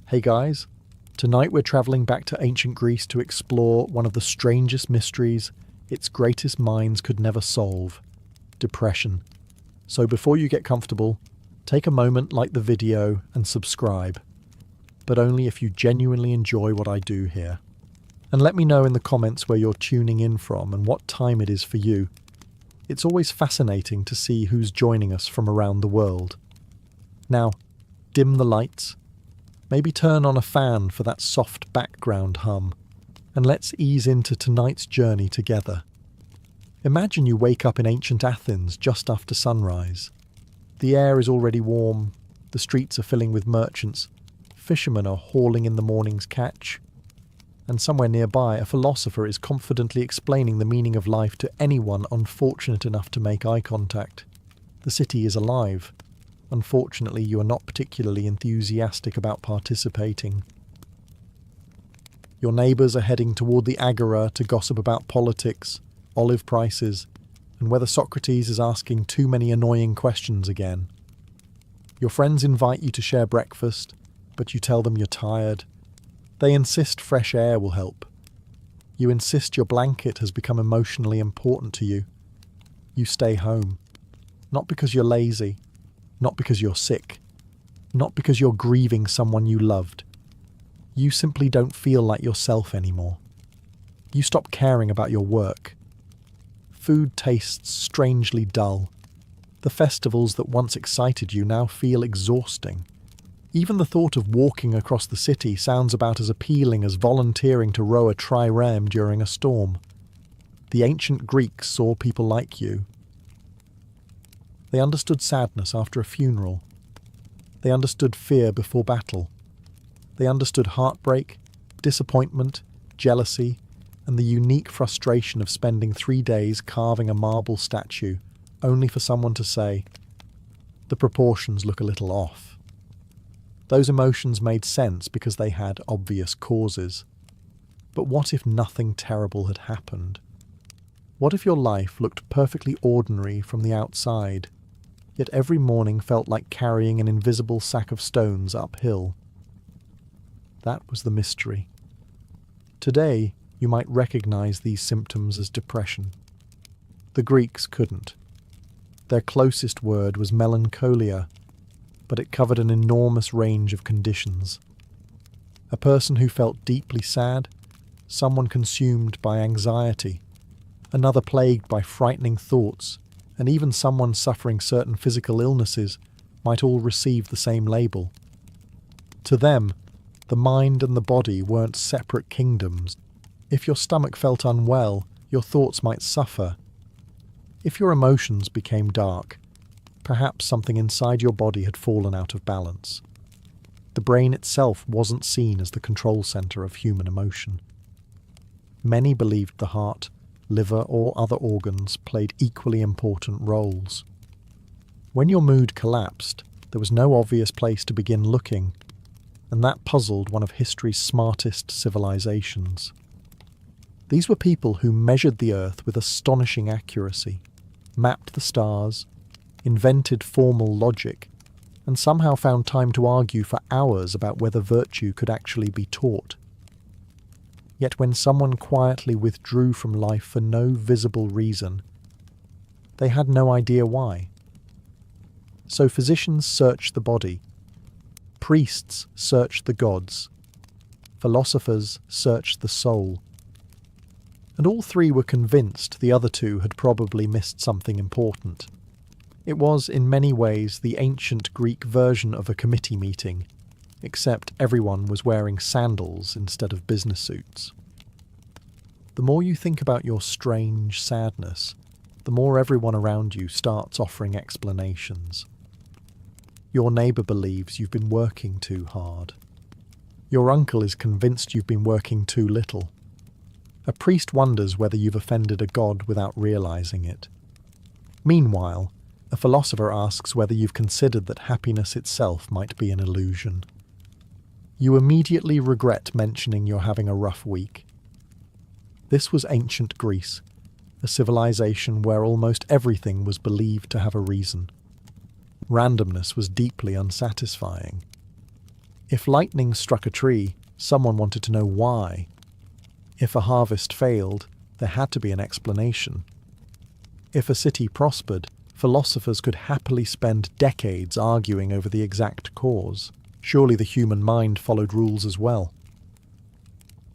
Hey guys, tonight we're travelling back to ancient Greece to explore one of the strangest mysteries its greatest minds could never solve: depression. So before you get comfortable, take a moment, like the video, and subscribe. But only if you genuinely enjoy what I do here. And let me know in the comments where you're tuning in from and what time it is for you. It's always fascinating to see who's joining us from around the world. Now, dim the lights. Maybe turn on a fan for that soft background hum, and let's ease into tonight's journey together. Imagine you wake up in ancient Athens just after sunrise. The air is already warm, the streets are filling with merchants, fishermen are hauling in the morning's catch, and somewhere nearby a philosopher is confidently explaining the meaning of life to anyone unfortunate enough to make eye contact. The city is alive. Unfortunately, you are not particularly enthusiastic about participating. Your neighbours are heading toward the agora to gossip about politics, olive prices, and whether Socrates is asking too many annoying questions again. Your friends invite you to share breakfast, but you tell them you're tired. They insist fresh air will help. You insist your blanket has become emotionally important to you. You stay home, not because you're lazy, not because you're sick, not because you're grieving someone you loved. You simply don't feel like yourself anymore. You stop caring about your work. Food tastes strangely dull. The festivals that once excited you now feel exhausting. Even the thought of walking across the city sounds about as appealing as volunteering to row a trireme during a storm. The ancient Greeks saw people like you. They understood sadness after a funeral. They understood fear before battle. They understood heartbreak, disappointment, jealousy, and the unique frustration of spending 3 days carving a marble statue, only for someone to say, "The proportions look a little off." Those emotions made sense because they had obvious causes. But what if nothing terrible had happened? What if your life looked perfectly ordinary from the outside, yet every morning felt like carrying an invisible sack of stones uphill? That was the mystery. Today, you might recognize these symptoms as depression. The Greeks couldn't. Their closest word was melancholia, but it covered an enormous range of conditions. A person who felt deeply sad, someone consumed by anxiety, another plagued by frightening thoughts, and even someone suffering certain physical illnesses might all receive the same label. To them, the mind and the body weren't separate kingdoms. If your stomach felt unwell, your thoughts might suffer. If your emotions became dark, perhaps something inside your body had fallen out of balance. The brain itself wasn't seen as the control center of human emotion. Many believed the heart, liver, or other organs played equally important roles. When your mood collapsed, there was no obvious place to begin looking, and that puzzled one of history's smartest civilizations. These were people who measured the earth with astonishing accuracy, mapped the stars, invented formal logic, and somehow found time to argue for hours about whether virtue could actually be taught. Yet when someone quietly withdrew from life for no visible reason, they had no idea why. So physicians searched the body, priests searched the gods, philosophers searched the soul, and all three were convinced the other two had probably missed something important. It was, in many ways, the ancient Greek version of a committee meeting, except everyone was wearing sandals instead of business suits. The more you think about your strange sadness, the more everyone around you starts offering explanations. Your neighbour believes you've been working too hard. Your uncle is convinced you've been working too little. A priest wonders whether you've offended a god without realising it. Meanwhile, a philosopher asks whether you've considered that happiness itself might be an illusion. You immediately regret mentioning you're having a rough week. This was ancient Greece, a civilization where almost everything was believed to have a reason. Randomness was deeply unsatisfying. If lightning struck a tree, someone wanted to know why. If a harvest failed, there had to be an explanation. If a city prospered, philosophers could happily spend decades arguing over the exact cause. Surely the human mind followed rules as well.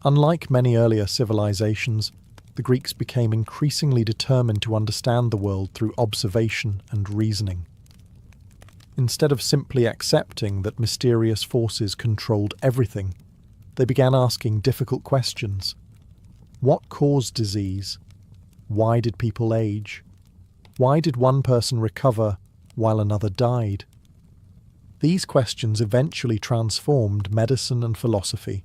Unlike many earlier civilizations, the Greeks became increasingly determined to understand the world through observation and reasoning. Instead of simply accepting that mysterious forces controlled everything, they began asking difficult questions. What caused disease? Why did people age? Why did one person recover while another died? These questions eventually transformed medicine and philosophy.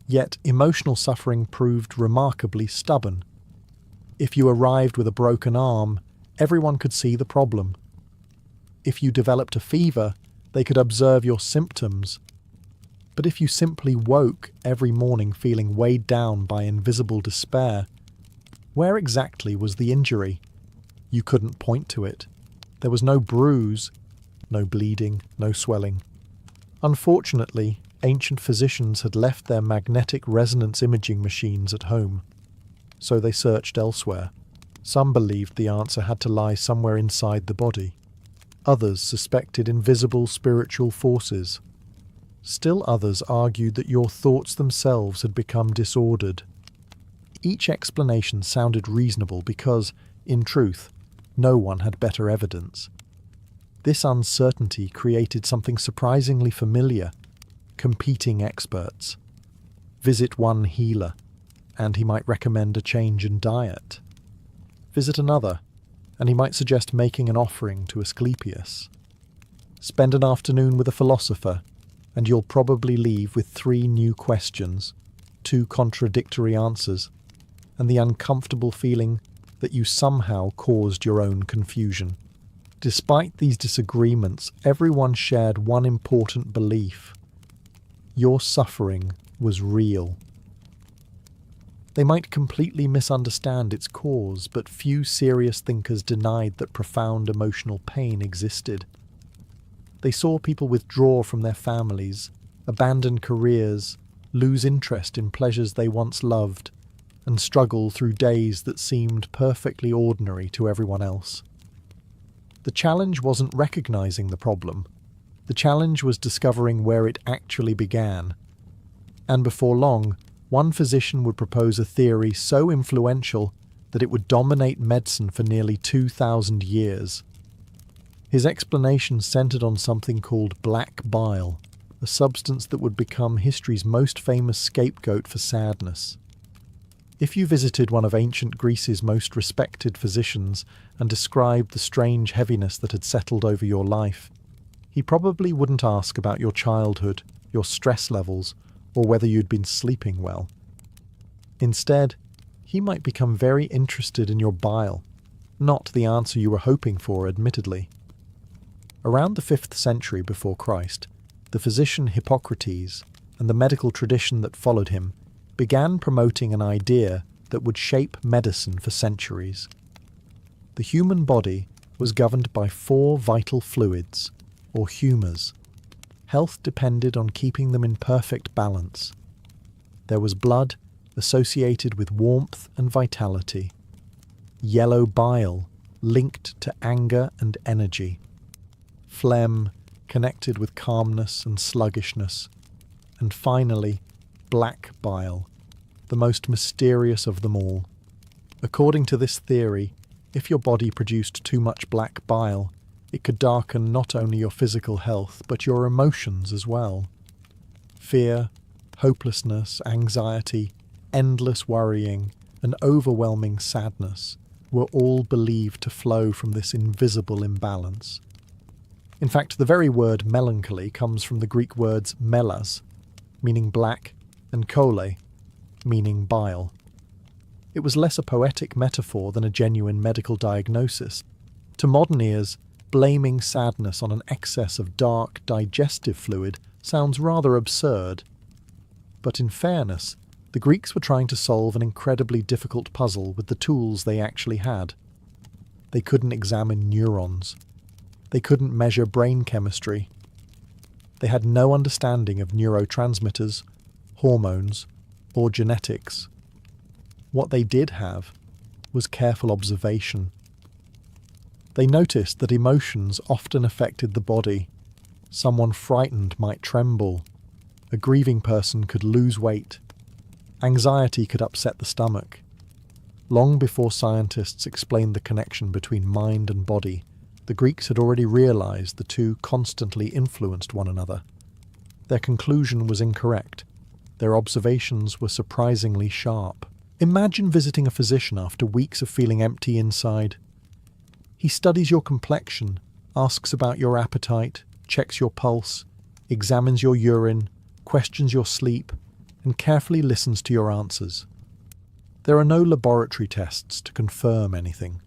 Yet emotional suffering proved remarkably stubborn. If you arrived with a broken arm, everyone could see the problem. If you developed a fever, they could observe your symptoms. But if you simply woke every morning feeling weighed down by invisible despair, where exactly was the injury? You couldn't point to it. There was no bruise, no bleeding, no swelling. Unfortunately, ancient physicians had left their magnetic resonance imaging machines at home, so they searched elsewhere. Some believed the answer had to lie somewhere inside the body. Others suspected invisible spiritual forces. Still others argued that your thoughts themselves had become disordered. Each explanation sounded reasonable because, in truth, no one had better evidence. This uncertainty created something surprisingly familiar: competing experts. Visit one healer, and he might recommend a change in diet. Visit another, and he might suggest making an offering to Asclepius. Spend an afternoon with a philosopher, and you'll probably leave with 3 new questions, 2 contradictory answers, and the uncomfortable feeling that you somehow caused your own confusion. Despite these disagreements, everyone shared one important belief: your suffering was real. They might completely misunderstand its cause, but few serious thinkers denied that profound emotional pain existed. They saw people withdraw from their families, abandon careers, lose interest in pleasures they once loved, and struggle through days that seemed perfectly ordinary to everyone else. The challenge wasn't recognizing the problem. The challenge was discovering where it actually began. And before long, one physician would propose a theory so influential that it would dominate medicine for nearly 2,000 years. His explanation centered on something called black bile, a substance that would become history's most famous scapegoat for sadness. If you visited one of ancient Greece's most respected physicians and described the strange heaviness that had settled over your life, he probably wouldn't ask about your childhood, your stress levels, or whether you'd been sleeping well. Instead, he might become very interested in your bile, not the answer you were hoping for, admittedly. Around the 5th century before Christ, the physician Hippocrates and the medical tradition that followed him began promoting an idea that would shape medicine for centuries. The human body was governed by 4 vital fluids, or humours. Health depended on keeping them in perfect balance. There was blood associated with warmth and vitality, yellow bile linked to anger and energy, phlegm connected with calmness and sluggishness, and finally, black bile, the most mysterious of them all. According to this theory, if your body produced too much black bile, it could darken not only your physical health, but your emotions as well. Fear, hopelessness, anxiety, endless worrying, and overwhelming sadness were all believed to flow from this invisible imbalance. In fact, the very word melancholy comes from the Greek words melas, meaning black, and chole, meaning bile. It was less a poetic metaphor than a genuine medical diagnosis. To modern ears, blaming sadness on an excess of dark, digestive fluid sounds rather absurd. But in fairness, the Greeks were trying to solve an incredibly difficult puzzle with the tools they actually had. They couldn't examine neurons. They couldn't measure brain chemistry. They had no understanding of neurotransmitters, hormones, or genetics. What they did have was careful observation. They noticed that emotions often affected the body. Someone frightened might tremble. A grieving person could lose weight. Anxiety could upset the stomach. Long before scientists explained the connection between mind and body, the Greeks had already realized the two constantly influenced one another. Their conclusion was incorrect. Their observations were surprisingly sharp. Imagine visiting a physician after weeks of feeling empty inside. He studies your complexion, asks about your appetite, checks your pulse, examines your urine, questions your sleep, and carefully listens to your answers. There are no laboratory tests to confirm anything,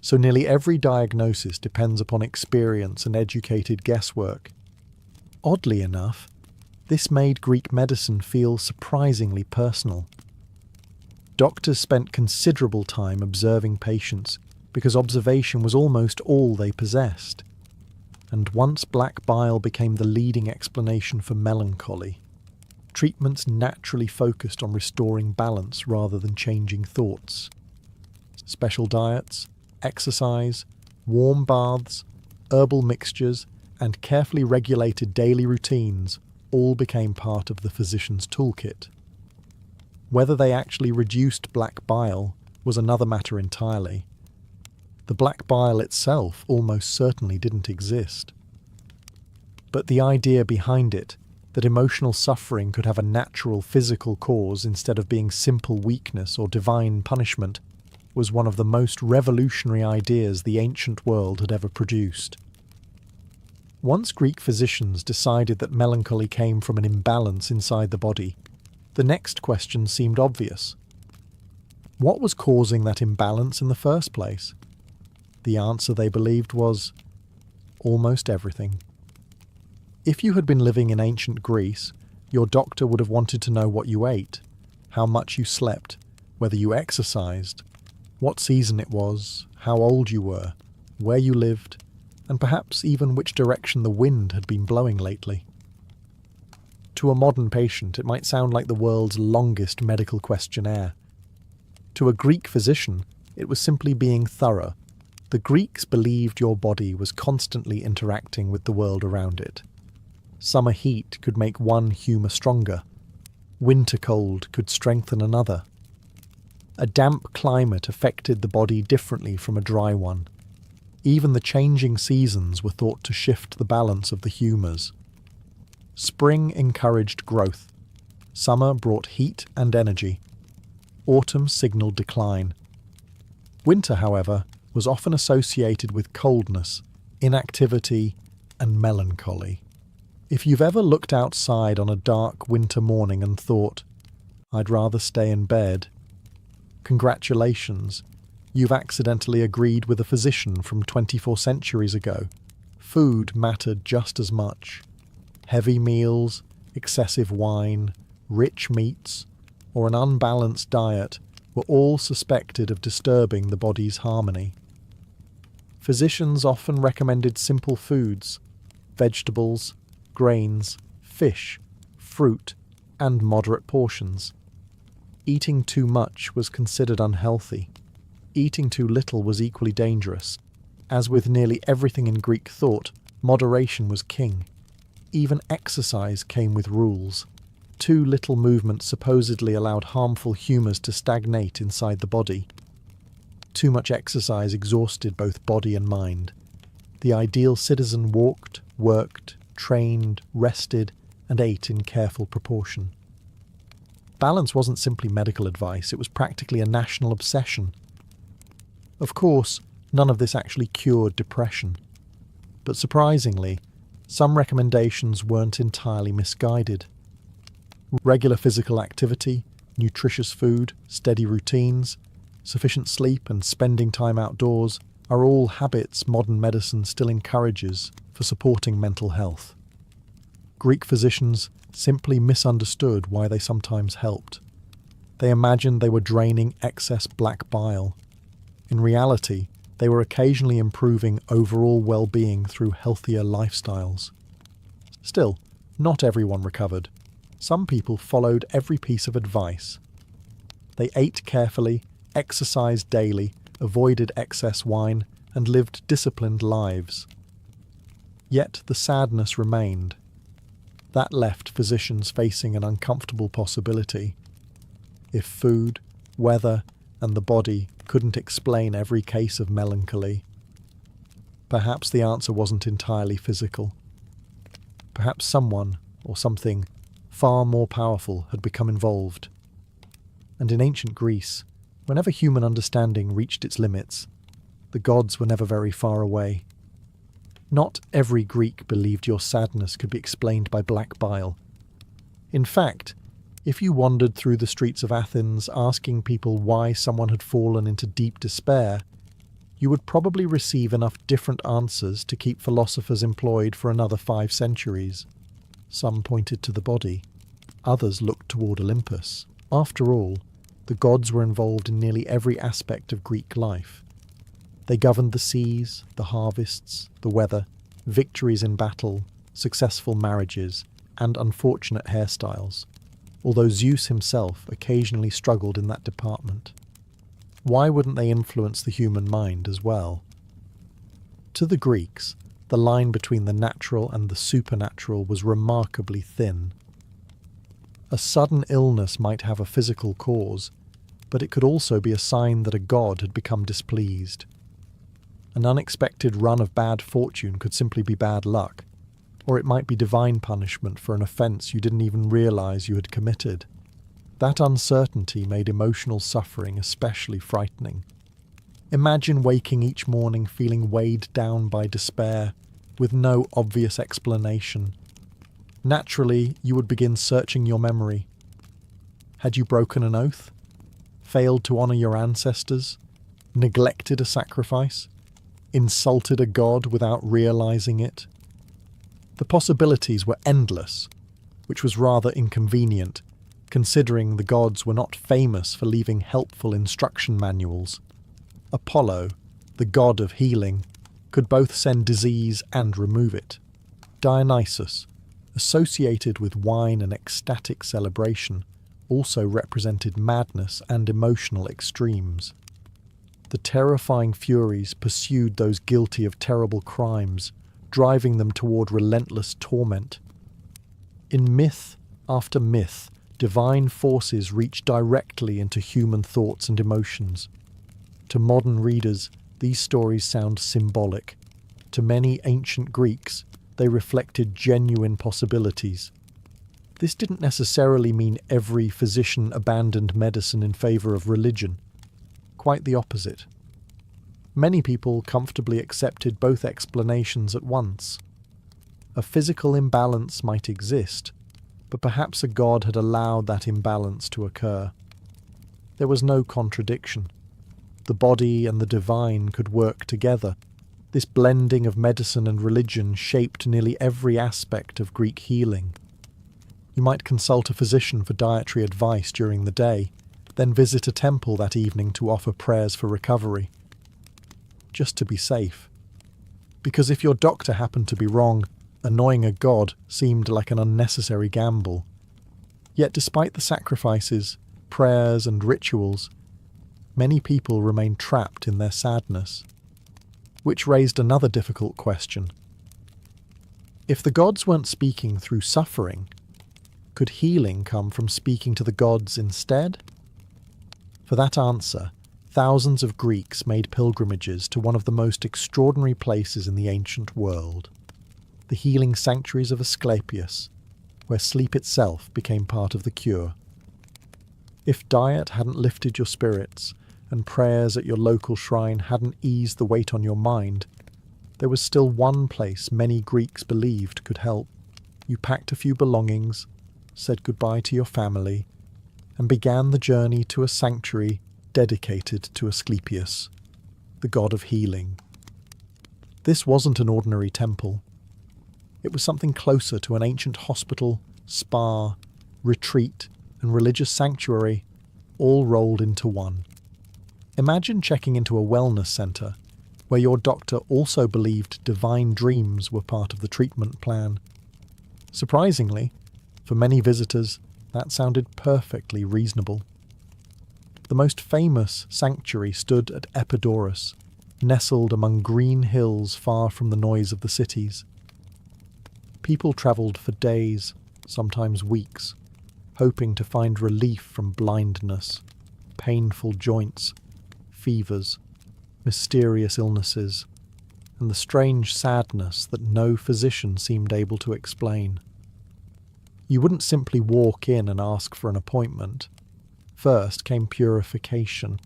so nearly every diagnosis depends upon experience and educated guesswork. Oddly enough, this made Greek medicine feel surprisingly personal. Doctors spent considerable time observing patients because observation was almost all they possessed. And once black bile became the leading explanation for melancholy, treatments naturally focused on restoring balance rather than changing thoughts. Special diets, exercise, warm baths, herbal mixtures, and carefully regulated daily routines all became part of the physician's toolkit. Whether they actually reduced black bile was another matter entirely. The black bile itself almost certainly didn't exist. But the idea behind it, that emotional suffering could have a natural physical cause instead of being simple weakness or divine punishment, was one of the most revolutionary ideas the ancient world had ever produced. Once Greek physicians decided that melancholy came from an imbalance inside the body, the next question seemed obvious. What was causing that imbalance in the first place? The answer, they believed, was almost everything. If you had been living in ancient Greece, your doctor would have wanted to know what you ate, how much you slept, whether you exercised, what season it was, how old you were, where you lived, and perhaps even which direction the wind had been blowing lately. To a modern patient, it might sound like the world's longest medical questionnaire. To a Greek physician, it was simply being thorough. The Greeks believed your body was constantly interacting with the world around it. Summer heat could make one humour stronger. Winter cold could strengthen another. A damp climate affected the body differently from a dry one. Even the changing seasons were thought to shift the balance of the humours. Spring encouraged growth. Summer brought heat and energy. Autumn signalled decline. Winter, however, was often associated with coldness, inactivity, and melancholy. If you've ever looked outside on a dark winter morning and thought, "I'd rather stay in bed," congratulations, you've accidentally agreed with a physician from 24 centuries ago. Food mattered just as much. Heavy meals, excessive wine, rich meats, or an unbalanced diet were all suspected of disturbing the body's harmony. Physicians often recommended simple foods, vegetables, grains, fish, fruit, and moderate portions. Eating too much was considered unhealthy. Eating too little was equally dangerous. As with nearly everything in Greek thought, moderation was king. Even exercise came with rules. Too little movement supposedly allowed harmful humours to stagnate inside the body. Too much exercise exhausted both body and mind. The ideal citizen walked, worked, trained, rested, and ate in careful proportion. Balance wasn't simply medical advice, it was practically a national obsession. Of course, none of this actually cured depression. But surprisingly, some recommendations weren't entirely misguided. Regular physical activity, nutritious food, steady routines, sufficient sleep, and spending time outdoors are all habits modern medicine still encourages for supporting mental health. Greek physicians simply misunderstood why they sometimes helped. They imagined they were draining excess black bile. In reality, they were occasionally improving overall well-being through healthier lifestyles. Still, Not everyone recovered. Some people followed every piece of advice. They ate carefully, exercised daily, avoided excess wine, and lived disciplined lives. Yet the sadness remained. That left physicians facing an uncomfortable possibility. If food, weather, and the body couldn't explain every case of melancholy, perhaps the answer wasn't entirely physical. Perhaps someone, or something, far more powerful had become involved. And in ancient Greece, whenever human understanding reached its limits, the gods were never very far away. Not every Greek believed your sadness could be explained by black bile. In fact, if you wandered through the streets of Athens asking people why someone had fallen into deep despair, you would probably receive enough different answers to keep philosophers employed for another 5 centuries. Some pointed to the body. Others looked toward Olympus. After all, the gods were involved in nearly every aspect of Greek life. They governed the seas, the harvests, the weather, victories in battle, successful marriages, and unfortunate hairstyles, although Zeus himself occasionally struggled in that department. Why wouldn't they influence the human mind as well? To the Greeks, the line between the natural and the supernatural was remarkably thin. A sudden illness might have a physical cause, but it could also be a sign that a god had become displeased. An unexpected run of bad fortune could simply be bad luck, or it might be divine punishment for an offence you didn't even realise you had committed. That uncertainty made emotional suffering especially frightening. Imagine waking each morning feeling weighed down by despair, with no obvious explanation. Naturally, you would begin searching your memory. Had you broken an oath? Failed to honour your ancestors? Neglected a sacrifice? Insulted a god without realising it? The possibilities were endless, which was rather inconvenient, considering the gods were not famous for leaving helpful instruction manuals. Apollo, the god of healing, could both send disease and remove it. Dionysus, associated with wine and ecstatic celebration, also represented madness and emotional extremes. The terrifying Furies pursued those guilty of terrible crimes, driving them toward relentless torment. In myth after myth, divine forces reach directly into human thoughts and emotions. To modern readers, these stories sound symbolic. To many ancient Greeks, they reflected genuine possibilities. This didn't necessarily mean every physician abandoned medicine in favour of religion. Quite the opposite. Many people comfortably accepted both explanations at once. A physical imbalance might exist, but perhaps a god had allowed that imbalance to occur. There was no contradiction. The body and the divine could work together. This blending of medicine and religion shaped nearly every aspect of Greek healing. You might consult a physician for dietary advice during the day, then visit a temple that evening to offer prayers for recovery. Just to be safe. Because if your doctor happened to be wrong, annoying a god seemed like an unnecessary gamble. Yet despite the sacrifices, prayers and rituals, many people remained trapped in their sadness. Which raised another difficult question. If the gods weren't speaking through suffering, could healing come from speaking to the gods instead? For that answer, thousands of Greeks made pilgrimages to one of the most extraordinary places in the ancient world, the healing sanctuaries of Asclepius, where sleep itself became part of the cure. If diet hadn't lifted your spirits, and prayers at your local shrine hadn't eased the weight on your mind, there was still one place many Greeks believed could help. You packed a few belongings, said goodbye to your family, and began the journey to a sanctuary dedicated to Asclepius, the god of healing. This wasn't an ordinary temple. It was something closer to an ancient hospital, spa, retreat, and religious sanctuary, all rolled into one. Imagine checking into a wellness centre, where your doctor also believed divine dreams were part of the treatment plan. Surprisingly, for many visitors, that sounded perfectly reasonable. The most famous sanctuary stood at Epidaurus, nestled among green hills far from the noise of the cities. People travelled for days, sometimes weeks, hoping to find relief from blindness, painful joints, fevers, mysterious illnesses, and the strange sadness that no physician seemed able to explain. You wouldn't simply walk in and ask for an appointment. First came purification.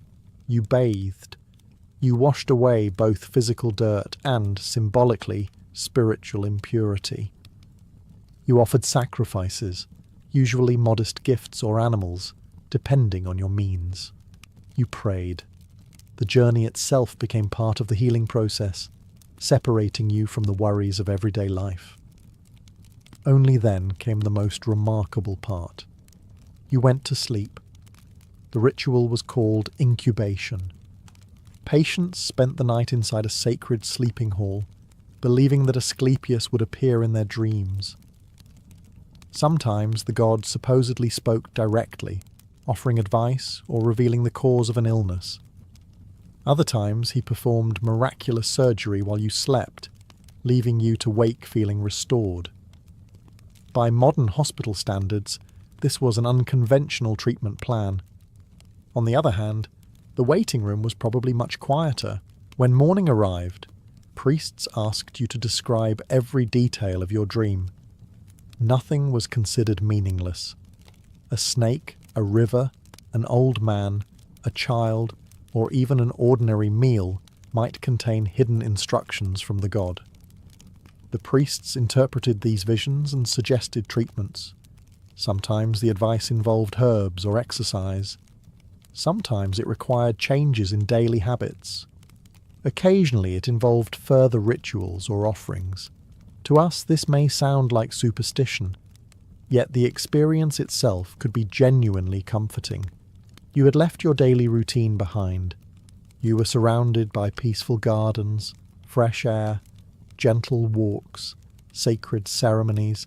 You bathed. You washed away both physical dirt and, symbolically, spiritual impurity. You offered sacrifices, usually modest gifts or animals, depending on your means. You prayed. The journey itself became part of the healing process, separating you from the worries of everyday life. Only then came the most remarkable part. You went to sleep. The ritual was called incubation. Patients spent the night inside a sacred sleeping hall, believing that Asclepius would appear in their dreams. Sometimes the god supposedly spoke directly, offering advice or revealing the cause of an illness. Other times he performed miraculous surgery while you slept, leaving you to wake feeling restored. By modern hospital standards, this was an unconventional treatment plan. On the other hand, the waiting room was probably much quieter. When morning arrived, priests asked you to describe every detail of your dream. Nothing was considered meaningless. A snake, a river, an old man, a child, or even an ordinary meal might contain hidden instructions from the god. The priests interpreted these visions and suggested treatments. Sometimes the advice involved herbs or exercise. Sometimes it required changes in daily habits. Occasionally it involved further rituals or offerings. To us this may sound like superstition, yet the experience itself could be genuinely comforting. You had left your daily routine behind. You were surrounded by peaceful gardens, fresh air, gentle walks, sacred ceremonies,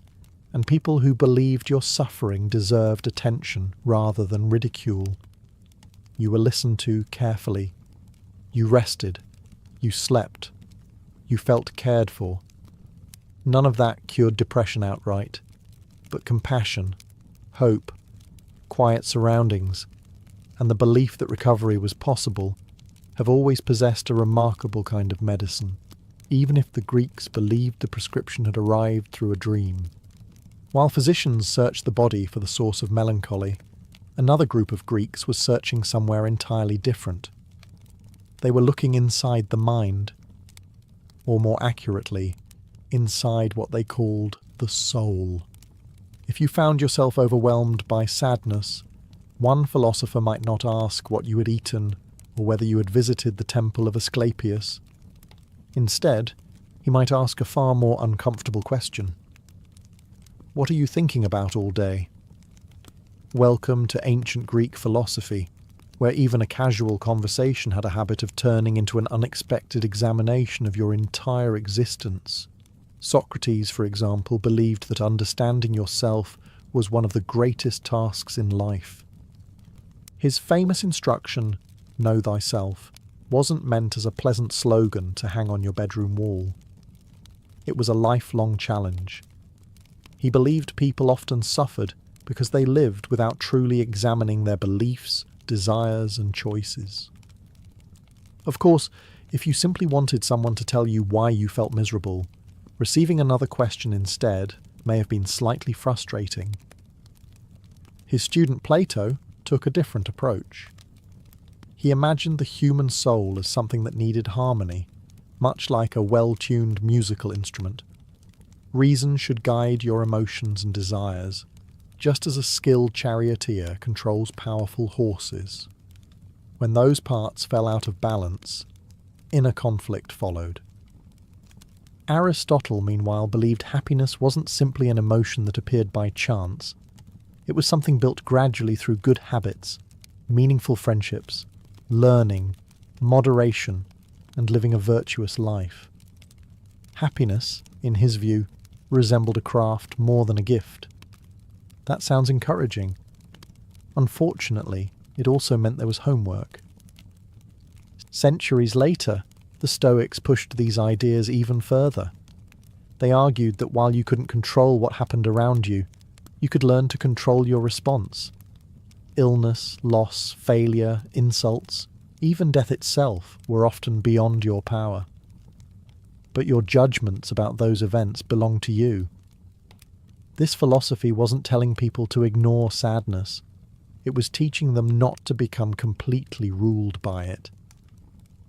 and people who believed your suffering deserved attention rather than ridicule. You were listened to carefully. You rested. You slept. You felt cared for. None of that cured depression outright, but compassion, hope, quiet surroundings, and the belief that recovery was possible have always possessed a remarkable kind of medicine, even if the Greeks believed the prescription had arrived through a dream. While physicians searched the body for the source of melancholy, another group of Greeks was searching somewhere entirely different. They were looking inside the mind, or more accurately, inside what they called the soul. If you found yourself overwhelmed by sadness, one philosopher might not ask what you had eaten or whether you had visited the temple of Asclepius. Instead, he might ask a far more uncomfortable question. What are you thinking about all day? Welcome to ancient Greek philosophy, where even a casual conversation had a habit of turning into an unexpected examination of your entire existence. Socrates, for example, believed that understanding yourself was one of the greatest tasks in life. His famous instruction, "Know thyself," wasn't meant as a pleasant slogan to hang on your bedroom wall. It was a lifelong challenge. He believed people often suffered because they lived without truly examining their beliefs, desires, and choices. Of course, if you simply wanted someone to tell you why you felt miserable, receiving another question instead may have been slightly frustrating. His student Plato took a different approach. He imagined the human soul as something that needed harmony, much like a well-tuned musical instrument. Reason should guide your emotions and desires, just as a skilled charioteer controls powerful horses. When those parts fell out of balance, inner conflict followed. Aristotle, meanwhile, believed happiness wasn't simply an emotion that appeared by chance. It was something built gradually through good habits, meaningful friendships, learning, moderation, and living a virtuous life. Happiness, in his view, resembled a craft more than a gift. That sounds encouraging. Unfortunately, it also meant there was homework. Centuries later, the Stoics pushed these ideas even further. They argued that while you couldn't control what happened around you, you could learn to control your response. Illness, loss, failure, insults, even death itself were often beyond your power. But your judgments about those events belong to you. This philosophy wasn't telling people to ignore sadness. It was teaching them not to become completely ruled by it.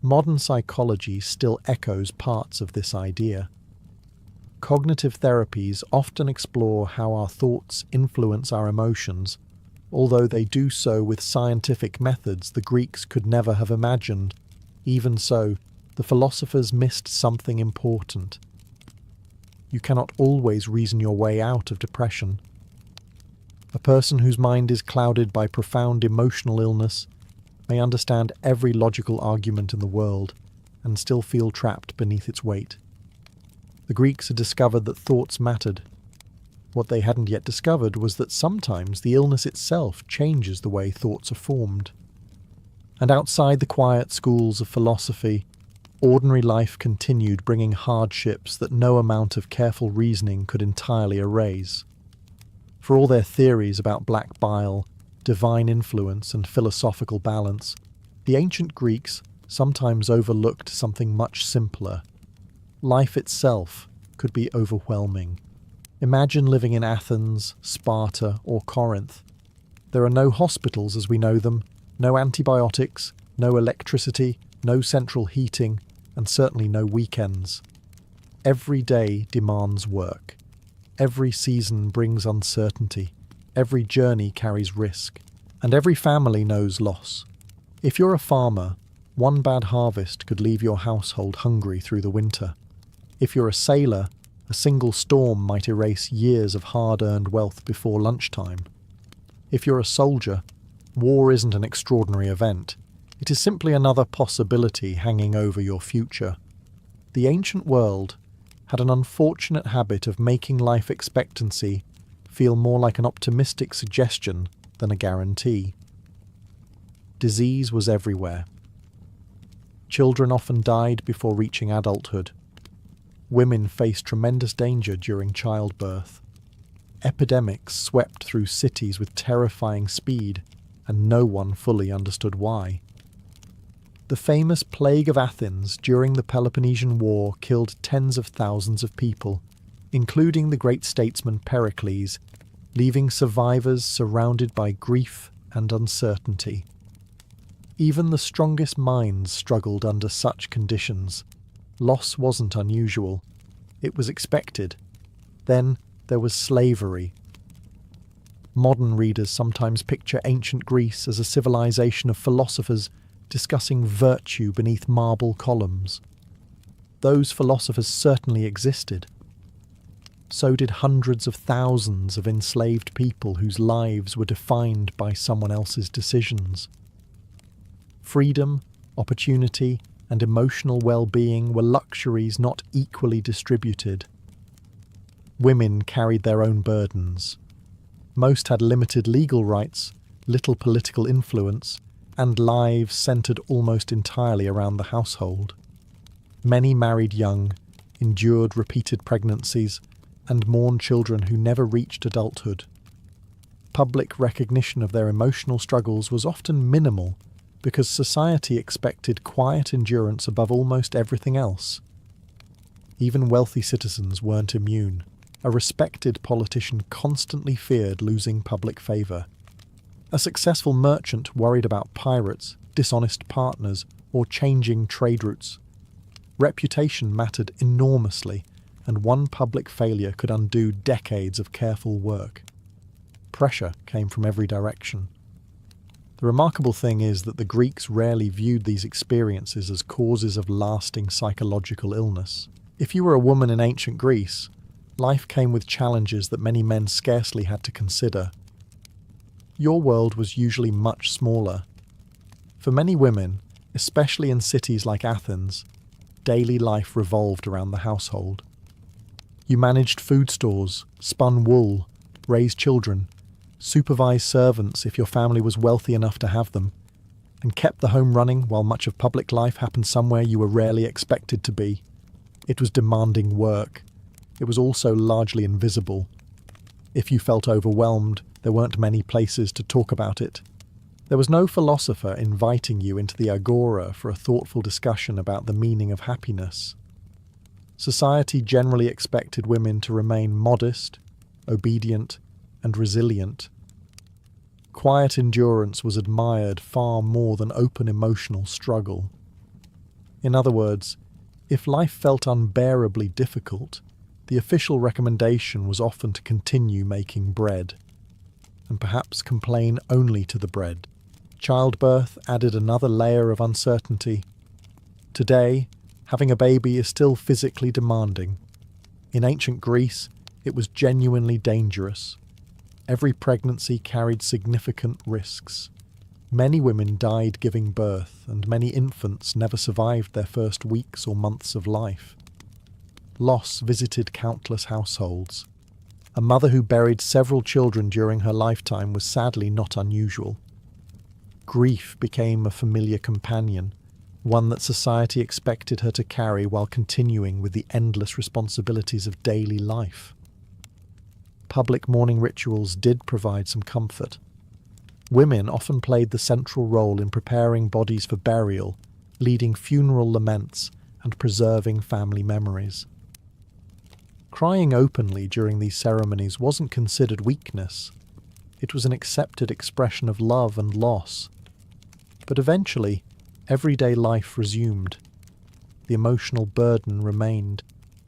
Modern psychology still echoes parts of this idea. Cognitive therapies often explore how our thoughts influence our emotions, although they do so with scientific methods the Greeks could never have imagined. Even so, the philosophers missed something important. You cannot always reason your way out of depression. A person whose mind is clouded by profound emotional illness may understand every logical argument in the world and still feel trapped beneath its weight. The Greeks had discovered that thoughts mattered. What they hadn't yet discovered was that sometimes the illness itself changes the way thoughts are formed. And outside the quiet schools of philosophy, ordinary life continued bringing hardships that no amount of careful reasoning could entirely erase. For all their theories about black bile, divine influence, and philosophical balance, the ancient Greeks sometimes overlooked something much simpler. Life itself could be overwhelming. Imagine living in Athens, Sparta, or Corinth. There are no hospitals as we know them, no antibiotics, no electricity, no central heating, and certainly no weekends. Every day demands work. Every season brings uncertainty. Every journey carries risk. And every family knows loss. If you're a farmer, one bad harvest could leave your household hungry through the winter. If you're a sailor, a single storm might erase years of hard-earned wealth before lunchtime. If you're a soldier, war isn't an extraordinary event. It is simply another possibility hanging over your future. The ancient world had an unfortunate habit of making life expectancy feel more like an optimistic suggestion than a guarantee. Disease was everywhere. Children often died before reaching adulthood. Women faced tremendous danger during childbirth. Epidemics swept through cities with terrifying speed, and no one fully understood why. The famous Plague of Athens during the Peloponnesian War killed tens of thousands of people, including the great statesman Pericles, leaving survivors surrounded by grief and uncertainty. Even the strongest minds struggled under such conditions. Loss wasn't unusual. It was expected. Then there was slavery. Modern readers sometimes picture ancient Greece as a civilization of philosophers discussing virtue beneath marble columns. Those philosophers certainly existed. So did hundreds of thousands of enslaved people whose lives were defined by someone else's decisions. Freedom, opportunity, and emotional well-being were luxuries not equally distributed. Women carried their own burdens. Most had limited legal rights, little political influence, and lives centered almost entirely around the household. Many married young, endured repeated pregnancies, and mourned children who never reached adulthood. Public recognition of their emotional struggles was often minimal because society expected quiet endurance above almost everything else. Even wealthy citizens weren't immune. A respected politician constantly feared losing public favour. A successful merchant worried about pirates, dishonest partners, or changing trade routes. Reputation mattered enormously, and one public failure could undo decades of careful work. Pressure came from every direction. The remarkable thing is that the Greeks rarely viewed these experiences as causes of lasting psychological illness. If you were a woman in ancient Greece, life came with challenges that many men scarcely had to consider. Your world was usually much smaller. For many women, especially in cities like Athens, daily life revolved around the household. You managed food stores, spun wool, raised children, supervised servants if your family was wealthy enough to have them, and kept the home running while much of public life happened somewhere you were rarely expected to be. It was demanding work. It was also largely invisible. If you felt overwhelmed, there weren't many places to talk about it. There was no philosopher inviting you into the agora for a thoughtful discussion about the meaning of happiness. Society generally expected women to remain modest, obedient, and resilient. Quiet endurance was admired far more than open emotional struggle. In other words, if life felt unbearably difficult, the official recommendation was often to continue making bread, and perhaps complain only to the bread. Childbirth added another layer of uncertainty. Today, having a baby is still physically demanding. In ancient Greece, it was genuinely dangerous. Every pregnancy carried significant risks. Many women died giving birth, and many infants never survived their first weeks or months of life. Loss visited countless households. A mother who buried several children during her lifetime was sadly not unusual. Grief became a familiar companion, one that society expected her to carry while continuing with the endless responsibilities of daily life. Public mourning rituals did provide some comfort. Women often played the central role in preparing bodies for burial, leading funeral laments, and preserving family memories. Crying openly during these ceremonies wasn't considered weakness. It was an accepted expression of love and loss. But eventually, everyday life resumed. The emotional burden remained.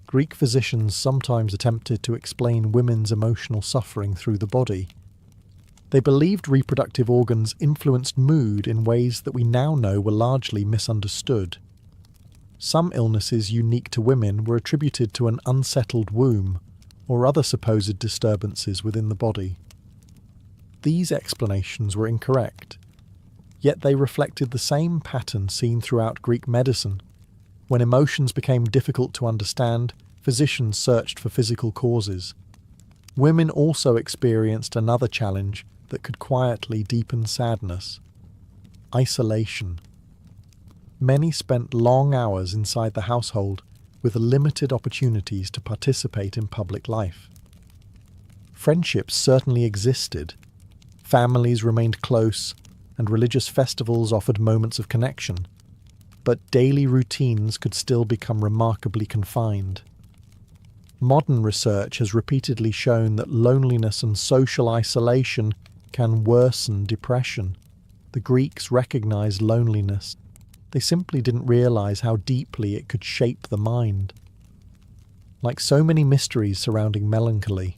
Greek physicians sometimes attempted to explain women's emotional suffering through the body. They believed reproductive organs influenced mood in ways that we now know were largely misunderstood. Some illnesses unique to women were attributed to an unsettled womb or other supposed disturbances within the body. These explanations were incorrect, yet they reflected the same pattern seen throughout Greek medicine. When emotions became difficult to understand, physicians searched for physical causes. Women also experienced another challenge that could quietly deepen sadness: isolation. Many spent long hours inside the household with limited opportunities to participate in public life. Friendships certainly existed. Families remained close, and religious festivals offered moments of connection. But daily routines could still become remarkably confined. Modern research has repeatedly shown that loneliness and social isolation can worsen depression. The Greeks recognized loneliness. They simply didn't realize how deeply it could shape the mind. Like so many mysteries surrounding melancholy,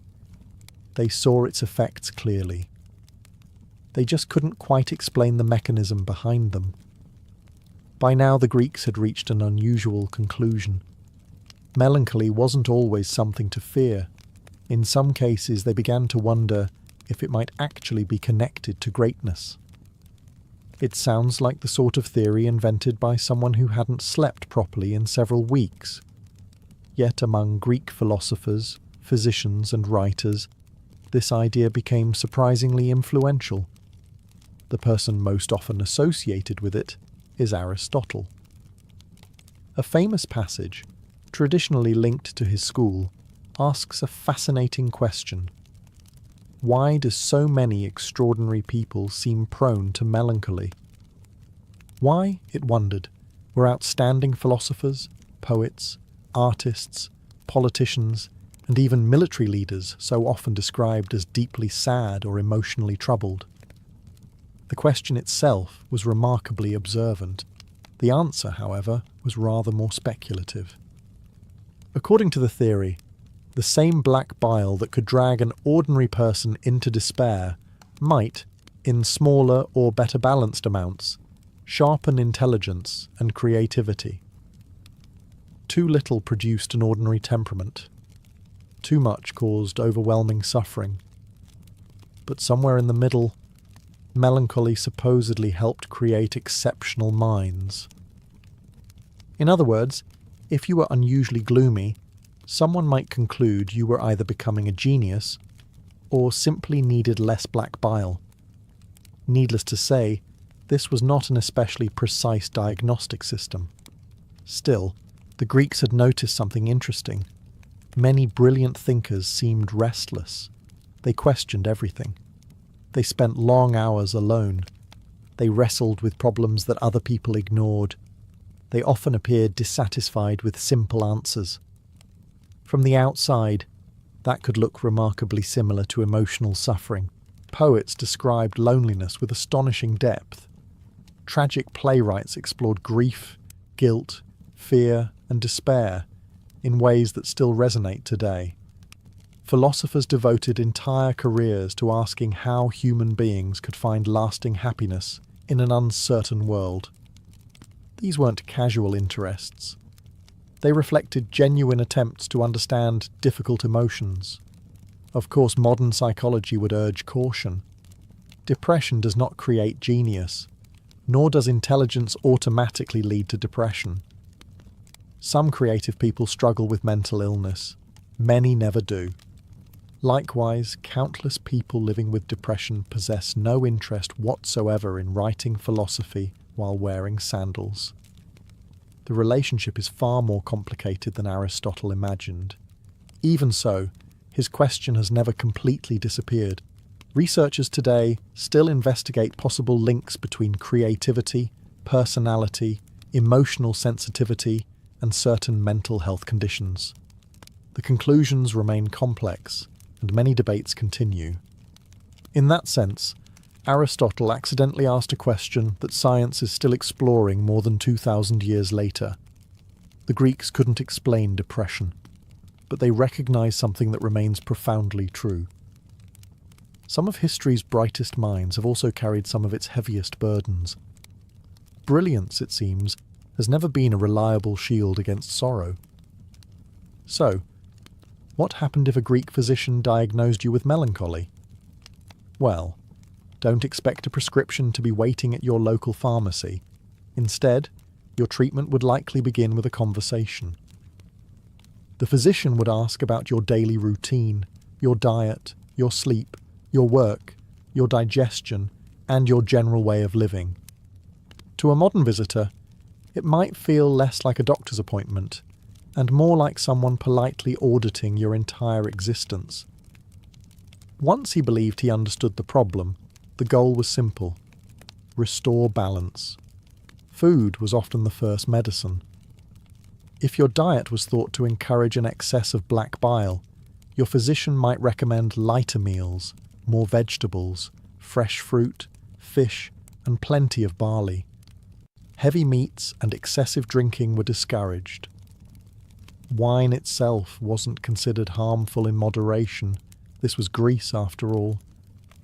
they saw its effects clearly. They just couldn't quite explain the mechanism behind them. By now the Greeks had reached an unusual conclusion. Melancholy wasn't always something to fear. In some cases they began to wonder if it might actually be connected to greatness. It sounds like the sort of theory invented by someone who hadn't slept properly in several weeks. Yet among Greek philosophers, physicians, and writers, this idea became surprisingly influential. The person most often associated with it is Aristotle. A famous passage, traditionally linked to his school, asks a fascinating question. Why do so many extraordinary people seem prone to melancholy? Why, it wondered, were outstanding philosophers, poets, artists, politicians, and even military leaders so often described as deeply sad or emotionally troubled? The question itself was remarkably observant. The answer, however, was rather more speculative. According to the theory, the same black bile that could drag an ordinary person into despair might, in smaller or better balanced amounts, sharpen intelligence and creativity. Too little produced an ordinary temperament. Too much caused overwhelming suffering. But somewhere in the middle, melancholy supposedly helped create exceptional minds. In other words, if you were unusually gloomy, Someone might conclude you were either becoming a genius or simply needed less black bile. Needless to say, this was not an especially precise diagnostic system. Still, the Greeks had noticed something interesting. Many brilliant thinkers seemed restless. They questioned everything. They spent long hours alone. They wrestled with problems that other people ignored. They often appeared dissatisfied with simple answers. From the outside, that could look remarkably similar to emotional suffering. Poets described loneliness with astonishing depth. Tragic playwrights explored grief, guilt, fear, and despair in ways that still resonate today. Philosophers devoted entire careers to asking how human beings could find lasting happiness in an uncertain world. These weren't casual interests. They reflected genuine attempts to understand difficult emotions. Of course, modern psychology would urge caution. Depression does not create genius, nor does intelligence automatically lead to depression. Some creative people struggle with mental illness. Many never do. Likewise, countless people living with depression possess no interest whatsoever in writing philosophy while wearing sandals. The relationship is far more complicated than Aristotle imagined. Even so, his question has never completely disappeared. Researchers today still investigate possible links between creativity, personality, emotional sensitivity, and certain mental health conditions. The conclusions remain complex, and many debates continue. In that sense, Aristotle accidentally asked a question that science is still exploring more than 2,000 years later. The Greeks couldn't explain depression, but they recognized something that remains profoundly true. Some of history's brightest minds have also carried some of its heaviest burdens. Brilliance, it seems, has never been a reliable shield against sorrow. So, what happened if a Greek physician diagnosed you with melancholy? Well, don't expect a prescription to be waiting at your local pharmacy. Instead, your treatment would likely begin with a conversation. The physician would ask about your daily routine, your diet, your sleep, your work, your digestion, and your general way of living. To a modern visitor, it might feel less like a doctor's appointment and more like someone politely auditing your entire existence. Once he believed he understood the problem, the goal was simple: restore balance. Food was often the first medicine. If your diet was thought to encourage an excess of black bile, your physician might recommend lighter meals, more vegetables, fresh fruit, fish, and plenty of barley. Heavy meats and excessive drinking were discouraged. Wine itself wasn't considered harmful in moderation. This was Greece, after all.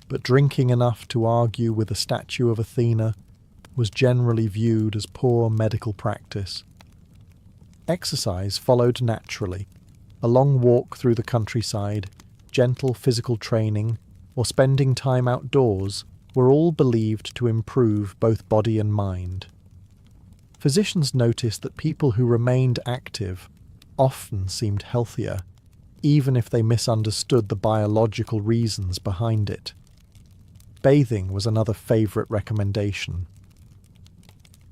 But drinking enough to argue with a statue of Athena was generally viewed as poor medical practice. Exercise followed naturally. A long walk through the countryside, gentle physical training, or spending time outdoors were all believed to improve both body and mind. Physicians noticed that people who remained active often seemed healthier, even if they misunderstood the biological reasons behind it. Bathing was another favourite recommendation.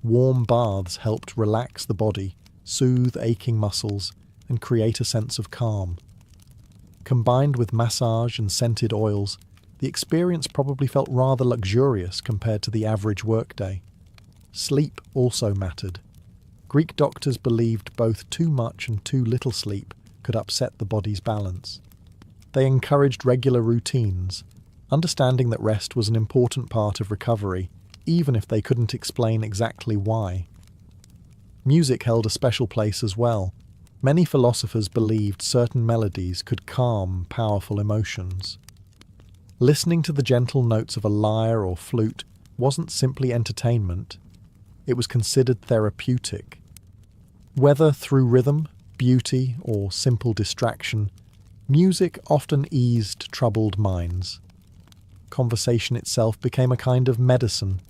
Warm baths helped relax the body, soothe aching muscles, and create a sense of calm. Combined with massage and scented oils, the experience probably felt rather luxurious compared to the average workday. Sleep also mattered. Greek doctors believed both too much and too little sleep could upset the body's balance. They encouraged regular routines, understanding that rest was an important part of recovery, even if they couldn't explain exactly why. Music held a special place as well. Many philosophers believed certain melodies could calm powerful emotions. Listening to the gentle notes of a lyre or flute wasn't simply entertainment, it was considered therapeutic. Whether through rhythm, beauty, or simple distraction, music often eased troubled minds. Conversation itself became a kind of medicine.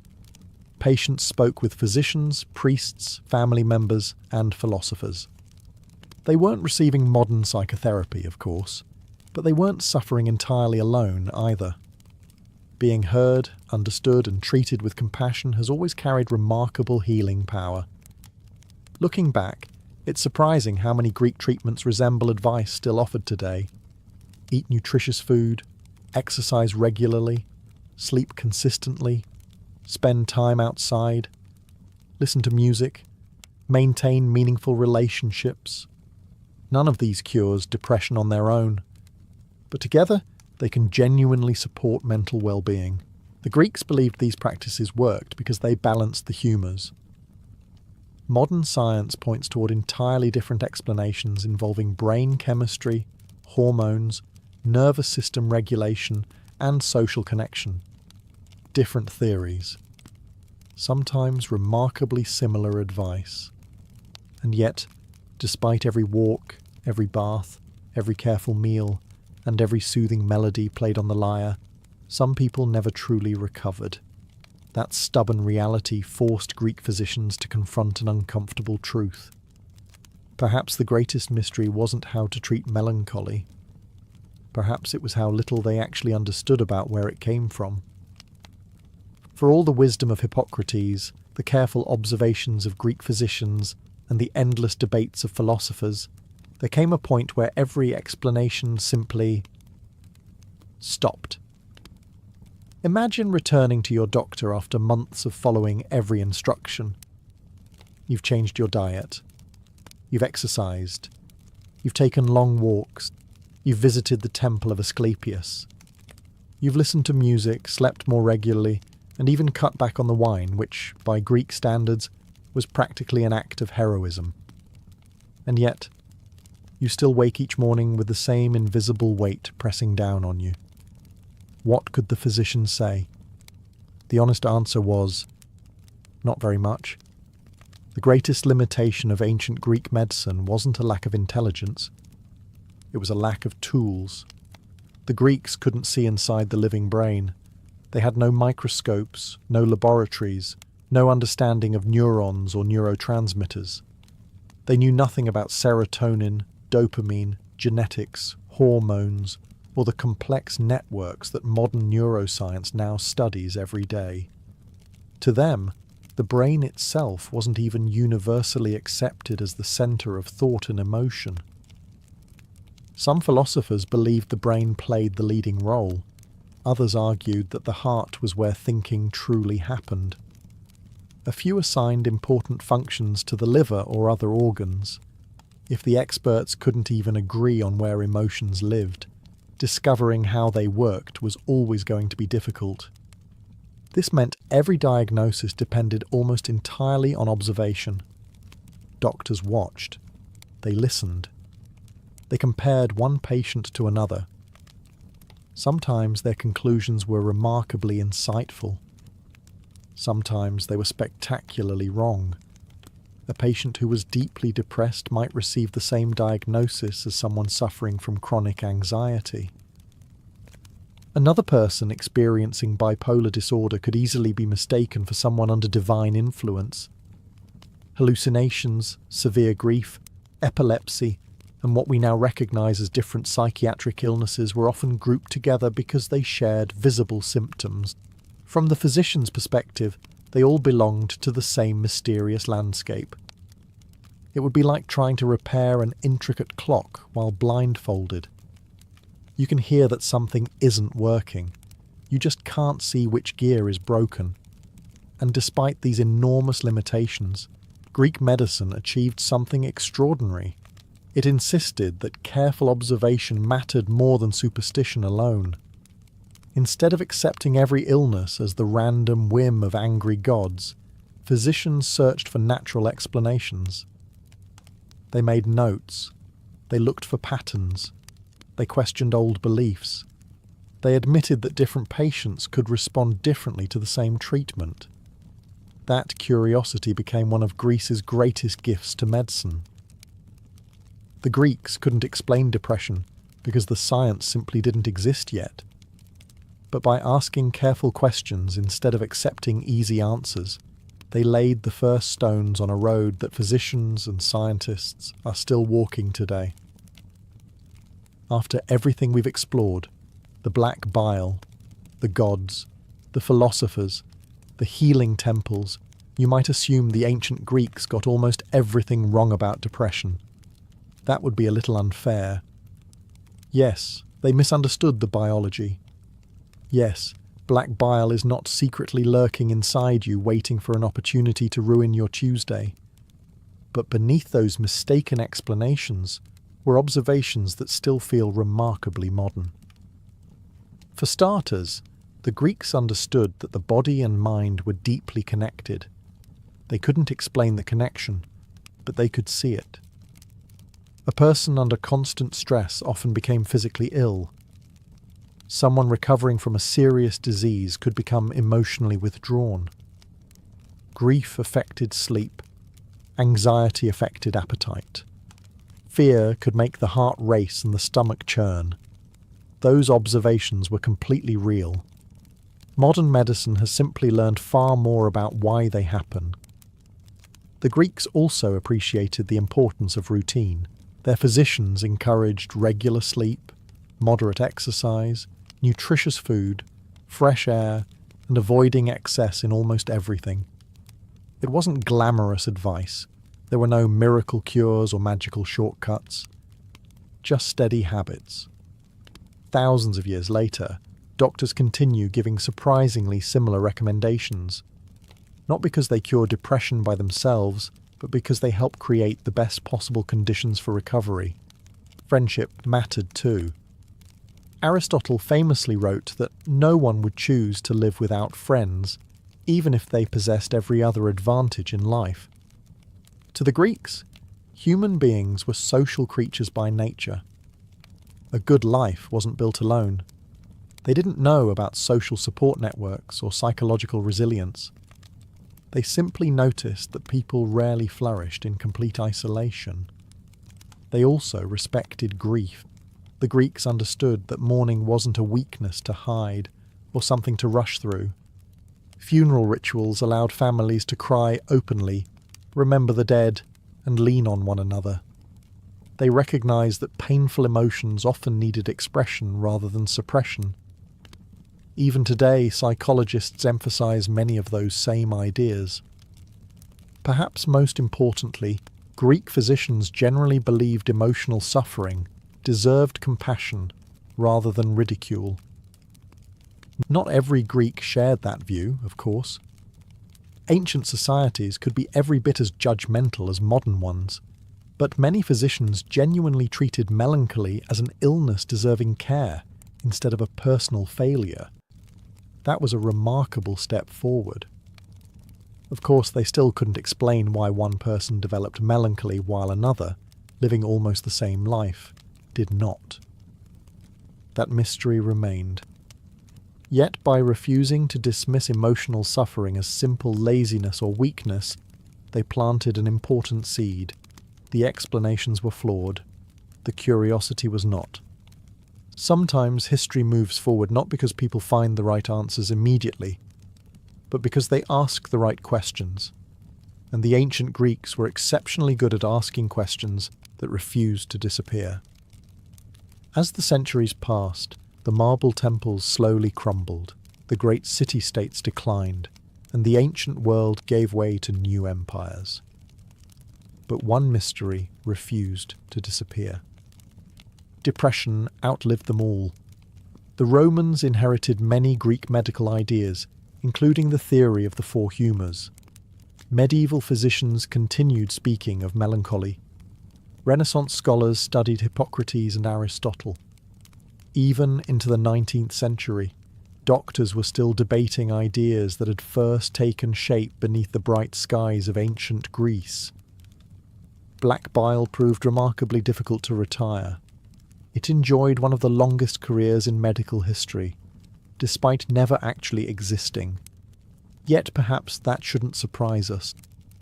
Patients spoke with physicians, priests, family members, and philosophers. They weren't receiving modern psychotherapy, of course, but they weren't suffering entirely alone either. Being heard, understood, and treated with compassion has always carried remarkable healing power. Looking back, it's surprising how many Greek treatments resemble advice still offered today. Eat nutritious food, exercise regularly, sleep consistently, spend time outside, listen to music, maintain meaningful relationships. None of these cures depression on their own, but together they can genuinely support mental well-being. The Greeks believed these practices worked because they balanced the humours. Modern science points toward entirely different explanations involving brain chemistry, hormones, nervous system regulation, and social connection. Different theories. Sometimes remarkably similar advice. And yet, despite every walk, every bath, every careful meal, and every soothing melody played on the lyre, some people never truly recovered. That stubborn reality forced Greek physicians to confront an uncomfortable truth. Perhaps the greatest mystery wasn't how to treat melancholy. Perhaps it was how little they actually understood about where it came from. For all the wisdom of Hippocrates, the careful observations of Greek physicians, and the endless debates of philosophers, there came a point where every explanation simply stopped. Imagine returning to your doctor after months of following every instruction. You've changed your diet. You've exercised. You've taken long walks. You've visited the temple of Asclepius. You've listened to music, slept more regularly, and even cut back on the wine, which, by Greek standards, was practically an act of heroism. And yet, you still wake each morning with the same invisible weight pressing down on you. What could the physician say? The honest answer was, not very much. The greatest limitation of ancient Greek medicine wasn't a lack of intelligence. It was a lack of tools. The Greeks couldn't see inside the living brain. They had no microscopes, no laboratories, no understanding of neurons or neurotransmitters. They knew nothing about serotonin, dopamine, genetics, hormones, or the complex networks that modern neuroscience now studies every day. To them, the brain itself wasn't even universally accepted as the center of thought and emotion. Some philosophers believed the brain played the leading role. Others argued that the heart was where thinking truly happened. A few assigned important functions to the liver or other organs. If the experts couldn't even agree on where emotions lived, discovering how they worked was always going to be difficult. This meant every diagnosis depended almost entirely on observation. Doctors watched. They listened. They compared one patient to another. Sometimes their conclusions were remarkably insightful. Sometimes they were spectacularly wrong. A patient who was deeply depressed might receive the same diagnosis as someone suffering from chronic anxiety. Another person experiencing bipolar disorder could easily be mistaken for someone under divine influence. Hallucinations, severe grief, epilepsy, and what we now recognize as different psychiatric illnesses were often grouped together because they shared visible symptoms. From the physician's perspective, they all belonged to the same mysterious landscape. It would be like trying to repair an intricate clock while blindfolded. You can hear that something isn't working. You just can't see which gear is broken. And despite these enormous limitations, Greek medicine achieved something extraordinary. It insisted that careful observation mattered more than superstition alone. Instead of accepting every illness as the random whim of angry gods, physicians searched for natural explanations. They made notes. They looked for patterns. They questioned old beliefs. They admitted that different patients could respond differently to the same treatment. That curiosity became one of Greece's greatest gifts to medicine. The Greeks couldn't explain depression because the science simply didn't exist yet. But by asking careful questions instead of accepting easy answers, They laid the first stones on a road that physicians and scientists are still walking today. After everything we've explored, the black bile, the gods, the philosophers, the healing temples, you might assume the ancient Greeks got almost everything wrong about depression. That would be a little unfair. Yes, they misunderstood the biology. Yes, black bile is not secretly lurking inside you waiting for an opportunity to ruin your Tuesday. But beneath those mistaken explanations were observations that still feel remarkably modern. For starters, the Greeks understood that the body and mind were deeply connected. They couldn't explain the connection, but they could see it. A person under constant stress often became physically ill. Someone recovering from a serious disease could become emotionally withdrawn. Grief affected sleep. Anxiety affected appetite. Fear could make the heart race and the stomach churn. Those observations were completely real. Modern medicine has simply learned far more about why they happen. The Greeks also appreciated the importance of routine. Their physicians encouraged regular sleep, moderate exercise, nutritious food, fresh air, and avoiding excess in almost everything. It wasn't glamorous advice. There were no miracle cures or magical shortcuts. Just steady habits. Thousands of years later, doctors continue giving surprisingly similar recommendations. Not because they cure depression by themselves, but because they help create the best possible conditions for recovery. Friendship mattered too. Aristotle famously wrote that no one would choose to live without friends, even if they possessed every other advantage in life. To the Greeks, human beings were social creatures by nature. A good life wasn't built alone. They didn't know about social support networks or psychological resilience. They simply noticed that people rarely flourished in complete isolation. They also respected grief. The Greeks understood that mourning wasn't a weakness to hide or something to rush through. Funeral rituals allowed families to cry openly, remember the dead, and lean on one another. They recognized that painful emotions often needed expression rather than suppression. Even today, psychologists emphasize many of those same ideas. Perhaps most importantly, Greek physicians generally believed emotional suffering deserved compassion rather than ridicule. Not every Greek shared that view, of course. Ancient societies could be every bit as judgmental as modern ones, but many physicians genuinely treated melancholy as an illness deserving care instead of a personal failure. That was a remarkable step forward. Of course, they still couldn't explain why one person developed melancholy while another, living almost the same life, did not. That mystery remained. Yet by refusing to dismiss emotional suffering as simple laziness or weakness, they planted an important seed. The explanations were flawed. The curiosity was not. Sometimes history moves forward not because people find the right answers immediately, but because they ask the right questions. And the ancient Greeks were exceptionally good at asking questions that refused to disappear. As the centuries passed, the marble temples slowly crumbled, the great city-states declined, and the ancient world gave way to new empires. But one mystery refused to disappear. Depression outlived them all. The Romans inherited many Greek medical ideas, including the theory of the four humours. Medieval physicians continued speaking of melancholy. Renaissance scholars studied Hippocrates and Aristotle. Even into the 19th century, doctors were still debating ideas that had first taken shape beneath the bright skies of ancient Greece. Black bile proved remarkably difficult to retire. It enjoyed one of the longest careers in medical history, despite never actually existing. Yet perhaps that shouldn't surprise us.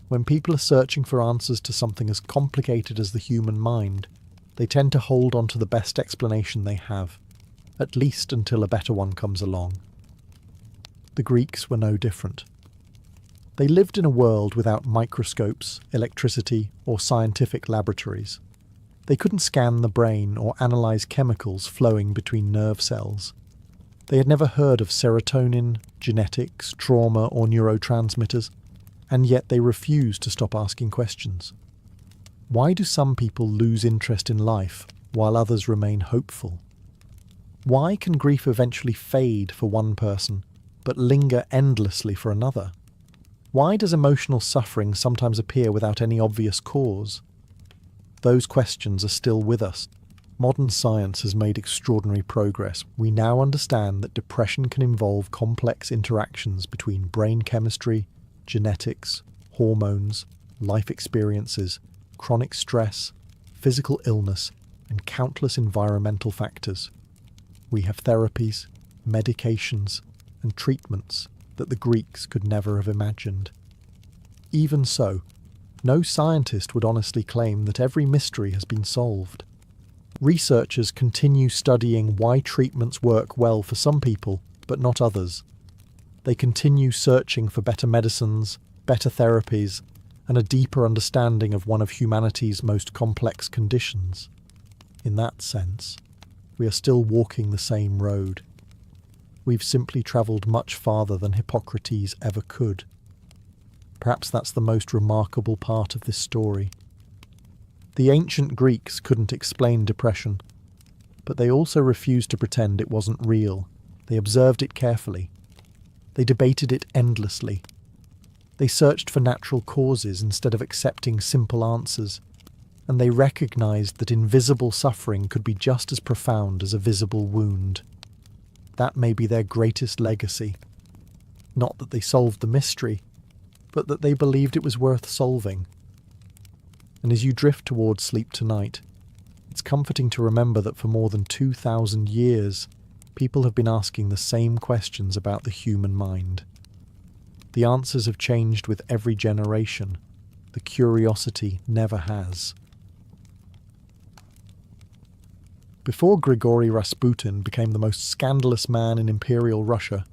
When people are searching for answers to something as complicated as the human mind, they tend to hold on to the best explanation they have, at least until a better one comes along. The Greeks were no different. They lived in a world without microscopes, electricity, or scientific laboratories. They couldn't scan the brain or analyse chemicals flowing between nerve cells. They had never heard of serotonin, genetics, trauma, or neurotransmitters, and yet they refused to stop asking questions. Why do some people lose interest in life while others remain hopeful? Why can grief eventually fade for one person, but linger endlessly for another? Why does emotional suffering sometimes appear without any obvious cause? Those questions are still with us. Modern science has made extraordinary progress. We now understand that depression can involve complex interactions between brain chemistry, genetics, hormones, life experiences, chronic stress, physical illness, and countless environmental factors. We have therapies, medications, and treatments that the Greeks could never have imagined. Even so, no scientist would honestly claim that every mystery has been solved. Researchers continue studying why treatments work well for some people, but not others. They continue searching for better medicines, better therapies, and a deeper understanding of one of humanity's most complex conditions. In that sense, we are still walking the same road. We've simply travelled much farther than Hippocrates ever could. Perhaps that's the most remarkable part of this story. The ancient Greeks couldn't explain depression, but they also refused to pretend it wasn't real. They observed it carefully. They debated it endlessly. They searched for natural causes instead of accepting simple answers, and they recognised that invisible suffering could be just as profound as a visible wound. That may be their greatest legacy. Not that they solved the mystery, but that they believed it was worth solving. And as you drift towards sleep tonight, it's comforting to remember that for more than 2,000 years, people have been asking the same questions about the human mind. The answers have changed with every generation. The curiosity never has. Before Grigory Rasputin became the most scandalous man in Imperial Russia,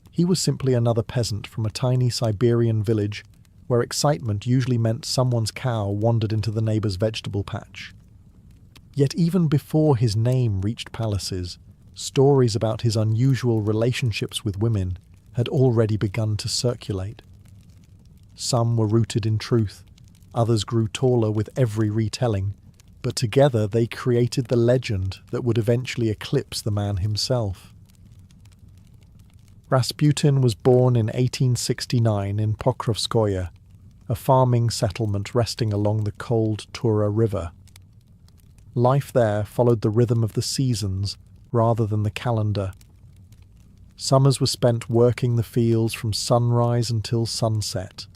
he was simply another peasant from a tiny Siberian village where excitement usually meant someone's cow wandered into the neighbour's vegetable patch. Yet even before his name reached palaces, stories about his unusual relationships with women had already begun to circulate. Some were rooted in truth, others grew taller with every retelling, but together they created the legend that would eventually eclipse the man himself. Rasputin was born in 1869 in Pokrovskoye, a farming settlement resting along the cold Tura River. Life there followed the rhythm of the seasons rather than the calendar. Summers were spent working the fields from sunrise until sunset.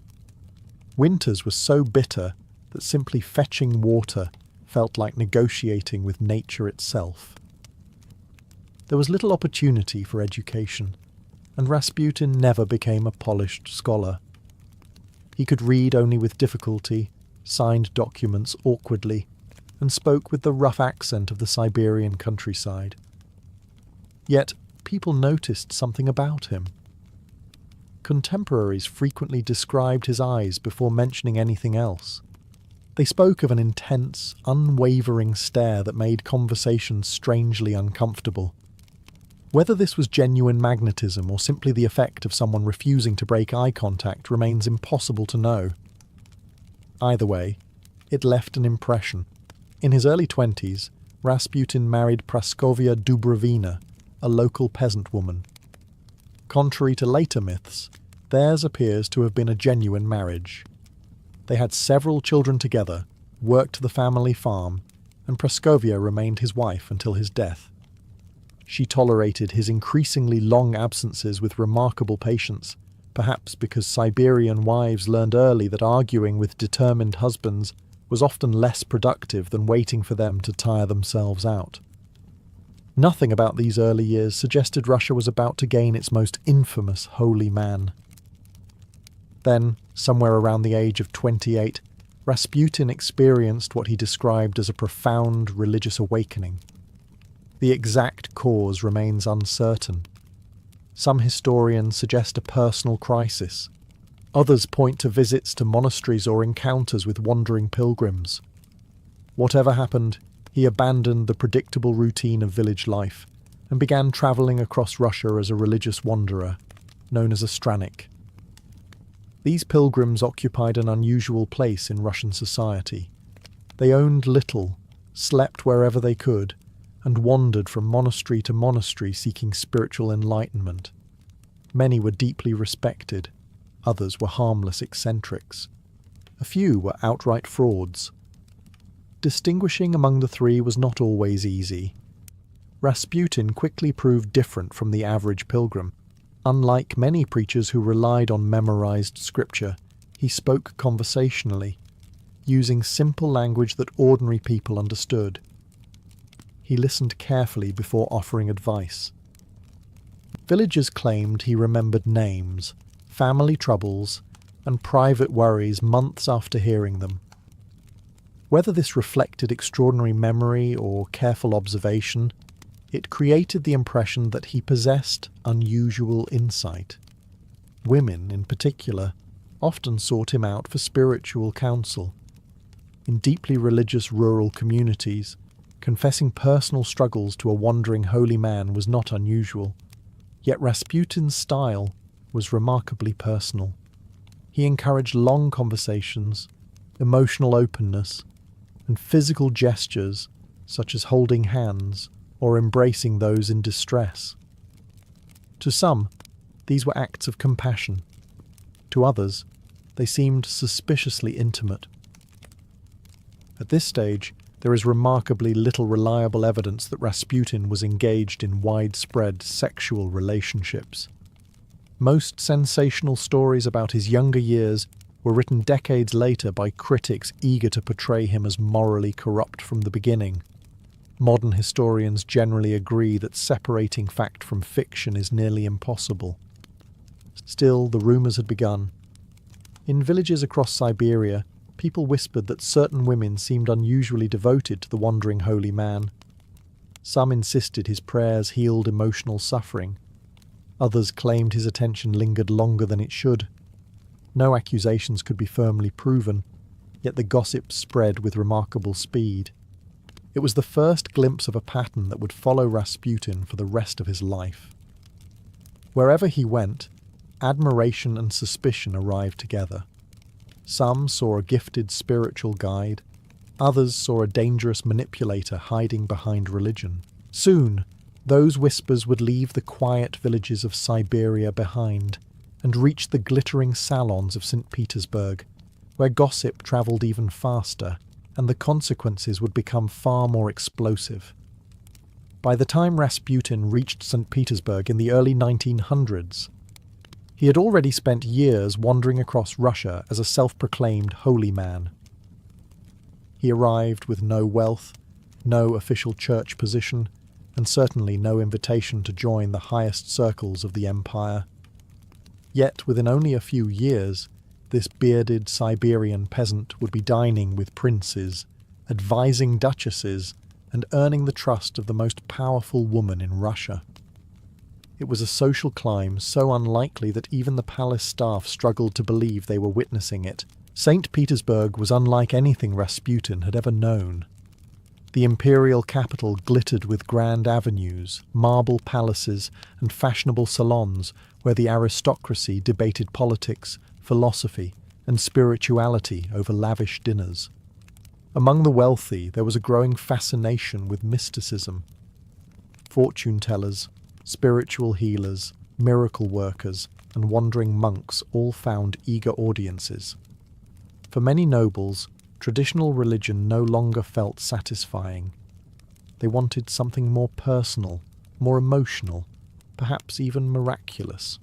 Winters were so bitter that simply fetching water felt like negotiating with nature itself. There was little opportunity for education, and Rasputin never became a polished scholar. He could read only with difficulty, signed documents awkwardly, and spoke with the rough accent of the Siberian countryside. Yet people noticed something about him. Contemporaries frequently described his eyes before mentioning anything else. They spoke of an intense, unwavering stare that made conversation strangely uncomfortable. Whether this was genuine magnetism or simply the effect of someone refusing to break eye contact remains impossible to know. Either way, it left an impression. In his early 20s, Rasputin married Praskovia Dubrovina, a local peasant woman. Contrary to later myths, theirs appears to have been a genuine marriage. They had several children together, worked the family farm, and Praskovia remained his wife until his death. She tolerated his increasingly long absences with remarkable patience, perhaps because Siberian wives learned early that arguing with determined husbands was often less productive than waiting for them to tire themselves out. Nothing about these early years suggested Russia was about to gain its most infamous holy man. Then, somewhere around the age of 28, Rasputin experienced what he described as a profound religious awakening. The exact cause remains uncertain. Some historians suggest a personal crisis. Others point to visits to monasteries or encounters with wandering pilgrims. Whatever happened, he abandoned the predictable routine of village life and began travelling across Russia as a religious wanderer, known as a stranik. These pilgrims occupied an unusual place in Russian society. They owned little, slept wherever they could, and wandered from monastery to monastery seeking spiritual enlightenment. Many were deeply respected, others were harmless eccentrics. A few were outright frauds. Distinguishing among the three was not always easy. Rasputin quickly proved different from the average pilgrim. Unlike many preachers who relied on memorized scripture, he spoke conversationally, using simple language that ordinary people understood. He listened carefully before offering advice. Villagers claimed he remembered names, family troubles, and private worries months after hearing them. Whether this reflected extraordinary memory or careful observation, it created the impression that he possessed unusual insight. Women, in particular, often sought him out for spiritual counsel. In deeply religious rural communities, confessing personal struggles to a wandering holy man was not unusual. Yet Rasputin's style was remarkably personal. He encouraged long conversations, emotional openness, and physical gestures such as holding hands or embracing those in distress. To some, these were acts of compassion. To others, they seemed suspiciously intimate. At this stage, there is remarkably little reliable evidence that Rasputin was engaged in widespread sexual relationships. Most sensational stories about his younger years were written decades later by critics eager to portray him as morally corrupt from the beginning. Modern historians generally agree that separating fact from fiction is nearly impossible. Still, the rumours had begun. In villages across Siberia, people whispered that certain women seemed unusually devoted to the wandering holy man. Some insisted his prayers healed emotional suffering. Others claimed his attention lingered longer than it should. No accusations could be firmly proven, yet the gossip spread with remarkable speed. It was the first glimpse of a pattern that would follow Rasputin for the rest of his life. Wherever he went, admiration and suspicion arrived together. Some saw a gifted spiritual guide, others saw a dangerous manipulator hiding behind religion. Soon, those whispers would leave the quiet villages of Siberia behind and reach the glittering salons of St. Petersburg, where gossip travelled even faster, and the consequences would become far more explosive. By the time Rasputin reached St. Petersburg in the early 1900s, he had already spent years wandering across Russia as a self-proclaimed holy man. He arrived with no wealth, no official church position, and certainly no invitation to join the highest circles of the empire. Yet within only a few years, this bearded Siberian peasant would be dining with princes, advising duchesses, and earning the trust of the most powerful woman in Russia. It was a social climb so unlikely that even the palace staff struggled to believe they were witnessing it. St. Petersburg was unlike anything Rasputin had ever known. The imperial capital glittered with grand avenues, marble palaces, and fashionable salons where the aristocracy debated politics, philosophy, and spirituality over lavish dinners. Among the wealthy, there was a growing fascination with mysticism. Fortune-tellers, spiritual healers, miracle workers, and wandering monks all found eager audiences. For many nobles, traditional religion no longer felt satisfying. They wanted something more personal, more emotional, perhaps even miraculous.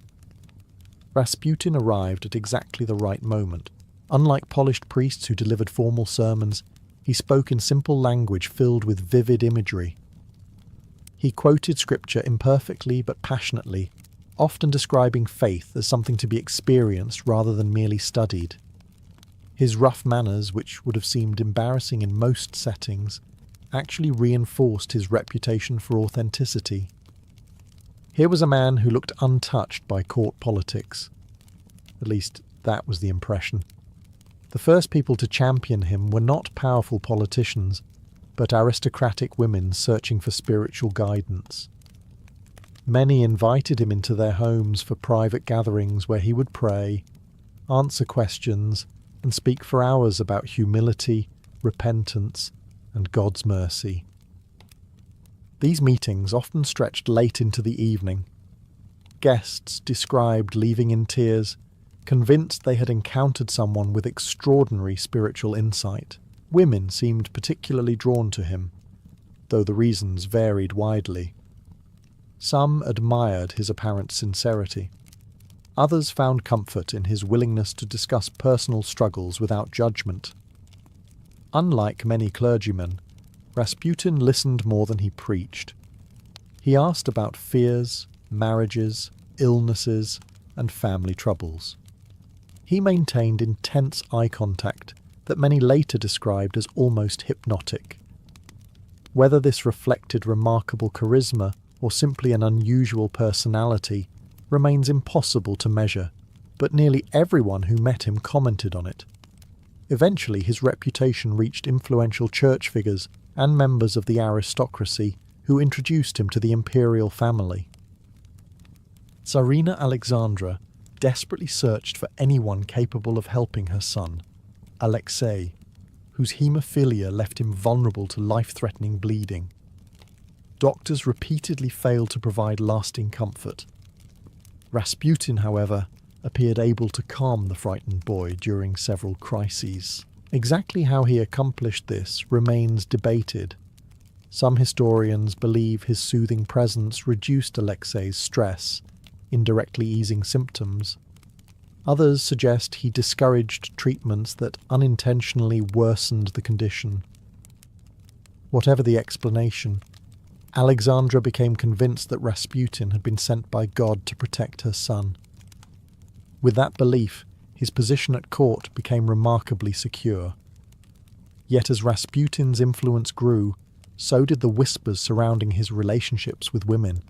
Rasputin arrived at exactly the right moment. Unlike polished priests who delivered formal sermons, he spoke in simple language filled with vivid imagery. He quoted scripture imperfectly but passionately, often describing faith as something to be experienced rather than merely studied. His rough manners, which would have seemed embarrassing in most settings, actually reinforced his reputation for authenticity. Here was a man who looked untouched by court politics, at least That was the impression. The first people to champion him were not powerful politicians, but aristocratic women searching for spiritual guidance. Many invited him into their homes for private gatherings where he would pray, answer questions, and speak for hours about humility, repentance, and God's mercy. These meetings often stretched late into the evening. Guests described leaving in tears, convinced they had encountered someone with extraordinary spiritual insight. Women seemed particularly drawn to him, though the reasons varied widely. Some admired his apparent sincerity. Others found comfort in his willingness to discuss personal struggles without judgment. Unlike many clergymen, Rasputin listened more than he preached. He asked about fears, marriages, illnesses, and family troubles. He maintained intense eye contact that many later described as almost hypnotic. Whether this reflected remarkable charisma or simply an unusual personality remains impossible to measure, but nearly everyone who met him commented on it. Eventually his reputation reached influential church figures and members of the aristocracy who introduced him to the imperial family. Tsarina Alexandra desperately searched for anyone capable of helping her son, Alexei, whose haemophilia left him vulnerable to life-threatening bleeding. Doctors repeatedly failed to provide lasting comfort. Rasputin, however, appeared able to calm the frightened boy during several crises. Exactly how he accomplished this remains debated. Some historians believe his soothing presence reduced Alexei's stress, indirectly easing symptoms. Others suggest he discouraged treatments that unintentionally worsened the condition. Whatever the explanation, Alexandra became convinced that Rasputin had been sent by God to protect her son. With that belief, his position at court became remarkably secure. Yet as Rasputin's influence grew, so did the whispers surrounding his relationships with women.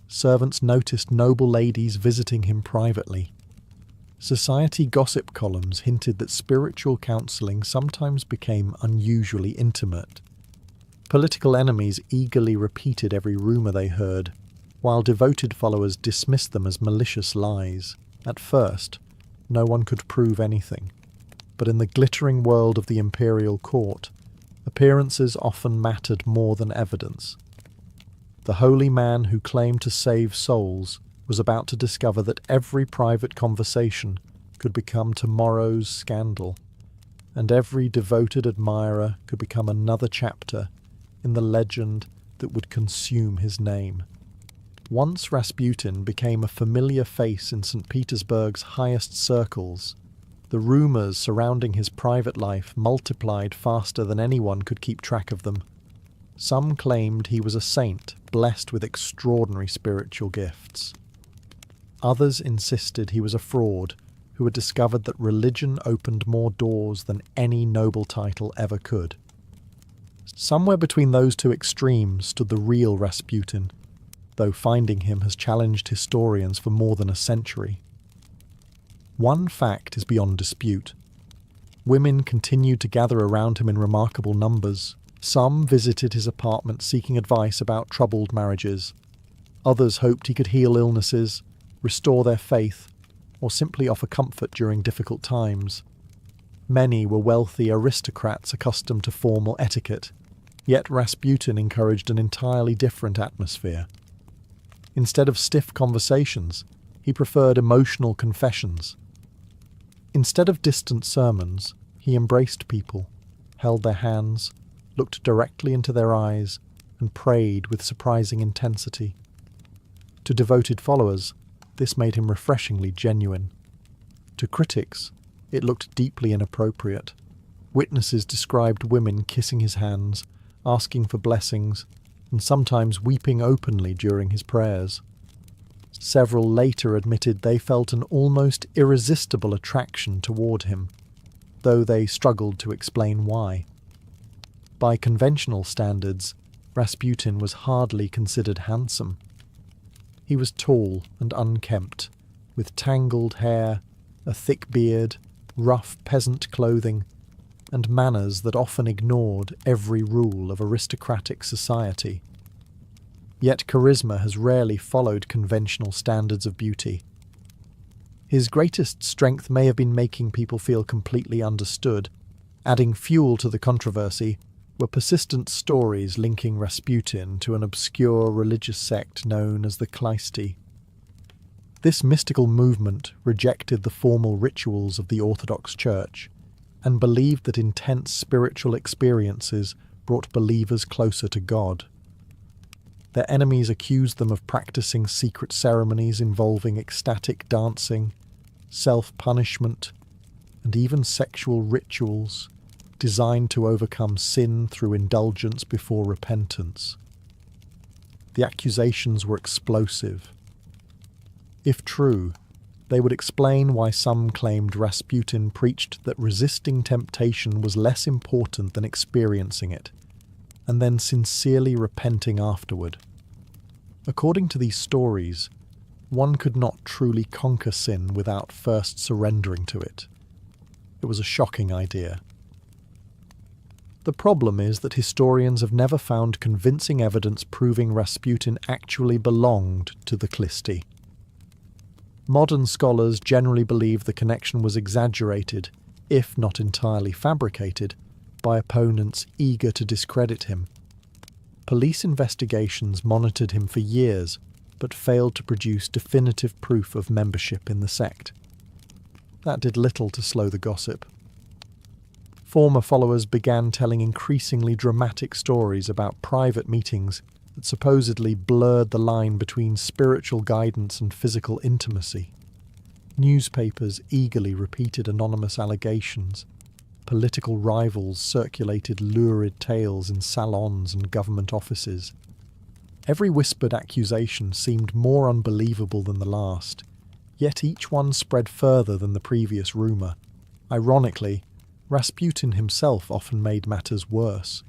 Servants noticed noble ladies visiting him privately. Society gossip columns hinted that spiritual counselling sometimes became unusually intimate. Political enemies eagerly repeated every rumour they heard, while devoted followers dismissed them as malicious lies. At first, no one could prove anything, but in the glittering world of the imperial court, appearances often mattered more than evidence. The holy man who claimed to save souls was about to discover that every private conversation could become tomorrow's scandal, and every devoted admirer could become another chapter in the legend that would consume his name. Once Rasputin became a familiar face in St. Petersburg's highest circles, the rumours surrounding his private life multiplied faster than anyone could keep track of them. Some claimed he was a saint, blessed with extraordinary spiritual gifts. Others insisted he was a fraud, who had discovered that religion opened more doors than any noble title ever could. Somewhere between those two extremes stood the real Rasputin, though finding him has challenged historians for more than a century. One fact is beyond dispute. Women continued to gather around him in remarkable numbers. Some visited his apartment seeking advice about troubled marriages. Others hoped he could heal illnesses, restore their faith, or simply offer comfort during difficult times. Many were wealthy aristocrats accustomed to formal etiquette, yet Rasputin encouraged an entirely different atmosphere. Instead of stiff conversations, he preferred emotional confessions. Instead of distant sermons, he embraced people, held their hands, looked directly into their eyes, and prayed with surprising intensity. To devoted followers, this made him refreshingly genuine. To critics, it looked deeply inappropriate. Witnesses described women kissing his hands, asking for blessings, and sometimes weeping openly during his prayers. Several later admitted they felt an almost irresistible attraction toward him, though they struggled to explain why. By conventional standards, Rasputin was hardly considered handsome. He was tall and unkempt, with tangled hair, a thick beard, rough peasant clothing, and manners that often ignored every rule of aristocratic society. Yet charisma has rarely followed conventional standards of beauty. His greatest strength may have been making people feel completely understood. Adding fuel to the controversy were persistent stories linking Rasputin to an obscure religious sect known as the Kleisti. This mystical movement rejected the formal rituals of the Orthodox Church and believed that intense spiritual experiences brought believers closer to God. Their enemies accused them of practicing secret ceremonies involving ecstatic dancing, self-punishment, and even sexual rituals designed to overcome sin through indulgence before repentance. The accusations were explosive. If true, they would explain why some claimed Rasputin preached that resisting temptation was less important than experiencing it, and then sincerely repenting afterward. According to these stories, one could not truly conquer sin without first surrendering to it. It was a shocking idea. The problem is that historians have never found convincing evidence proving Rasputin actually belonged to the Kleisti. Modern scholars generally believe the connection was exaggerated, if not entirely fabricated, by opponents eager to discredit him. Police investigations monitored him for years, but failed to produce definitive proof of membership in the sect. That did little to slow the gossip. Former followers began telling increasingly dramatic stories about private meetings that supposedly blurred the line between spiritual guidance and physical intimacy. Newspapers eagerly repeated anonymous allegations. Political rivals circulated lurid tales in salons and government offices. Every whispered accusation seemed more unbelievable than the last, yet each one spread further than the previous rumour. Ironically, Rasputin himself often made matters worse.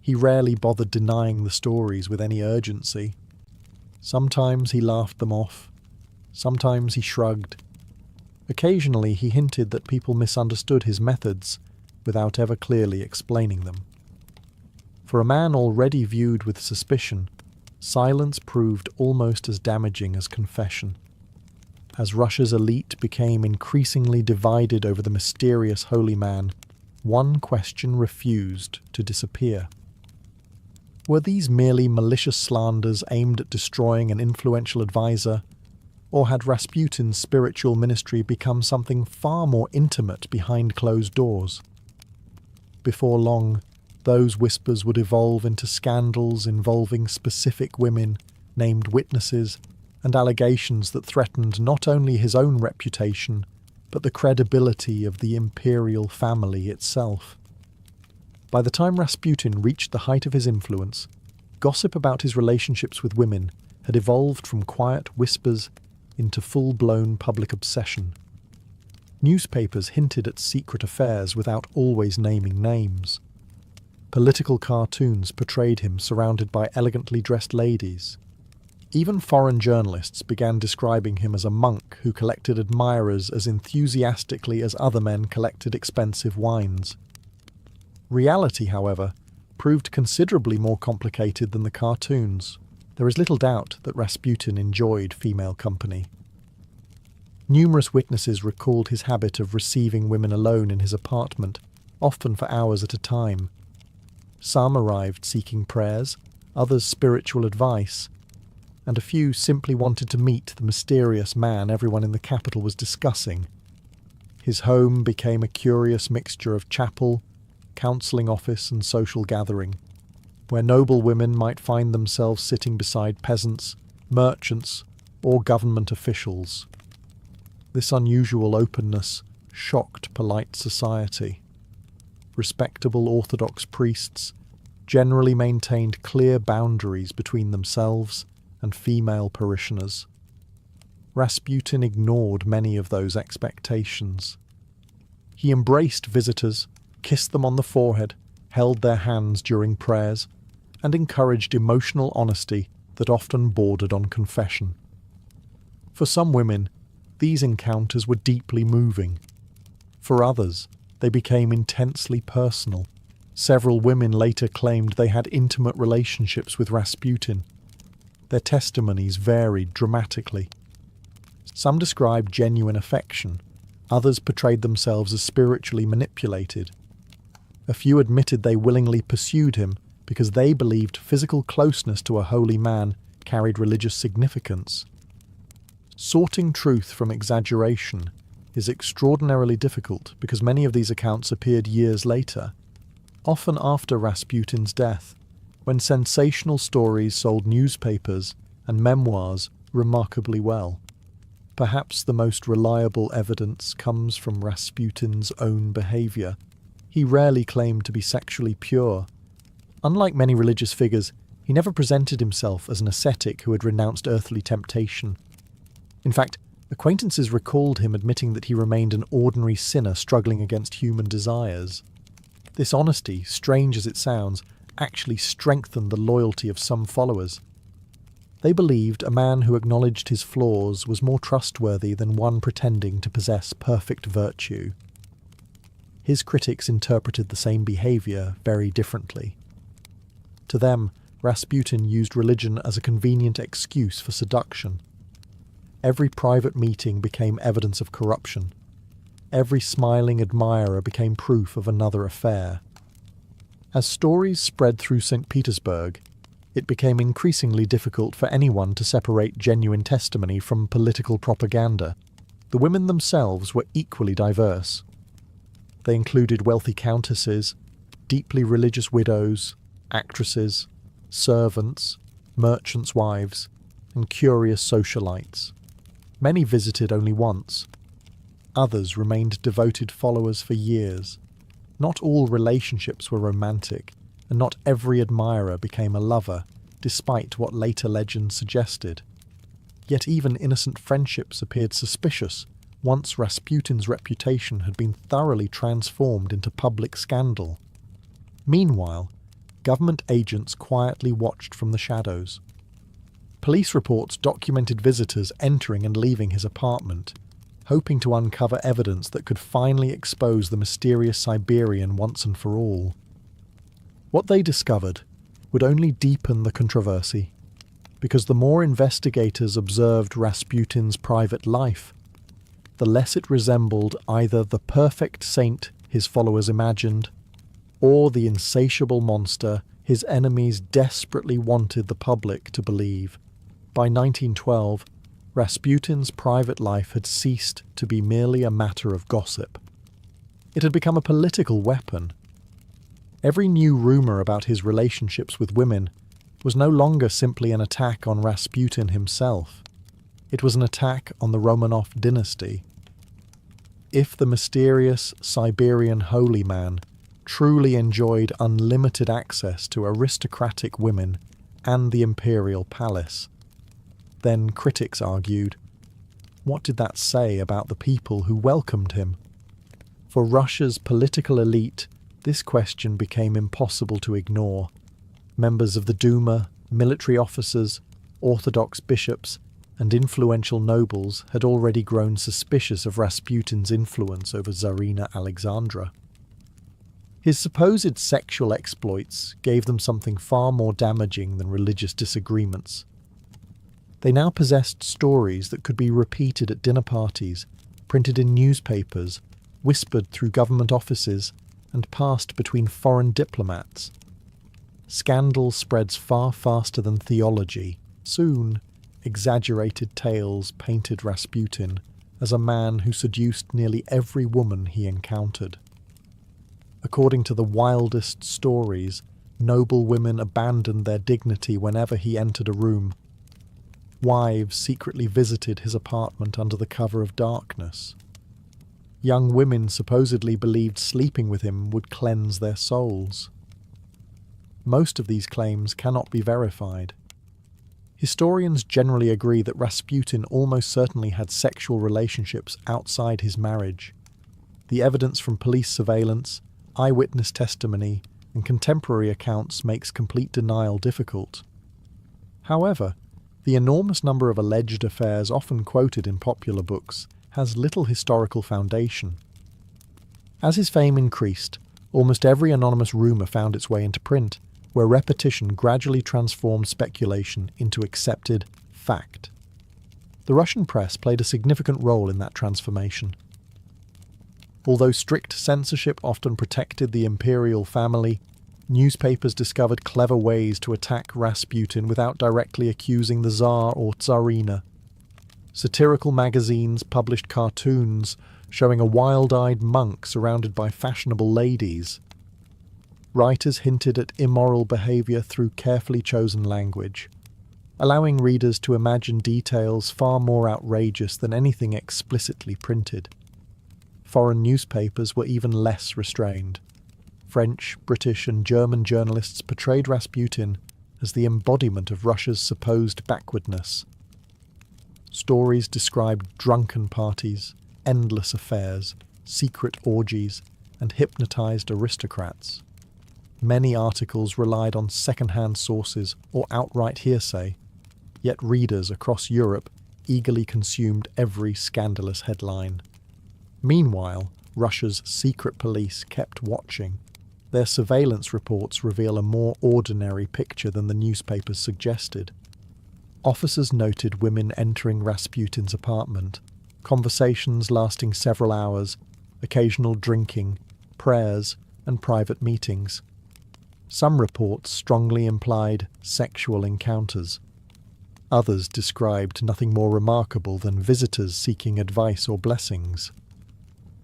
He rarely bothered denying the stories with any urgency. Sometimes he laughed them off. Sometimes he shrugged. Occasionally he hinted that people misunderstood his methods without ever clearly explaining them. For a man already viewed with suspicion, silence proved almost as damaging as confession. As Russia's elite became increasingly divided over the mysterious holy man, one question refused to disappear. Were these merely malicious slanders aimed at destroying an influential advisor, or had Rasputin's spiritual ministry become something far more intimate behind closed doors? Before long, those whispers would evolve into scandals involving specific women, named witnesses, and allegations that threatened not only his own reputation, but the credibility of the imperial family itself. By the time Rasputin reached the height of his influence, gossip about his relationships with women had evolved from quiet whispers into full-blown public obsession. Newspapers hinted at secret affairs without always naming names. Political cartoons portrayed him surrounded by elegantly dressed ladies. Even foreign journalists began describing him as a monk who collected admirers as enthusiastically as other men collected expensive wines. Reality, however, proved considerably more complicated than the cartoons. There is little doubt that Rasputin enjoyed female company. Numerous witnesses recalled his habit of receiving women alone in his apartment, often for hours at a time. Some arrived seeking prayers, others spiritual advice, and a few simply wanted to meet the mysterious man everyone in the capital was discussing. His home became a curious mixture of chapel, counselling office and social gathering, where noble women might find themselves sitting beside peasants, merchants, or government officials. This unusual openness shocked polite society. Respectable Orthodox priests generally maintained clear boundaries between themselves and female parishioners. Rasputin ignored many of those expectations. He embraced visitors, kissed them on the forehead, held their hands during prayers, and encouraged emotional honesty that often bordered on confession. For some women, These encounters were deeply moving. For others, they became intensely personal. Several women later claimed they had intimate relationships with Rasputin. Their testimonies varied dramatically. Some described genuine affection, others portrayed themselves as spiritually manipulated. A few admitted they willingly pursued him because they believed physical closeness to a holy man carried religious significance. Sorting truth from exaggeration is extraordinarily difficult because many of these accounts appeared years later, often after Rasputin's death, when sensational stories sold newspapers and memoirs remarkably well. Perhaps the most reliable evidence comes from Rasputin's own behavior. He rarely claimed to be sexually pure. Unlike many religious figures, he never presented himself as an ascetic who had renounced earthly temptation. In fact, acquaintances recalled him admitting that he remained an ordinary sinner struggling against human desires. This honesty, strange as it sounds, actually strengthened the loyalty of some followers. They believed a man who acknowledged his flaws was more trustworthy than one pretending to possess perfect virtue. His critics interpreted the same behaviour very differently. To them, Rasputin used religion as a convenient excuse for seduction. Every private meeting became evidence of corruption. Every smiling admirer became proof of another affair. As stories spread through St. Petersburg, it became increasingly difficult for anyone to separate genuine testimony from political propaganda. The women themselves were equally diverse. They included wealthy countesses, deeply religious widows, actresses, servants, merchants' wives, and curious socialites. Many visited only once. Others remained devoted followers for years. Not all relationships were romantic, and not every admirer became a lover, despite what later legends suggested. Yet even innocent friendships appeared suspicious once Rasputin's reputation had been thoroughly transformed into public scandal. Meanwhile, government agents quietly watched from the shadows. Police reports documented visitors entering and leaving his apartment, hoping to uncover evidence that could finally expose the mysterious Siberian once and for all. What they discovered would only deepen the controversy, because the more investigators observed Rasputin's private life, the less it resembled either the perfect saint his followers imagined, or the insatiable monster his enemies desperately wanted the public to believe. By 1912, Rasputin's private life had ceased to be merely a matter of gossip. It had become a political weapon. Every new rumour about his relationships with women was no longer simply an attack on Rasputin himself. It was an attack on the Romanov dynasty. If the mysterious Siberian holy man truly enjoyed unlimited access to aristocratic women and the imperial palace, then, critics argued, what did that say about the people who welcomed him? For Russia's political elite, this question became impossible to ignore. Members of the Duma, military officers, Orthodox bishops, and influential nobles had already grown suspicious of Rasputin's influence over Tsarina Alexandra. His supposed sexual exploits gave them something far more damaging than religious disagreements. They now possessed stories that could be repeated at dinner parties, printed in newspapers, whispered through government offices, and passed between foreign diplomats. Scandal spreads far faster than theology. Soon, exaggerated tales painted Rasputin as a man who seduced nearly every woman he encountered. According to the wildest stories, noble women abandoned their dignity whenever he entered a room. Wives secretly visited his apartment under the cover of darkness. Young women supposedly believed sleeping with him would cleanse their souls. Most of these claims cannot be verified. Historians generally agree that Rasputin almost certainly had sexual relationships outside his marriage. The evidence from police surveillance, eyewitness testimony, and contemporary accounts makes complete denial difficult. However, The enormous number of alleged affairs often quoted in popular books has little historical foundation. As his fame increased, almost every anonymous rumour found its way into print, where repetition gradually transformed speculation into accepted fact. The Russian press played a significant role in that transformation. Although strict censorship often protected the imperial family, newspapers discovered clever ways to attack Rasputin without directly accusing the Tsar or Tsarina. Satirical magazines published cartoons showing a wild-eyed monk surrounded by fashionable ladies. Writers hinted at immoral behaviour through carefully chosen language, allowing readers to imagine details far more outrageous than anything explicitly printed. Foreign newspapers were even less restrained. French, British and German journalists portrayed Rasputin as the embodiment of Russia's supposed backwardness. Stories described drunken parties, endless affairs, secret orgies, and hypnotized aristocrats. Many articles relied on second-hand sources or outright hearsay, yet readers across Europe eagerly consumed every scandalous headline. Meanwhile, Russia's secret police kept watching. Their surveillance reports reveal a more ordinary picture than the newspapers suggested. Officers noted women entering Rasputin's apartment, conversations lasting several hours, occasional drinking, prayers, and private meetings. Some reports strongly implied sexual encounters. Others described nothing more remarkable than visitors seeking advice or blessings.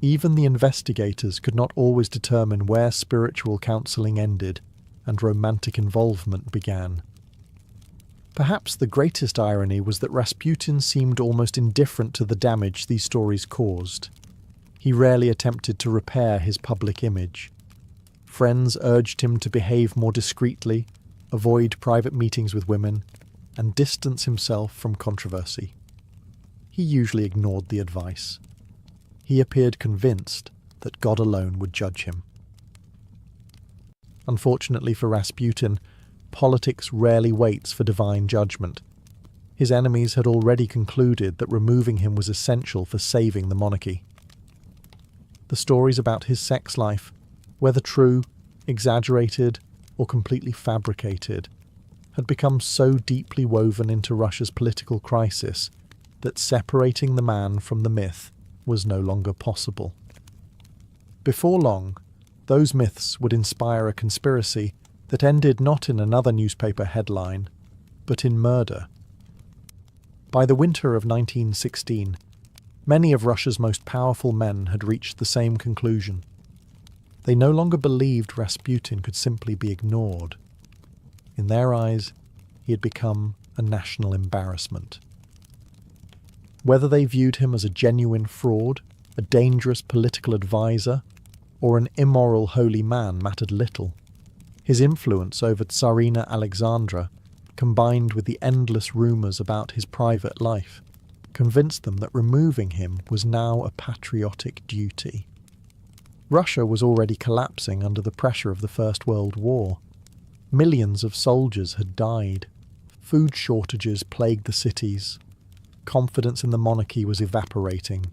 Even the investigators could not always determine where spiritual counselling ended and romantic involvement began. Perhaps the greatest irony was that Rasputin seemed almost indifferent to the damage these stories caused. He rarely attempted to repair his public image. Friends urged him to behave more discreetly, avoid private meetings with women, and distance himself from controversy. He usually ignored the advice. He appeared convinced that God alone would judge him. Unfortunately for Rasputin, politics rarely waits for divine judgment. His enemies had already concluded that removing him was essential for saving the monarchy. The stories about his sex life, whether true, exaggerated, or completely fabricated, had become so deeply woven into Russia's political crisis that separating the man from the myth was no longer possible. Before long, those myths would inspire a conspiracy that ended not in another newspaper headline, but in murder. By the winter of 1916, many of Russia's most powerful men had reached the same conclusion. They no longer believed Rasputin could simply be ignored. In their eyes, he had become a national embarrassment. Whether they viewed him as a genuine fraud, a dangerous political advisor, or an immoral holy man mattered little. His influence over Tsarina Alexandra, combined with the endless rumours about his private life, convinced them that removing him was now a patriotic duty. Russia was already collapsing under the pressure of the First World War. Millions of soldiers had died. Food shortages plagued the cities. Confidence in the monarchy was evaporating.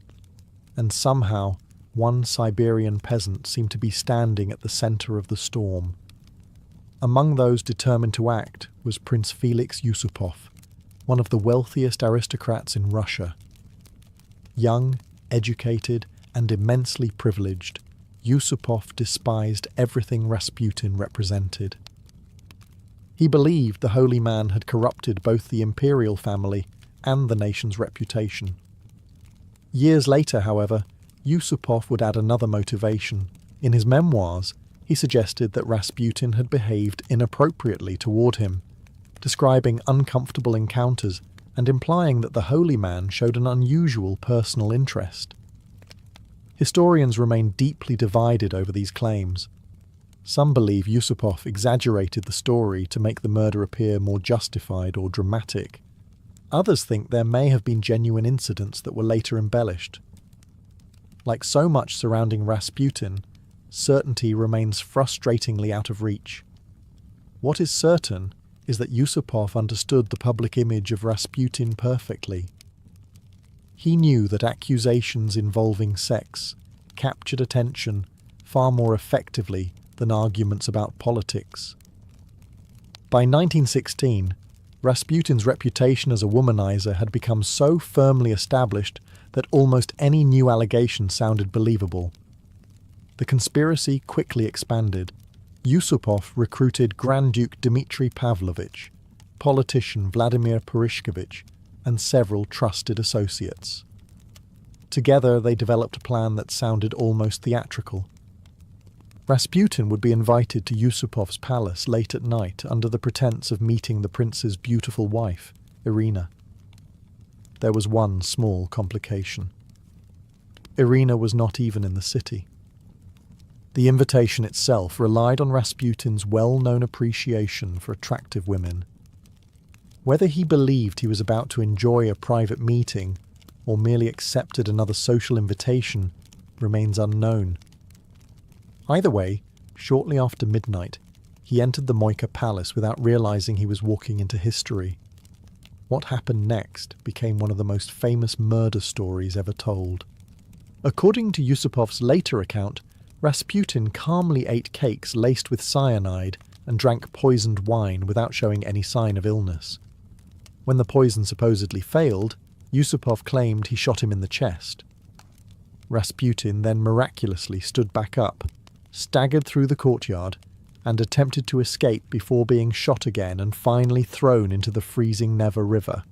And somehow, one Siberian peasant seemed to be standing at the centre of the storm. Among those determined to act was Prince Felix Yusupov, one of the wealthiest aristocrats in Russia. Young, educated, and immensely privileged, Yusupov despised everything Rasputin represented. He believed the holy man had corrupted both the imperial family and the nation's reputation. Years later, however, Yusupov would add another motivation. In his memoirs, he suggested that Rasputin had behaved inappropriately toward him, describing uncomfortable encounters and implying that the holy man showed an unusual personal interest. Historians remain deeply divided over these claims. Some believe Yusupov exaggerated the story to make the murder appear more justified or dramatic. Others think there may have been genuine incidents that were later embellished. Like so much surrounding Rasputin, certainty remains frustratingly out of reach. What is certain is that Yusupov understood the public image of Rasputin perfectly. He knew that accusations involving sex captured attention far more effectively than arguments about politics. By 1916, Rasputin's reputation as a womanizer had become so firmly established that almost any new allegation sounded believable. The conspiracy quickly expanded. Yusupov recruited Grand Duke Dmitry Pavlovich, politician Vladimir Purishkevich, and several trusted associates. Together they developed a plan that sounded almost theatrical. Rasputin would be invited to Yusupov's palace late at night under the pretense of meeting the prince's beautiful wife, Irina. There was one small complication. Irina was not even in the city. The invitation itself relied on Rasputin's well-known appreciation for attractive women. Whether he believed he was about to enjoy a private meeting or merely accepted another social invitation remains unknown. Either way, shortly after midnight, he entered the Moika Palace without realizing he was walking into history. What happened next became one of the most famous murder stories ever told. According to Yusupov's later account, Rasputin calmly ate cakes laced with cyanide and drank poisoned wine without showing any sign of illness. When the poison supposedly failed, Yusupov claimed he shot him in the chest. Rasputin then miraculously stood back up, staggered through the courtyard, and attempted to escape before being shot again and finally thrown into the freezing Neva River.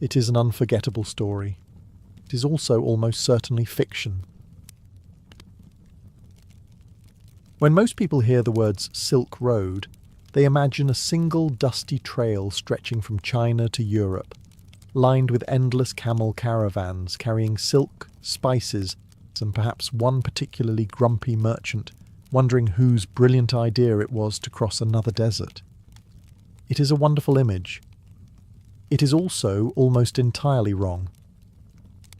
It is an unforgettable story. It is also almost certainly fiction. When most people hear the words Silk Road, they imagine a single dusty trail stretching from China to Europe, lined with endless camel caravans carrying silk, spices, and perhaps one particularly grumpy merchant wondering whose brilliant idea it was to cross another desert. It is a wonderful image. It is also almost entirely wrong.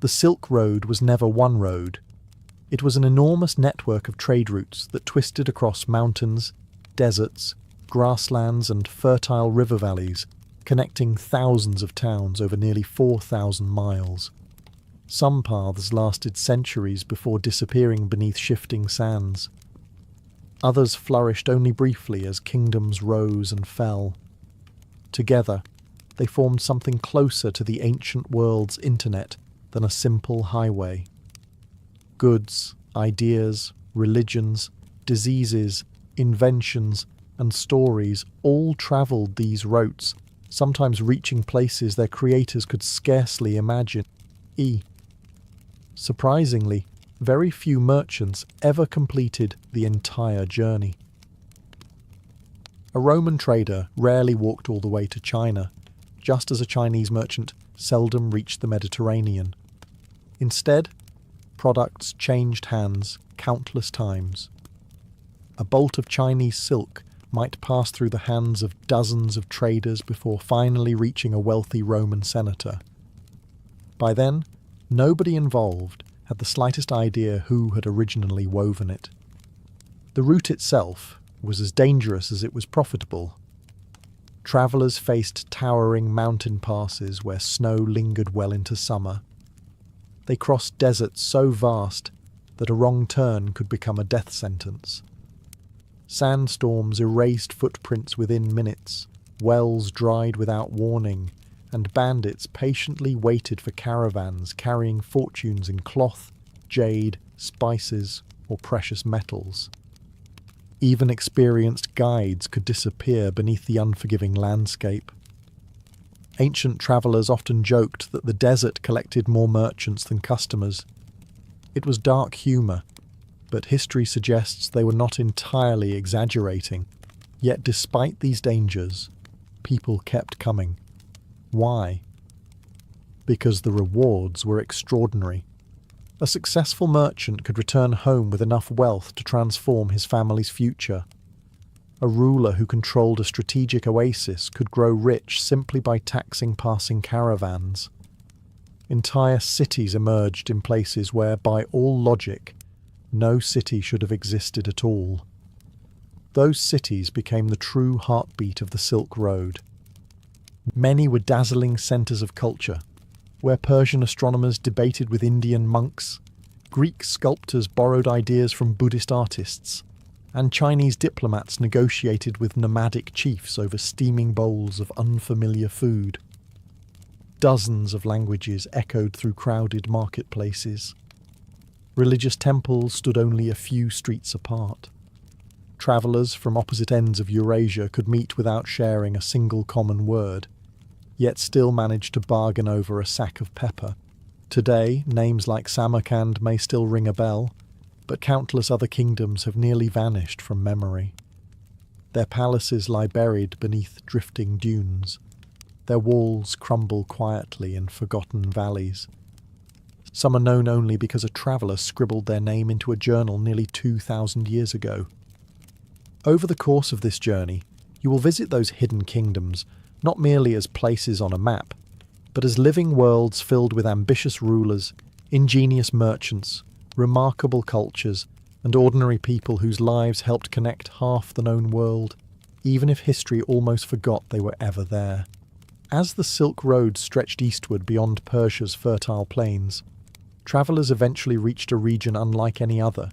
The Silk Road was never one road. It was an enormous network of trade routes that twisted across mountains, deserts, grasslands and fertile river valleys, connecting thousands of towns over nearly 4,000 miles. Some paths lasted centuries before disappearing beneath shifting sands. Others flourished only briefly as kingdoms rose and fell. Together, they formed something closer to the ancient world's internet than a simple highway. Goods, ideas, religions, diseases, inventions, and stories all travelled these routes, sometimes reaching places their creators could scarcely imagine. Surprisingly, very few merchants ever completed the entire journey. A Roman trader rarely walked all the way to China, just as a Chinese merchant seldom reached the Mediterranean. Instead, products changed hands countless times. A bolt of Chinese silk might pass through the hands of dozens of traders before finally reaching a wealthy Roman senator. By then, nobody involved had the slightest idea who had originally woven it. The route itself was as dangerous as it was profitable. Travellers faced towering mountain passes where snow lingered well into summer. They crossed deserts so vast that a wrong turn could become a death sentence. Sandstorms erased footprints within minutes, wells dried without warning, and bandits patiently waited for caravans carrying fortunes in cloth, jade, spices, or precious metals. Even experienced guides could disappear beneath the unforgiving landscape. Ancient travellers often joked that the desert collected more merchants than customers. It was dark humour, but history suggests they were not entirely exaggerating. Yet despite these dangers, people kept coming. Why? Because the rewards were extraordinary. A successful merchant could return home with enough wealth to transform his family's future. A ruler who controlled a strategic oasis could grow rich simply by taxing passing caravans. Entire cities emerged in places where, by all logic, no city should have existed at all. Those cities became the true heartbeat of the Silk Road. Many were dazzling centres of culture, where Persian astronomers debated with Indian monks, Greek sculptors borrowed ideas from Buddhist artists, and Chinese diplomats negotiated with nomadic chiefs over steaming bowls of unfamiliar food. Dozens of languages echoed through crowded marketplaces. Religious temples stood only a few streets apart. Travellers from opposite ends of Eurasia could meet without sharing a single common word, yet still managed to bargain over a sack of pepper. Today, names like Samarkand may still ring a bell, but countless other kingdoms have nearly vanished from memory. Their palaces lie buried beneath drifting dunes. Their walls crumble quietly in forgotten valleys. Some are known only because a traveller scribbled their name into a journal nearly 2,000 years ago. Over the course of this journey, you will visit those hidden kingdoms, not merely as places on a map, but as living worlds filled with ambitious rulers, ingenious merchants, remarkable cultures, and ordinary people whose lives helped connect half the known world, even if history almost forgot they were ever there. As the Silk Road stretched eastward beyond Persia's fertile plains, travellers eventually reached a region unlike any other.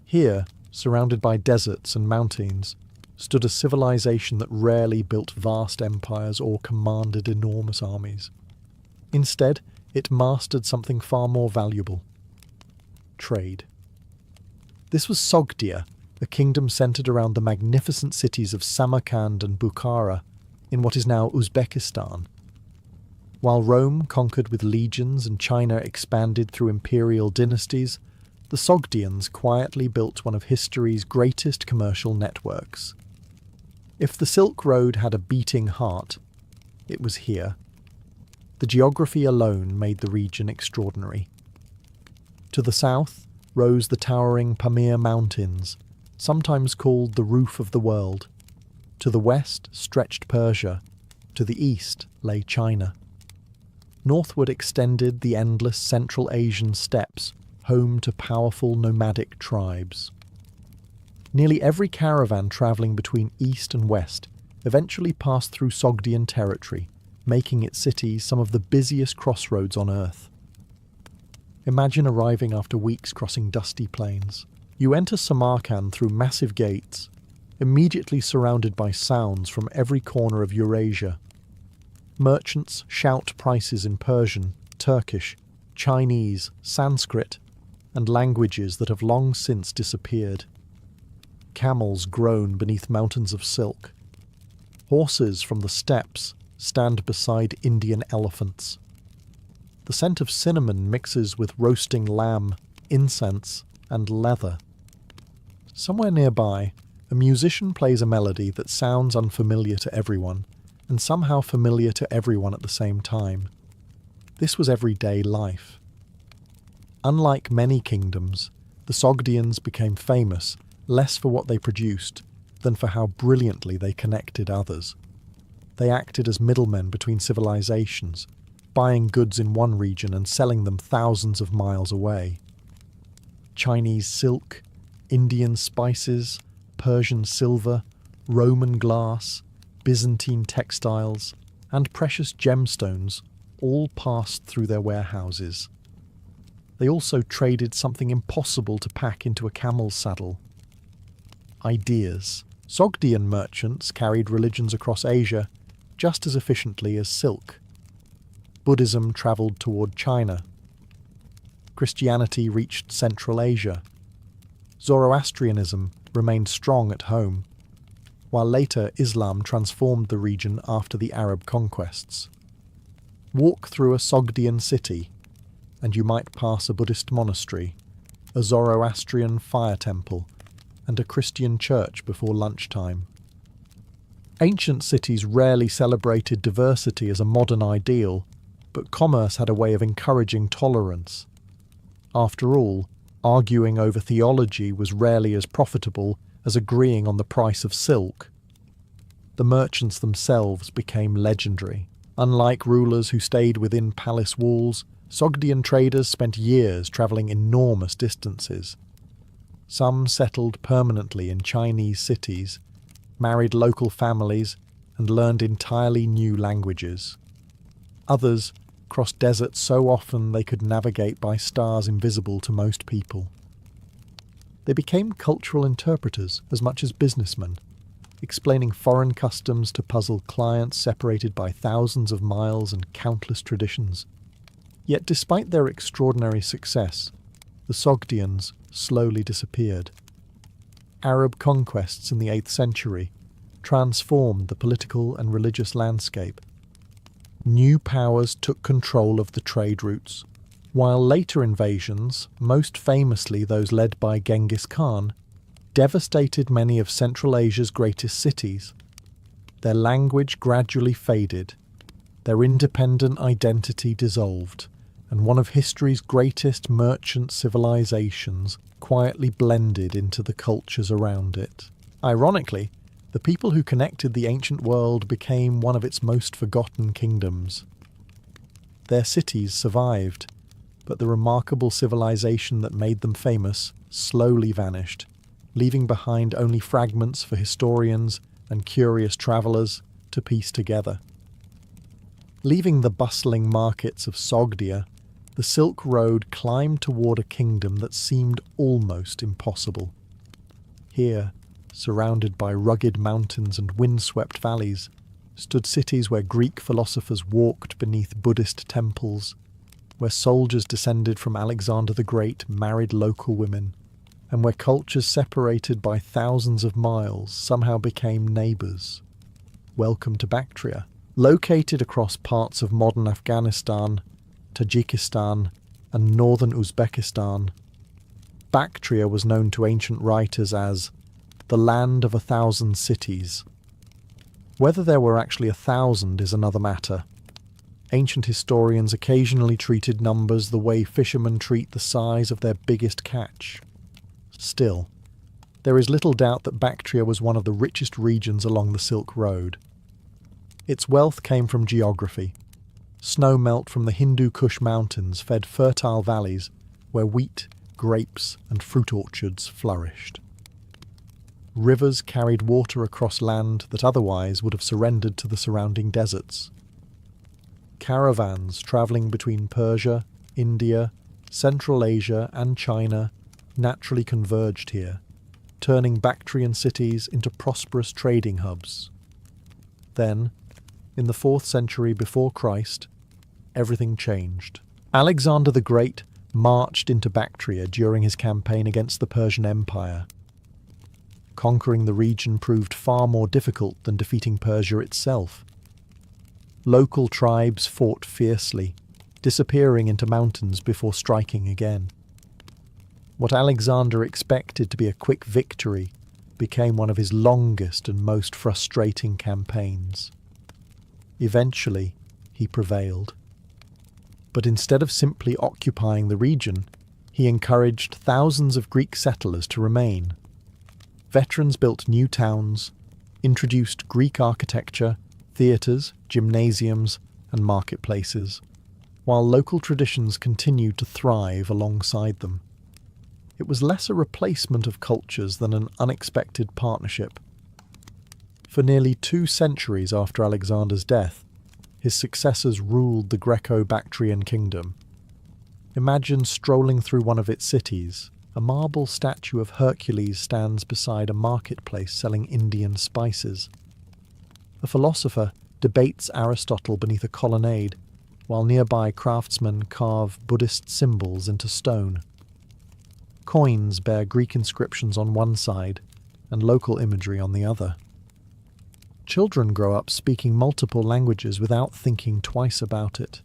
Here, surrounded by deserts and mountains, stood a civilization that rarely built vast empires or commanded enormous armies. Instead, it mastered something far more valuable: trade. This was Sogdia, a kingdom centered around the magnificent cities of Samarkand and Bukhara in what is now Uzbekistan. While Rome conquered with legions and China expanded through imperial dynasties, the Sogdians quietly built one of history's greatest commercial networks. If the Silk Road had a beating heart, it was here. The geography alone made the region extraordinary. To the south rose the towering Pamir Mountains, sometimes called the roof of the world. To the west stretched Persia. To the east lay China. Northward extended the endless Central Asian steppes, home to powerful nomadic tribes. Nearly every caravan travelling between east and west eventually passed through Sogdian territory, making its cities some of the busiest crossroads on earth. Imagine arriving after weeks crossing dusty plains. You enter Samarkand through massive gates, immediately surrounded by sounds from every corner of Eurasia. Merchants shout prices in Persian, Turkish, Chinese, Sanskrit, and languages that have long since disappeared. Camels groan beneath mountains of silk. Horses from the steppes stand beside Indian elephants. The scent of cinnamon mixes with roasting lamb, incense, and leather. Somewhere nearby, a musician plays a melody that sounds unfamiliar to everyone, and somehow familiar to everyone at the same time. This was everyday life. Unlike many kingdoms, the Sogdians became famous less for what they produced than for how brilliantly they connected others. They acted as middlemen between civilizations, buying goods in one region and selling them thousands of miles away. Chinese silk, Indian spices, Persian silver, Roman glass, Byzantine textiles, and precious gemstones all passed through their warehouses. They also traded something impossible to pack into a camel's saddle: ideas. Sogdian merchants carried religions across Asia just as efficiently as silk. Buddhism travelled toward China. Christianity reached Central Asia. Zoroastrianism remained strong at home, while later Islam transformed the region after the Arab conquests. Walk through a Sogdian city, and you might pass a Buddhist monastery, a Zoroastrian fire temple, and a Christian church before lunchtime. Ancient cities rarely celebrated diversity as a modern ideal, but commerce had a way of encouraging tolerance. After all, arguing over theology was rarely as profitable as agreeing on the price of silk. The merchants themselves became legendary. Unlike rulers who stayed within palace walls, Sogdian traders spent years travelling enormous distances. Some settled permanently in Chinese cities, married local families, and learned entirely new languages. Others crossed deserts so often they could navigate by stars invisible to most people. They became cultural interpreters as much as businessmen, explaining foreign customs to puzzled clients separated by thousands of miles and countless traditions. Yet despite their extraordinary success, the Sogdians slowly disappeared. Arab conquests in the 8th century transformed the political and religious landscape. New powers took control of the trade routes, while later invasions, most famously those led by Genghis Khan, devastated many of Central Asia's greatest cities. Their language gradually faded, their independent identity dissolved, and one of history's greatest merchant civilizations quietly blended into the cultures around it. Ironically, the people who connected the ancient world became one of its most forgotten kingdoms. Their cities survived, but the remarkable civilization that made them famous slowly vanished, leaving behind only fragments for historians and curious travellers to piece together. Leaving the bustling markets of Sogdia, the Silk Road climbed toward a kingdom that seemed almost impossible. Here, surrounded by rugged mountains and wind-swept valleys, stood cities where Greek philosophers walked beneath Buddhist temples, where soldiers descended from Alexander the Great married local women, and where cultures separated by thousands of miles somehow became neighbours. Welcome to Bactria. Located across parts of modern Afghanistan, Tajikistan, and northern Uzbekistan, Bactria was known to ancient writers as the land of 1,000 cities. Whether there were actually 1,000 is another matter. Ancient historians occasionally treated numbers the way fishermen treat the size of their biggest catch. Still, there is little doubt that Bactria was one of the richest regions along the Silk Road. Its wealth came from geography. Snow melt from the Hindu Kush mountains fed fertile valleys where wheat, grapes, and fruit orchards flourished. Rivers carried water across land that otherwise would have surrendered to the surrounding deserts. Caravans travelling between Persia, India, Central Asia, and China naturally converged here, turning Bactrian cities into prosperous trading hubs. Then, in the 4th century before Christ, everything changed. Alexander the Great marched into Bactria during his campaign against the Persian Empire. Conquering the region proved far more difficult than defeating Persia itself. Local tribes fought fiercely, disappearing into mountains before striking again. What Alexander expected to be a quick victory became one of his longest and most frustrating campaigns. Eventually, he prevailed. But instead of simply occupying the region, he encouraged thousands of Greek settlers to remain. Veterans built new towns, introduced Greek architecture, theatres, gymnasiums, and marketplaces, while local traditions continued to thrive alongside them. It was less a replacement of cultures than an unexpected partnership. For nearly 2 centuries after Alexander's death, his successors ruled the Greco-Bactrian kingdom. Imagine strolling through one of its cities. A marble statue of Hercules stands beside a marketplace selling Indian spices. A philosopher debates Aristotle beneath a colonnade, while nearby craftsmen carve Buddhist symbols into stone. Coins bear Greek inscriptions on one side and local imagery on the other. Children grow up speaking multiple languages without thinking twice about it.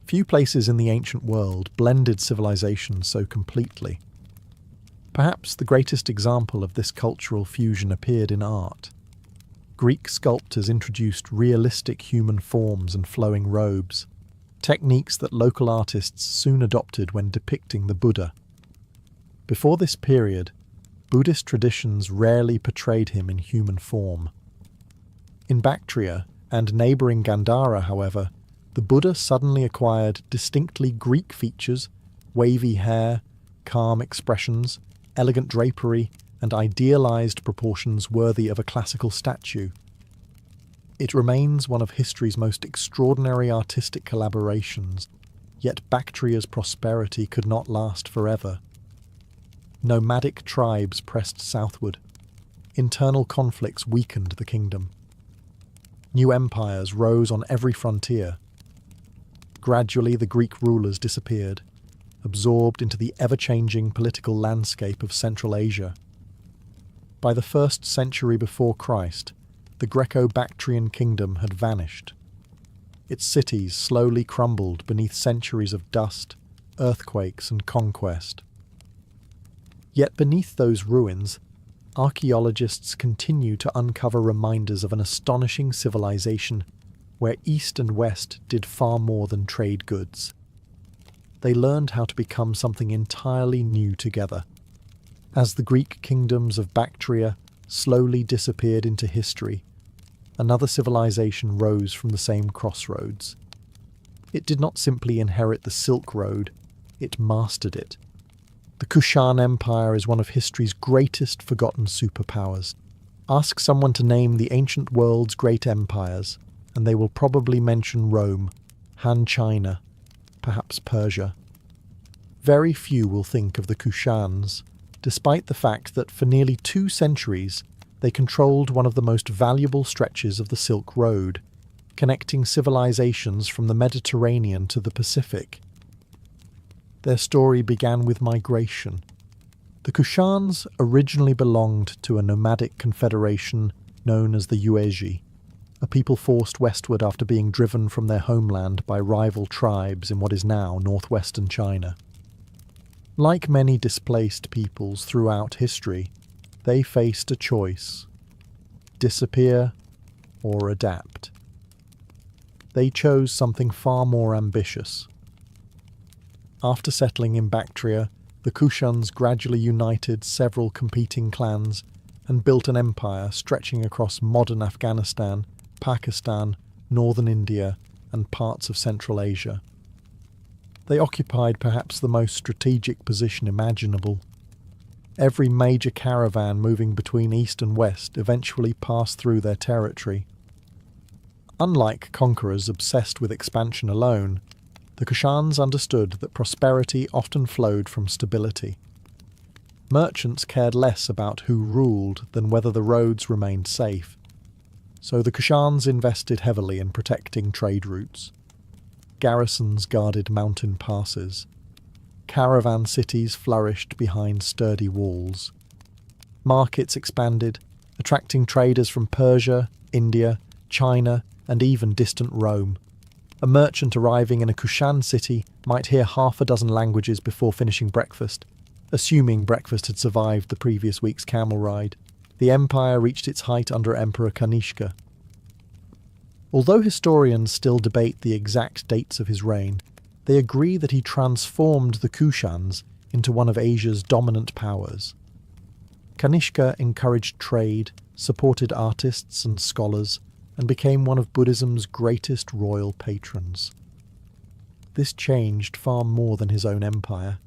Few places in the ancient world blended civilization so completely. Perhaps the greatest example of this cultural fusion appeared in art. Greek sculptors introduced realistic human forms and flowing robes, techniques that local artists soon adopted when depicting the Buddha. Before this period, Buddhist traditions rarely portrayed him in human form. In Bactria and neighbouring Gandhara, however, the Buddha suddenly acquired distinctly Greek features, wavy hair, calm expressions, elegant drapery, and idealized proportions worthy of a classical statue. It remains one of history's most extraordinary artistic collaborations, yet Bactria's prosperity could not last forever. Nomadic tribes pressed southward. Internal conflicts weakened the kingdom. New empires rose on every frontier. Gradually, the Greek rulers disappeared, absorbed into the ever-changing political landscape of Central Asia. By the 1st century before Christ, the Greco-Bactrian kingdom had vanished. Its cities slowly crumbled beneath centuries of dust, earthquakes, and conquest. Yet beneath those ruins, archaeologists continue to uncover reminders of an astonishing civilization where East and West did far more than trade goods. They learned how to become something entirely new together. As the Greek kingdoms of Bactria slowly disappeared into history, another civilization rose from the same crossroads. It did not simply inherit the Silk Road, it mastered it. The Kushan Empire is one of history's greatest forgotten superpowers. Ask someone to name the ancient world's great empires, and they will probably mention Rome, Han China, perhaps Persia. Very few will think of the Kushans, despite the fact that for nearly 2 centuries they controlled one of the most valuable stretches of the Silk Road, connecting civilizations from the Mediterranean to the Pacific. Their story began with migration. The Kushans originally belonged to a nomadic confederation known as the Yuezhi, a people forced westward after being driven from their homeland by rival tribes in what is now northwestern China. Like many displaced peoples throughout history, they faced a choice: disappear or adapt. They chose something far more ambitious. After settling in Bactria, the Kushans gradually united several competing clans and built an empire stretching across modern Afghanistan, Pakistan, northern India, and parts of Central Asia. They occupied perhaps the most strategic position imaginable. Every major caravan moving between east and west eventually passed through their territory. Unlike conquerors obsessed with expansion alone, the Kushans understood that prosperity often flowed from stability. Merchants cared less about who ruled than whether the roads remained safe, so the Kushans invested heavily in protecting trade routes. Garrisons guarded mountain passes. Caravan cities flourished behind sturdy walls. Markets expanded, attracting traders from Persia, India, China, and even distant Rome. A merchant arriving in a Kushan city might hear half a dozen languages before finishing breakfast, assuming breakfast had survived the previous week's camel ride. The empire reached its height under Emperor Kanishka. Although historians still debate the exact dates of his reign, they agree that he transformed the Kushans into one of Asia's dominant powers. Kanishka encouraged trade, supported artists and scholars, and became one of Buddhism's greatest royal patrons. This changed far more than his own empire.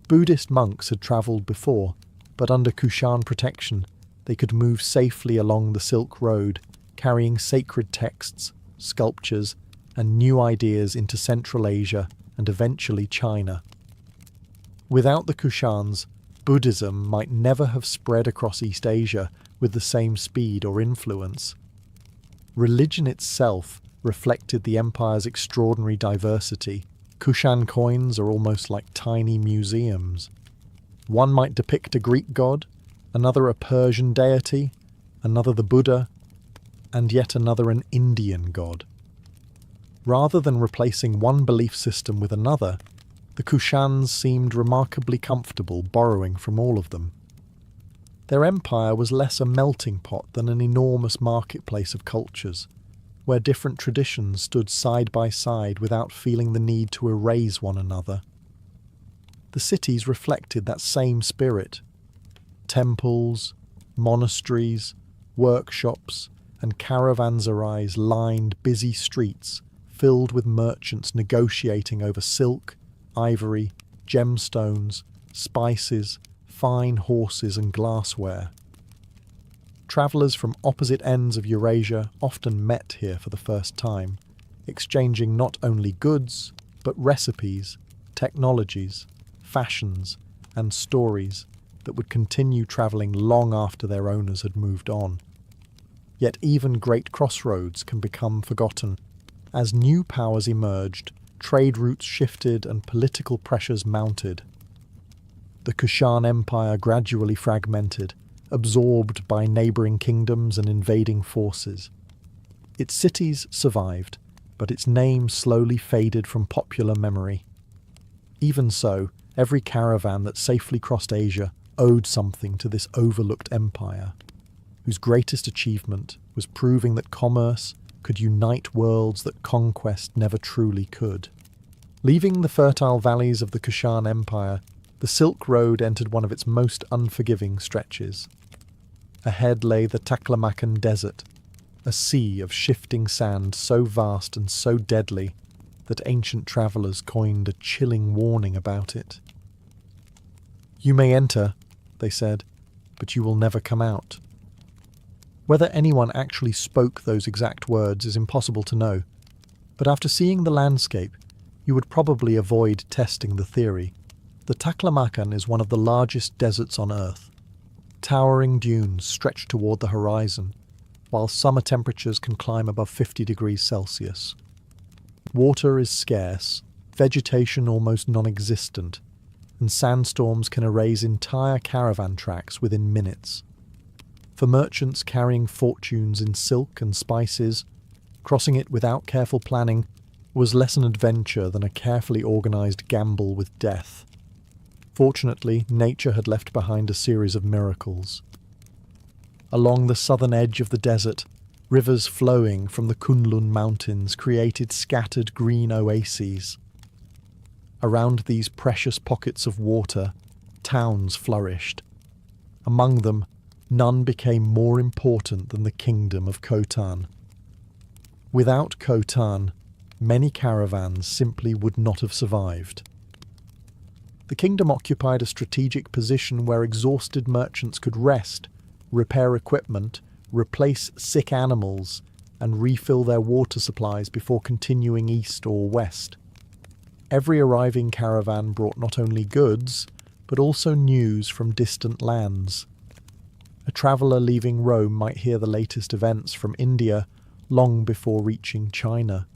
Buddhist monks had travelled before, but under Kushan protection, they could move safely along the Silk Road, carrying sacred texts, sculptures, and new ideas into Central Asia and eventually China. Without the Kushans, Buddhism might never have spread across East Asia with the same speed or influence. Religion itself reflected the empire's extraordinary diversity. Kushan coins are almost like tiny museums. One might depict a Greek god, another a Persian deity, another the Buddha, and yet another an Indian god. Rather than replacing one belief system with another, the Kushans seemed remarkably comfortable borrowing from all of them. Their empire was less a melting pot than an enormous marketplace of cultures, where different traditions stood side by side without feeling the need to erase one another. The cities reflected that same spirit. Temples, monasteries, workshops, and caravanserais lined busy streets filled with merchants negotiating over silk, ivory, gemstones, spices, fine horses and glassware. Travellers from opposite ends of Eurasia often met here for the first time, exchanging not only goods, but recipes, technologies, fashions, and stories that would continue travelling long after their owners had moved on. Yet even great crossroads can become forgotten. As new powers emerged, trade routes shifted and political pressures mounted. The Kushan Empire gradually fragmented, absorbed by neighbouring kingdoms and invading forces. Its cities survived, but its name slowly faded from popular memory. Even so, every caravan that safely crossed Asia owed something to this overlooked empire, whose greatest achievement was proving that commerce could unite worlds that conquest never truly could. Leaving the fertile valleys of the Kushan Empire, the Silk Road entered one of its most unforgiving stretches. Ahead lay the Taklamakan Desert, a sea of shifting sand so vast and so deadly that ancient travellers coined a chilling warning about it. "You may enter," they said, "but you will never come out." Whether anyone actually spoke those exact words is impossible to know, but after seeing the landscape, you would probably avoid testing the theory. The Taklamakan is one of the largest deserts on Earth. Towering dunes stretch toward the horizon, while summer temperatures can climb above 50 degrees Celsius. Water is scarce, vegetation almost non-existent, and sandstorms can erase entire caravan tracks within minutes. For merchants carrying fortunes in silk and spices, crossing it without careful planning was less an adventure than a carefully organised gamble with death. Fortunately, nature had left behind a series of miracles. Along the southern edge of the desert, rivers flowing from the Kunlun Mountains created scattered green oases. Around these precious pockets of water, towns flourished. Among them, none became more important than the kingdom of Khotan. Without Khotan, many caravans simply would not have survived. The kingdom occupied a strategic position where exhausted merchants could rest, repair equipment, replace sick animals, and refill their water supplies before continuing east or west. Every arriving caravan brought not only goods, but also news from distant lands. A traveller leaving Rome might hear the latest events from India long before reaching China.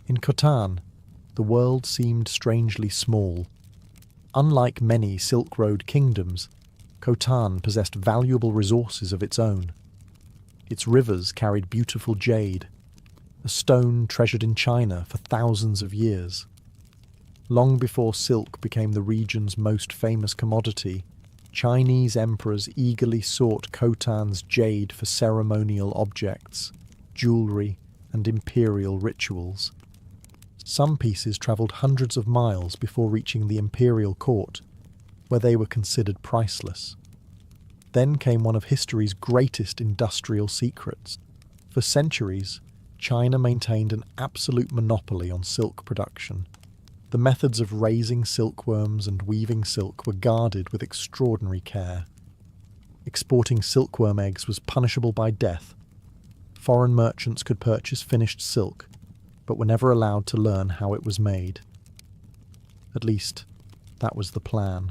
In Khotan, the world seemed strangely small. Unlike many Silk Road kingdoms, Khotan possessed valuable resources of its own. Its rivers carried beautiful jade, a stone treasured in China for thousands of years. Long before silk became the region's most famous commodity, Chinese emperors eagerly sought Khotan's jade for ceremonial objects, jewellery, and imperial rituals. Some pieces travelled hundreds of miles before reaching the imperial court, where they were considered priceless. Then came one of history's greatest industrial secrets. For centuries, China maintained an absolute monopoly on silk production. The methods of raising silkworms and weaving silk were guarded with extraordinary care. Exporting silkworm eggs was punishable by death. Foreign merchants could purchase finished silk, but were never allowed to learn how it was made. At least, that was the plan.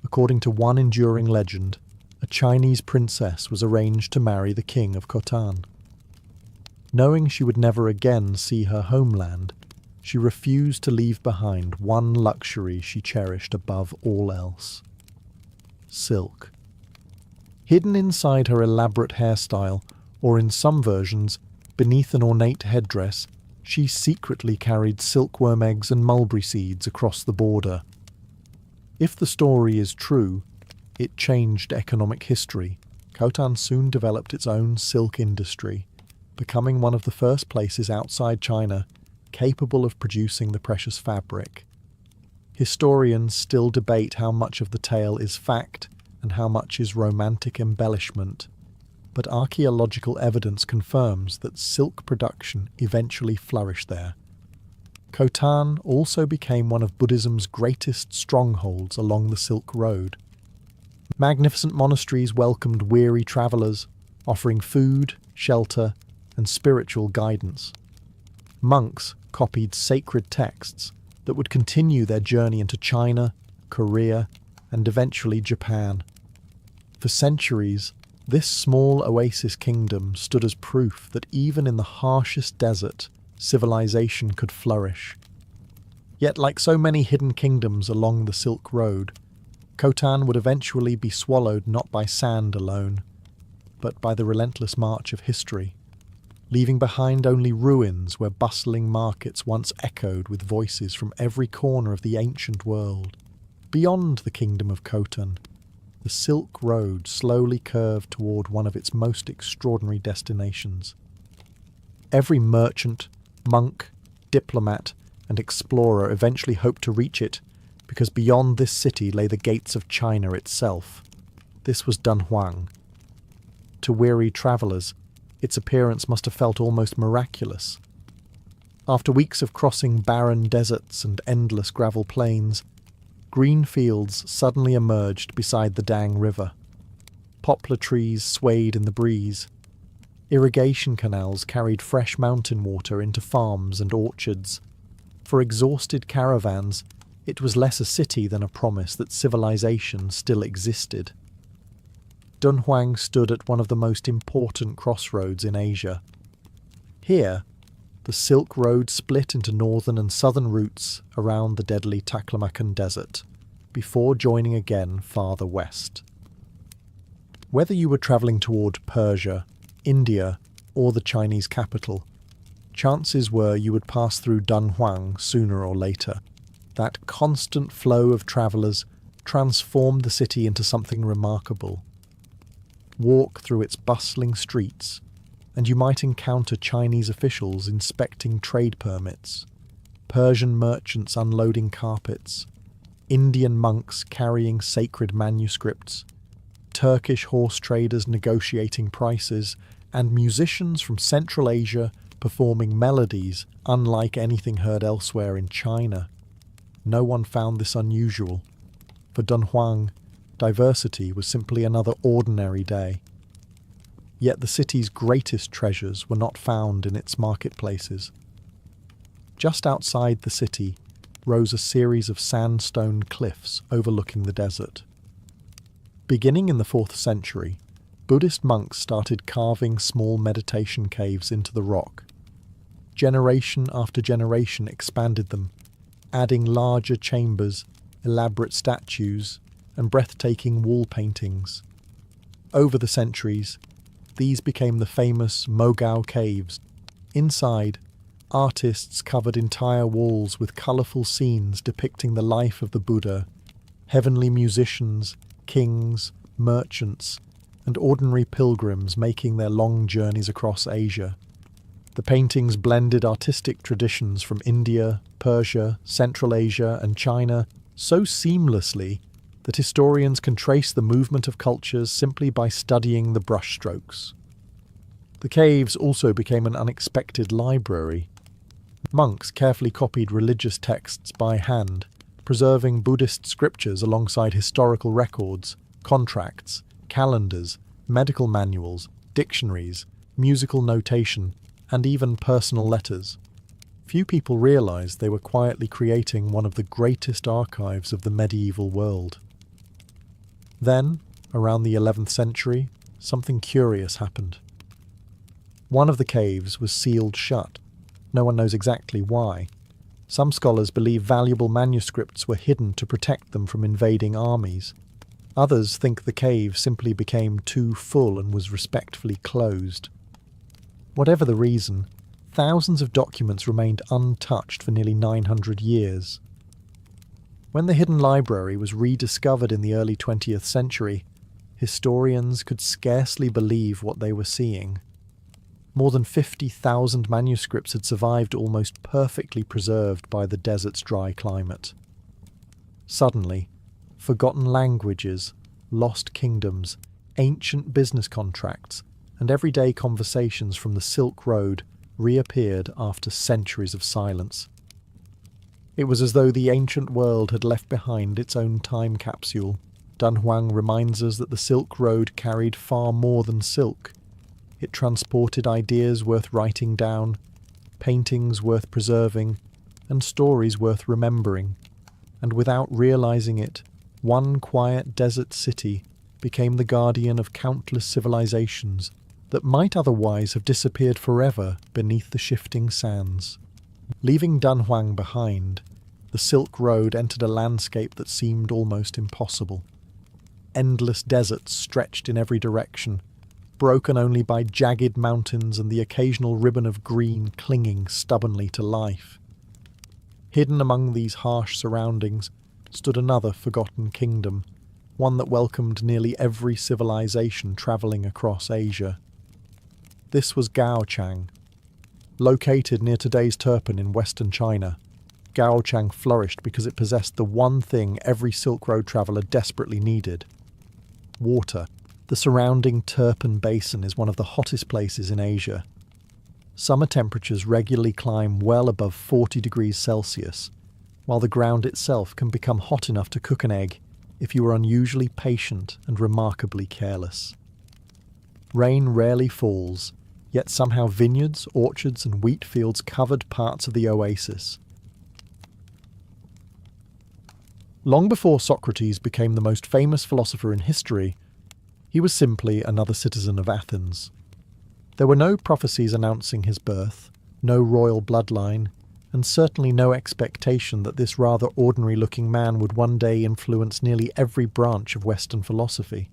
According to one enduring legend, a Chinese princess was arranged to marry the king of Khotan. Knowing she would never again see her homeland, she refused to leave behind one luxury she cherished above all else: silk. Hidden inside her elaborate hairstyle, or in some versions, beneath an ornate headdress, she secretly carried silkworm eggs and mulberry seeds across the border. If the story is true, it changed economic history. Khotan soon developed its own silk industry, becoming one of the first places outside China capable of producing the precious fabric. Historians still debate how much of the tale is fact and how much is romantic embellishment, but archaeological evidence confirms that silk production eventually flourished there. Khotan also became one of Buddhism's greatest strongholds along the Silk Road. Magnificent monasteries welcomed weary travellers, offering food, shelter, and spiritual guidance. Monks copied sacred texts that would continue their journey into China, Korea, and eventually Japan. For centuries, this small oasis kingdom stood as proof that even in the harshest desert, civilization could flourish. Yet, like so many hidden kingdoms along the Silk Road, Khotan would eventually be swallowed not by sand alone, but by the relentless march of history, leaving behind only ruins where bustling markets once echoed with voices from every corner of the ancient world. Beyond the kingdom of Khotan, the Silk Road slowly curved toward one of its most extraordinary destinations. Every merchant, monk, diplomat, and explorer eventually hoped to reach it, because beyond this city lay the gates of China itself. This was Dunhuang. To weary travellers, its appearance must have felt almost miraculous. After weeks of crossing barren deserts and endless gravel plains, green fields suddenly emerged beside the Dang River. Poplar trees swayed in the breeze. Irrigation canals carried fresh mountain water into farms and orchards. For exhausted caravans, it was less a city than a promise that civilization still existed. Dunhuang stood at one of the most important crossroads in Asia. Here, the Silk Road split into northern and southern routes around the deadly Taklamakan Desert, before joining again farther west. Whether you were travelling toward Persia, India, or the Chinese capital, chances were you would pass through Dunhuang sooner or later. That constant flow of travellers transformed the city into something remarkable. Walk through its bustling streets, and you might encounter Chinese officials inspecting trade permits, Persian merchants unloading carpets, Indian monks carrying sacred manuscripts, Turkish horse traders negotiating prices, and musicians from Central Asia performing melodies unlike anything heard elsewhere in China. No one found this unusual. For Dunhuang, diversity was simply another ordinary day. Yet the city's greatest treasures were not found in its marketplaces. Just outside the city rose a series of sandstone cliffs overlooking the desert. Beginning in the 4th century, Buddhist monks started carving small meditation caves into the rock. Generation after generation expanded them, adding larger chambers, elaborate statues, and breathtaking wall paintings. Over the centuries, these became the famous Mogao Caves. Inside, artists covered entire walls with colourful scenes depicting the life of the Buddha, heavenly musicians, kings, merchants, and ordinary pilgrims making their long journeys across Asia. The paintings blended artistic traditions from India, Persia, Central Asia, and China so seamlessly that historians can trace the movement of cultures simply by studying the brushstrokes. The caves also became an unexpected library. Monks carefully copied religious texts by hand, preserving Buddhist scriptures alongside historical records, contracts, calendars, medical manuals, dictionaries, musical notation, and even personal letters. Few people realized they were quietly creating one of the greatest archives of the medieval world. Then, around the 11th century, something curious happened. One of the caves was sealed shut. No one knows exactly why. Some scholars believe valuable manuscripts were hidden to protect them from invading armies. Others think the cave simply became too full and was respectfully closed. Whatever the reason, thousands of documents remained untouched for nearly 900 years. When the hidden library was rediscovered in the early 20th century, historians could scarcely believe what they were seeing. More than 50,000 manuscripts had survived almost perfectly preserved by the desert's dry climate. Suddenly, forgotten languages, lost kingdoms, ancient business contracts, and everyday conversations from the Silk Road reappeared after centuries of silence. It was as though the ancient world had left behind its own time capsule, Dunhuang reminds us that the Silk Road carried far more than silk. It transported ideas worth writing down, paintings worth preserving, and stories worth remembering. And without realizing it, one quiet desert city became the guardian of countless civilizations that might otherwise have disappeared forever beneath the shifting sands. Leaving Dunhuang behind, the Silk Road entered a landscape that seemed almost impossible. Endless deserts stretched in every direction, broken only by jagged mountains and the occasional ribbon of green clinging stubbornly to life. Hidden among these harsh surroundings stood another forgotten kingdom, one that welcomed nearly every civilization travelling across Asia. This was Gaochang. Located near today's Turpan in western China, Gaochang flourished because it possessed the one thing every Silk Road traveller desperately needed: water. The surrounding Turpan Basin is one of the hottest places in Asia. Summer temperatures regularly climb well above 40 degrees Celsius, while the ground itself can become hot enough to cook an egg if you are unusually patient and remarkably careless. Rain rarely falls, yet somehow vineyards, orchards and wheat fields covered parts of the oasis. Long before Socrates became the most famous philosopher in history, he was simply another citizen of Athens. There were no prophecies announcing his birth, no royal bloodline, and certainly no expectation that this rather ordinary-looking man would one day influence nearly every branch of Western philosophy.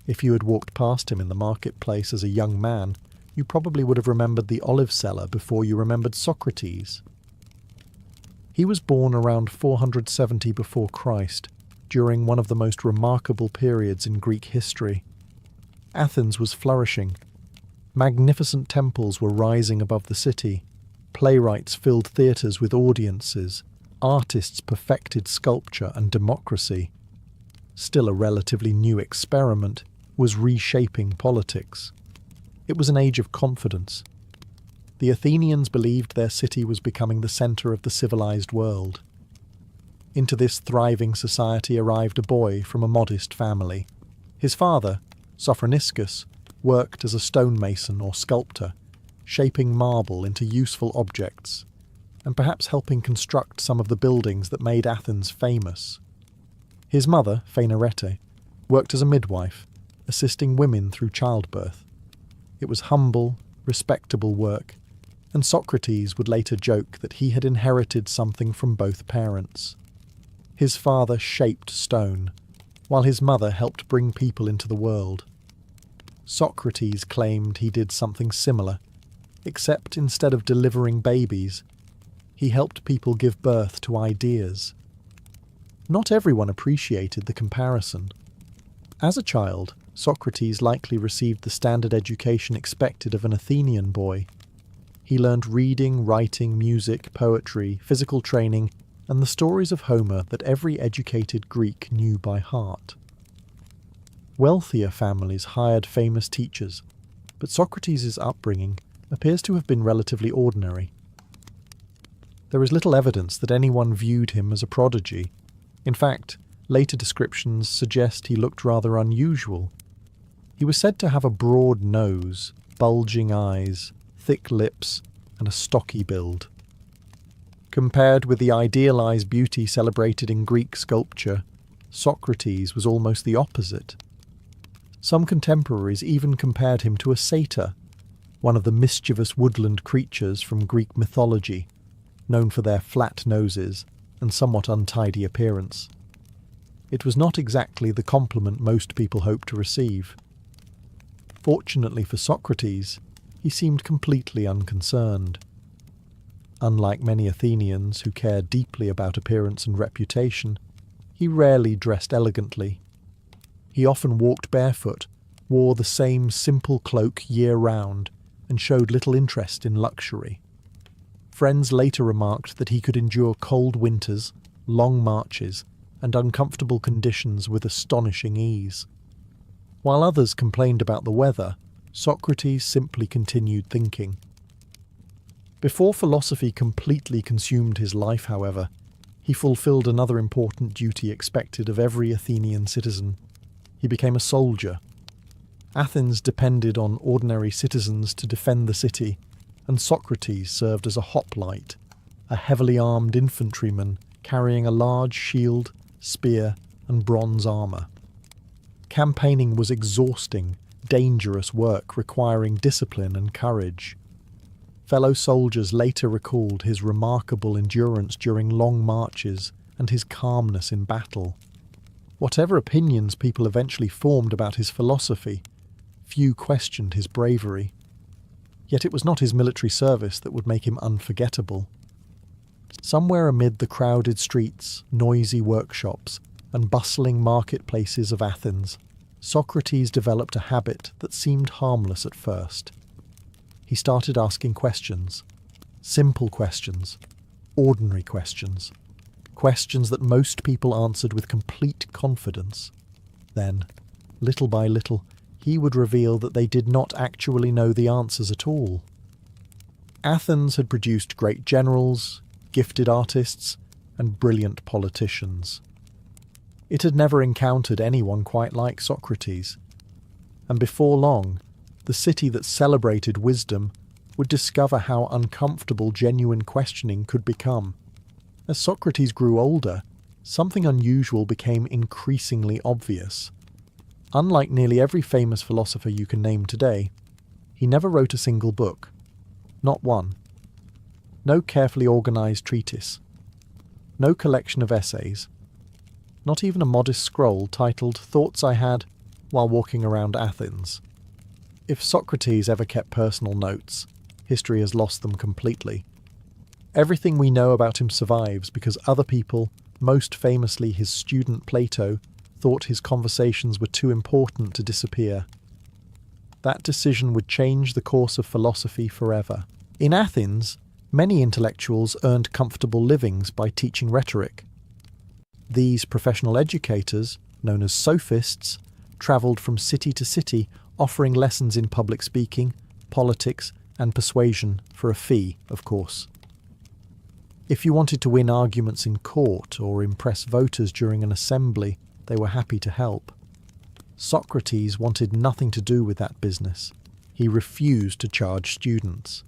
If you had walked past him in the marketplace as a young man, you probably would have remembered the olive seller before you remembered Socrates. He was born around 470 before Christ, during one of the most remarkable periods in Greek history. Athens was flourishing. Magnificent temples were rising above the city. Playwrights filled theatres with audiences. Artists perfected sculpture and democracy. Still a relatively new experiment was reshaping politics. It was an age of confidence. The Athenians believed their city was becoming the centre of the civilized world. Into this thriving society arrived a boy from a modest family. His father, Sophroniscus, worked as a stonemason or sculptor, shaping marble into useful objects, and perhaps helping construct some of the buildings that made Athens famous. His mother, Phaenarete, worked as a midwife, assisting women through childbirth. It was humble, respectable work, and Socrates would later joke that he had inherited something from both parents. His father shaped stone, while his mother helped bring people into the world. Socrates claimed he did something similar, except instead of delivering babies, he helped people give birth to ideas. Not everyone appreciated the comparison. As a child, Socrates likely received the standard education expected of an Athenian boy. He learned reading, writing, music, poetry, physical training, and the stories of Homer that every educated Greek knew by heart. Wealthier families hired famous teachers, but Socrates' upbringing appears to have been relatively ordinary. There is little evidence that anyone viewed him as a prodigy. In fact, later descriptions suggest he looked rather unusual. He was said to have a broad nose, bulging eyes, thick lips, and a stocky build. Compared with the idealized beauty celebrated in Greek sculpture, Socrates was almost the opposite. Some contemporaries even compared him to a satyr, one of the mischievous woodland creatures from Greek mythology, known for their flat noses and somewhat untidy appearance. It was not exactly the compliment most people hoped to receive. Fortunately for Socrates, he seemed completely unconcerned. Unlike many Athenians who cared deeply about appearance and reputation, he rarely dressed elegantly. He often walked barefoot, wore the same simple cloak year-round, and showed little interest in luxury. Friends later remarked that he could endure cold winters, long marches, and uncomfortable conditions with astonishing ease. While others complained about the weather, Socrates simply continued thinking. Before philosophy completely consumed his life, however, He fulfilled another important duty expected of every Athenian citizen. He became a soldier. Athens depended on ordinary citizens to defend the city, and Socrates served as a hoplite, a heavily armed infantryman carrying a large shield, spear, and bronze armour. Campaigning was exhausting, dangerous work requiring discipline and courage. Fellow soldiers later recalled his remarkable endurance during long marches and his calmness in battle. Whatever opinions people eventually formed about his philosophy, few questioned his bravery. Yet it was not his military service that would make him unforgettable. Somewhere amid the crowded streets, noisy workshops, and bustling marketplaces of Athens, Socrates developed a habit that seemed harmless at first. He started asking questions. Simple questions. Ordinary questions. Questions that most people answered with complete confidence. Then, little by little, he would reveal that they did not actually know the answers at all. Athens had produced great generals, gifted artists, and brilliant politicians. It had never encountered anyone quite like Socrates, and before long, the city that celebrated wisdom would discover how uncomfortable genuine questioning could become. As Socrates grew older, something unusual became increasingly obvious. Unlike nearly every famous philosopher you can name today, he never wrote a single book. Not one. No carefully organized treatise. No collection of essays. Not even a modest scroll titled Thoughts I Had While Walking Around Athens. If Socrates ever kept personal notes, history has lost them completely. Everything we know about him survives because other people, most famously his student Plato, thought his conversations were too important to disappear. That decision would change the course of philosophy forever. In Athens, many intellectuals earned comfortable livings by teaching rhetoric. These professional educators, known as sophists, travelled from city to city offering lessons in public speaking, politics, and persuasion for a fee, of course. If you wanted to win arguments in court or impress voters during an assembly, they were happy to help. Socrates wanted nothing to do with that business. He refused to charge students.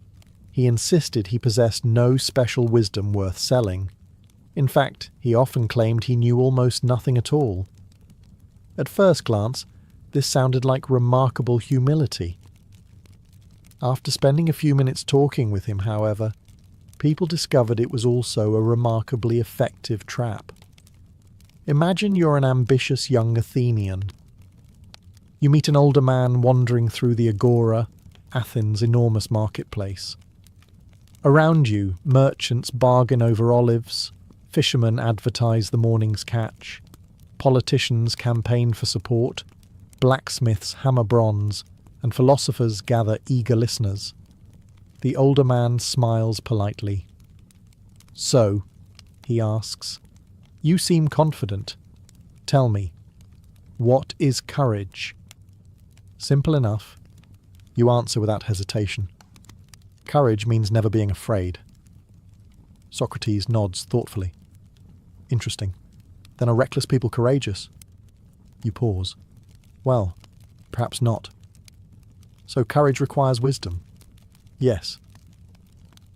He insisted he possessed no special wisdom worth selling. In fact, he often claimed he knew almost nothing at all. At first glance, this sounded like remarkable humility. After spending a few minutes talking with him, however, people discovered it was also a remarkably effective trap. Imagine you're an ambitious young Athenian. You meet an older man wandering through the Agora, Athens' enormous marketplace. Around you, merchants bargain over olives, fishermen advertise the morning's catch, politicians campaign for support, blacksmiths hammer bronze, and philosophers gather eager listeners. The older man smiles politely. "So," he asks, "you seem confident. Tell me, what is courage?" Simple enough. You answer without hesitation. Courage means never being afraid. Socrates nods thoughtfully. Interesting. Then are reckless people courageous? You pause. Well, perhaps not. So courage requires wisdom? Yes.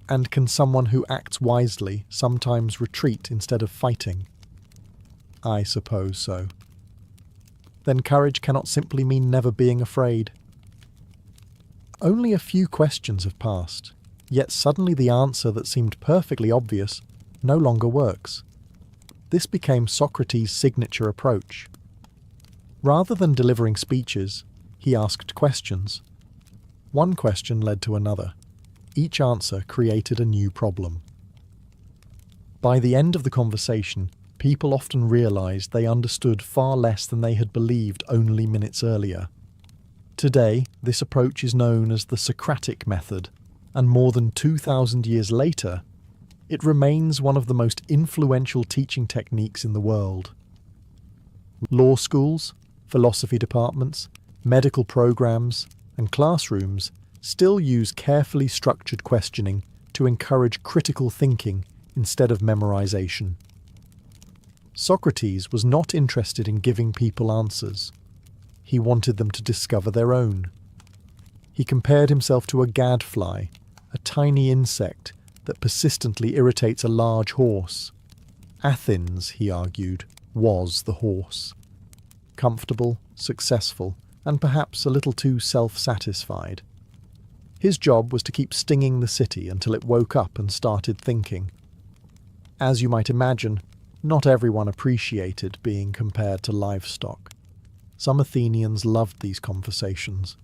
And can someone who acts wisely sometimes retreat instead of fighting? I suppose so. Then courage cannot simply mean never being afraid. Only a few questions have passed, yet suddenly the answer that seemed perfectly obvious no longer works. This became Socrates' signature approach. Rather than delivering speeches, he asked questions. One question led to another. Each answer created a new problem. By the end of the conversation, people often realized they understood far less than they had believed only minutes earlier. Today, this approach is known as the Socratic method, and more than 2,000 years later, it remains one of the most influential teaching techniques in the world. Law schools, philosophy departments, medical programs, and classrooms still use carefully structured questioning to encourage critical thinking instead of memorization. Socrates was not interested in giving people answers. He wanted them to discover their own. He compared himself to a gadfly, a tiny insect that persistently irritates a large horse. Athens, he argued, was the horse. Comfortable, successful, and perhaps a little too self-satisfied. His job was to keep stinging the city until it woke up and started thinking. As you might imagine, not everyone appreciated being compared to livestock. Some Athenians loved these conversations.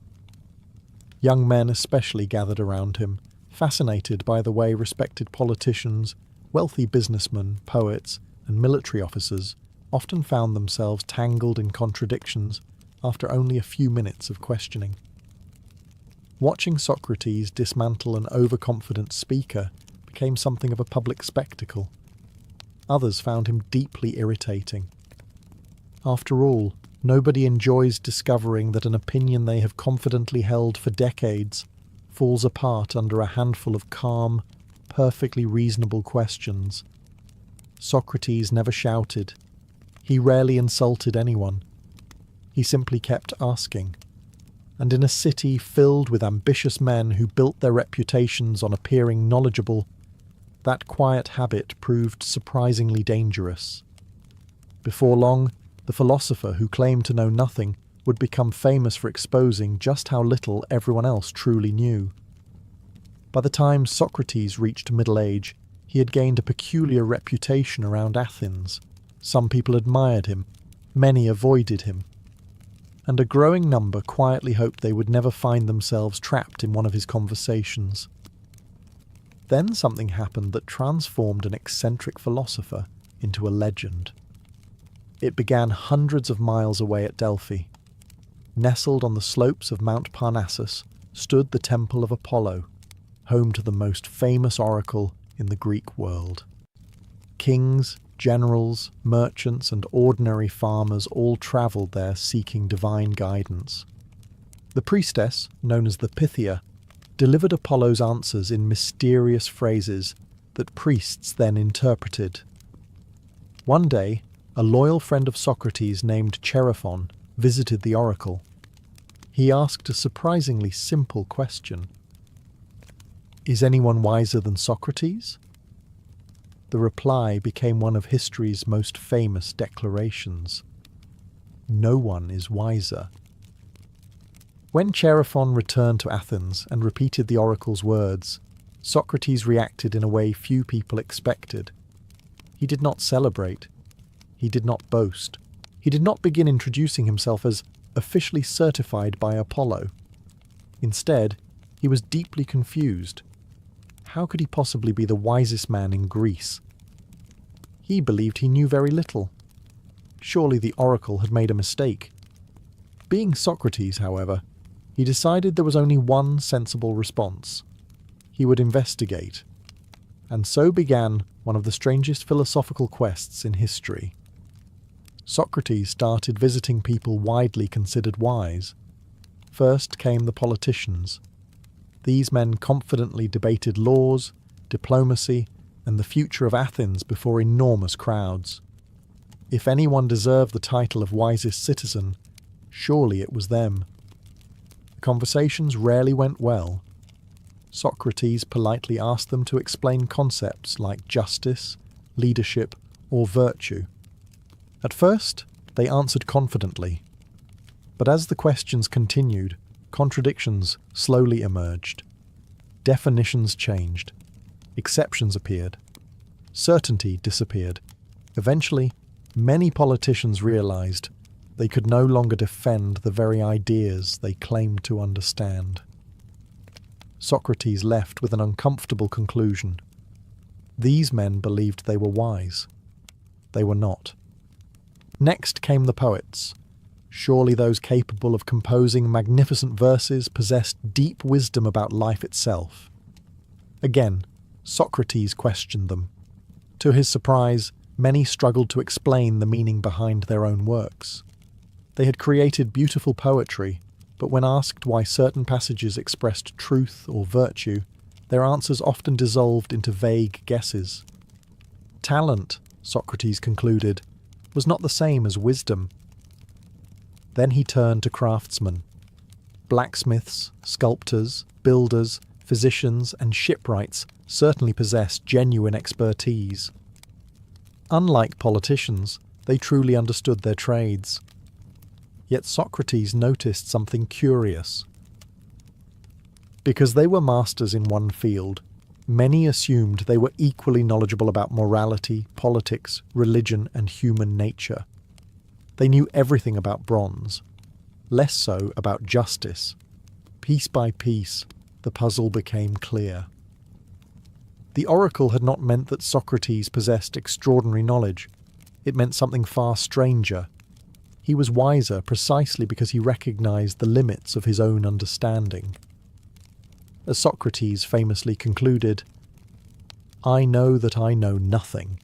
Young men especially gathered around him, fascinated by the way respected politicians, wealthy businessmen, poets, and military officers often found themselves tangled in contradictions after only a few minutes of questioning. Watching Socrates dismantle an overconfident speaker became something of a public spectacle. Others found him deeply irritating. After all, nobody enjoys discovering that an opinion they have confidently held for decades falls apart under a handful of calm, perfectly reasonable questions. Socrates never shouted. He rarely insulted anyone. He simply kept asking. And in a city filled with ambitious men who built their reputations on appearing knowledgeable, that quiet habit proved surprisingly dangerous. Before long, the philosopher who claimed to know nothing would become famous for exposing just how little everyone else truly knew. By the time Socrates reached middle age, he had gained a peculiar reputation around Athens. Some people admired him, many avoided him, and a growing number quietly hoped they would never find themselves trapped in one of his conversations. Then something happened that transformed an eccentric philosopher into a legend. It began hundreds of miles away at Delphi. Nestled on the slopes of Mount Parnassus stood the Temple of Apollo, home to the most famous oracle in the Greek world. Kings, generals, merchants, and ordinary farmers all travelled there seeking divine guidance. The priestess, known as the Pythia, delivered Apollo's answers in mysterious phrases that priests then interpreted. One day, a loyal friend of Socrates named Chaerephon visited the oracle. He asked a surprisingly simple question. Is anyone wiser than Socrates? The reply became one of history's most famous declarations. No one is wiser. When Chaerephon returned to Athens and repeated the oracle's words, Socrates reacted in a way few people expected. He did not celebrate. He did not boast. He did not begin introducing himself as officially certified by Apollo. Instead, he was deeply confused. How could he possibly be the wisest man in Greece? He believed he knew very little. Surely the oracle had made a mistake. Being Socrates, however, he decided there was only one sensible response. He would investigate. And so began one of the strangest philosophical quests in history. Socrates started visiting people widely considered wise. First came the politicians. These men confidently debated laws, diplomacy, and the future of Athens before enormous crowds. If anyone deserved the title of wisest citizen, surely it was them. The conversations rarely went well. Socrates politely asked them to explain concepts like justice, leadership, or virtue. At first, they answered confidently. But as the questions continued, contradictions slowly emerged. Definitions changed. Exceptions appeared. Certainty disappeared. Eventually, many politicians realized they could no longer defend the very ideas they claimed to understand. Socrates left with an uncomfortable conclusion. These men believed they were wise. They were not. Next came the poets. Surely those capable of composing magnificent verses possessed deep wisdom about life itself. Again, Socrates questioned them. To his surprise, many struggled to explain the meaning behind their own works. They had created beautiful poetry, but when asked why certain passages expressed truth or virtue, their answers often dissolved into vague guesses. Talent, Socrates concluded, was not the same as wisdom. Then he turned to craftsmen. Blacksmiths, sculptors, builders, physicians, and shipwrights certainly possessed genuine expertise. Unlike politicians, they truly understood their trades. Yet Socrates noticed something curious. Because they were masters in one field, many assumed they were equally knowledgeable about morality, politics, religion, and human nature. They knew everything about bronze, less so about justice. Piece by piece, the puzzle became clear. The oracle had not meant that Socrates possessed extraordinary knowledge. It meant something far stranger. He was wiser precisely because he recognized the limits of his own understanding. As Socrates famously concluded, "I know that I know nothing."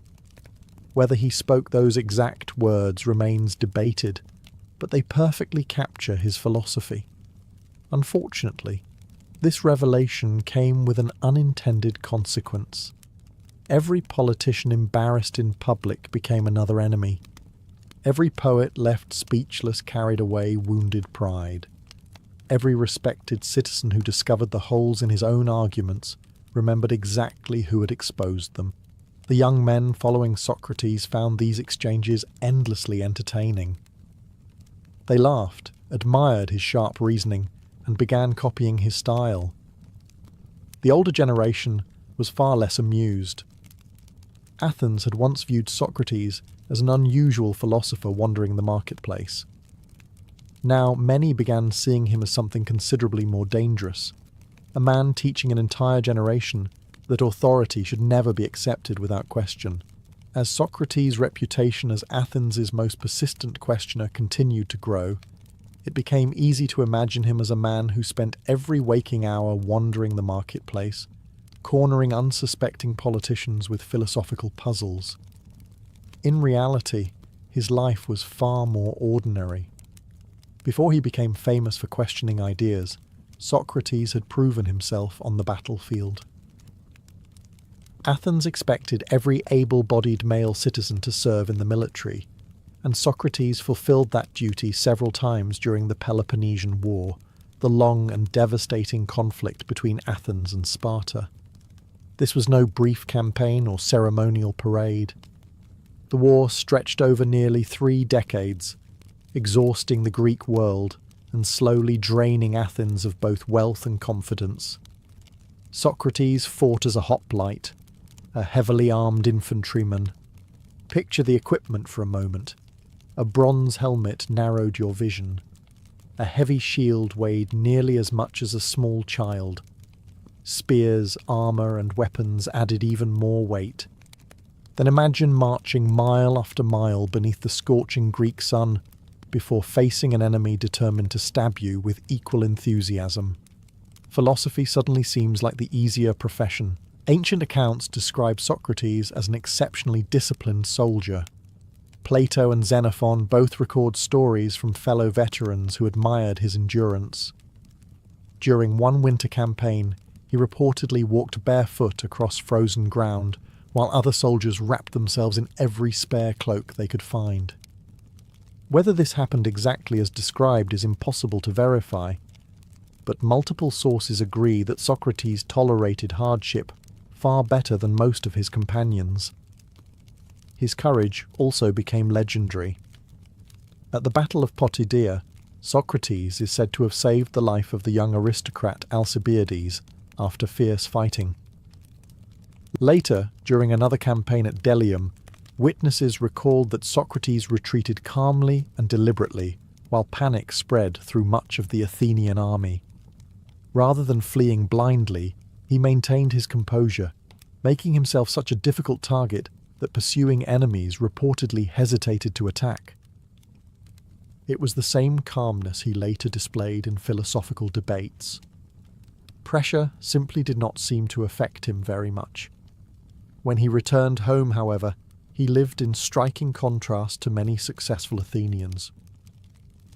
Whether he spoke those exact words remains debated, but they perfectly capture his philosophy. Unfortunately, this revelation came with an unintended consequence. Every politician embarrassed in public became another enemy. Every poet left speechless carried away wounded pride. Every respected citizen who discovered the holes in his own arguments remembered exactly who had exposed them. The young men following Socrates found these exchanges endlessly entertaining. They laughed, admired his sharp reasoning, and began copying his style. The older generation was far less amused. Athens had once viewed Socrates as an unusual philosopher wandering the marketplace. Now many began seeing him as something considerably more dangerous, a man teaching an entire generation that authority should never be accepted without question. As Socrates' reputation as Athens' most persistent questioner continued to grow, it became easy to imagine him as a man who spent every waking hour wandering the marketplace, cornering unsuspecting politicians with philosophical puzzles. In reality, his life was far more ordinary. Before he became famous for questioning ideas, Socrates had proven himself on the battlefield. Athens expected every able-bodied male citizen to serve in the military, and Socrates fulfilled that duty several times during the Peloponnesian War, the long and devastating conflict between Athens and Sparta. This was no brief campaign or ceremonial parade. The war stretched over nearly 3 decades, exhausting the Greek world and slowly draining Athens of both wealth and confidence. Socrates fought as a hoplite, a heavily armed infantryman. Picture the equipment for a moment. A bronze helmet narrowed your vision. A heavy shield weighed nearly as much as a small child. Spears, armour, and weapons added even more weight. Then imagine marching mile after mile beneath the scorching Greek sun before facing an enemy determined to stab you with equal enthusiasm. Philosophy suddenly seems like the easier profession. Ancient accounts describe Socrates as an exceptionally disciplined soldier. Plato and Xenophon both record stories from fellow veterans who admired his endurance. During one winter campaign, he reportedly walked barefoot across frozen ground, while other soldiers wrapped themselves in every spare cloak they could find. Whether this happened exactly as described is impossible to verify, but multiple sources agree that Socrates tolerated hardship far better than most of his companions. His courage also became legendary. At the Battle of Potidæa, Socrates is said to have saved the life of the young aristocrat Alcibiades after fierce fighting. Later, during another campaign at Delium, witnesses recalled that Socrates retreated calmly and deliberately while panic spread through much of the Athenian army. Rather than fleeing blindly, he maintained his composure, making himself such a difficult target that pursuing enemies reportedly hesitated to attack. It was the same calmness he later displayed in philosophical debates. Pressure simply did not seem to affect him very much. When he returned home, however, he lived in striking contrast to many successful Athenians.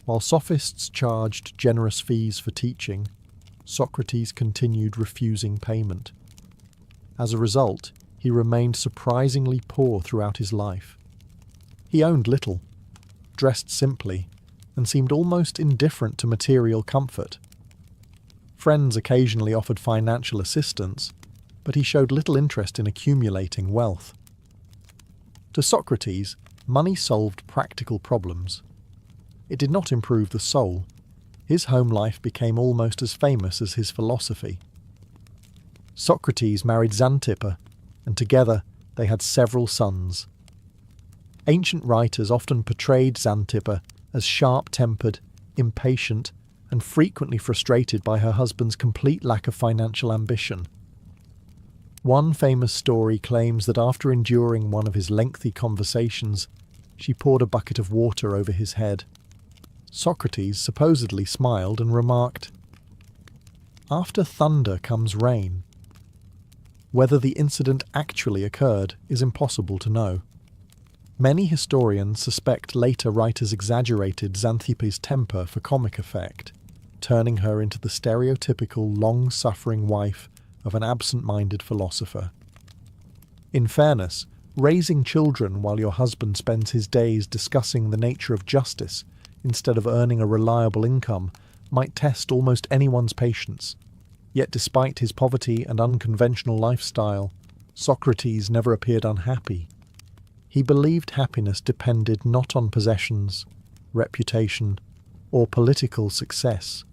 While sophists charged generous fees for teaching, Socrates continued refusing payment. As a result, he remained surprisingly poor throughout his life. He owned little, dressed simply, and seemed almost indifferent to material comfort. Friends occasionally offered financial assistance, but he showed little interest in accumulating wealth. To Socrates, money solved practical problems. It did not improve the soul. His home life became almost as famous as his philosophy. Socrates married Xanthippe, and together they had several sons. Ancient writers often portrayed Xanthippe as sharp-tempered, impatient, and frequently frustrated by her husband's complete lack of financial ambition. One famous story claims that after enduring one of his lengthy conversations, she poured a bucket of water over his head. Socrates supposedly smiled and remarked, "After thunder comes rain." Whether the incident actually occurred is impossible to know. Many historians suspect later writers exaggerated Xanthippe's temper for comic effect, turning her into the stereotypical long-suffering wife of an absent-minded philosopher. In fairness, raising children while your husband spends his days discussing the nature of justice instead of earning a reliable income might test almost anyone's patience. Yet despite his poverty and unconventional lifestyle, Socrates never appeared unhappy. He believed happiness depended not on possessions, reputation, or political success,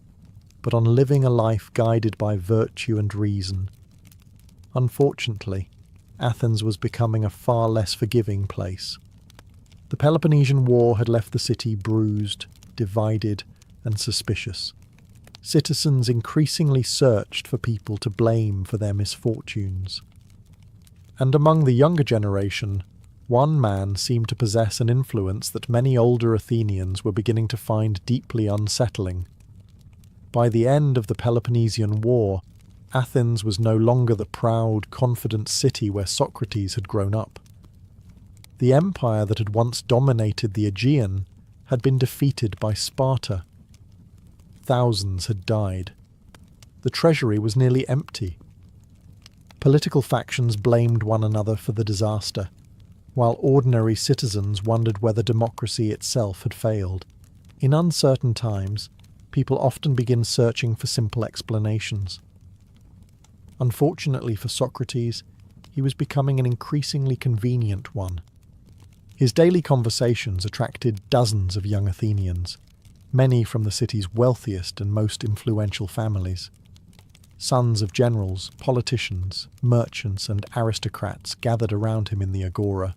but on living a life guided by virtue and reason. Unfortunately, Athens was becoming a far less forgiving place. The Peloponnesian War had left the city bruised, divided, and suspicious. Citizens increasingly searched for people to blame for their misfortunes. And among the younger generation, one man seemed to possess an influence that many older Athenians were beginning to find deeply unsettling. By the end of the Peloponnesian War, Athens was no longer the proud, confident city where Socrates had grown up. The empire that had once dominated the Aegean had been defeated by Sparta. Thousands had died. The treasury was nearly empty. Political factions blamed one another for the disaster, while ordinary citizens wondered whether democracy itself had failed. In uncertain times, people often begin searching for simple explanations. Unfortunately for Socrates, he was becoming an increasingly convenient one. His daily conversations attracted dozens of young Athenians, many from the city's wealthiest and most influential families. Sons of generals, politicians, merchants, and aristocrats gathered around him in the agora,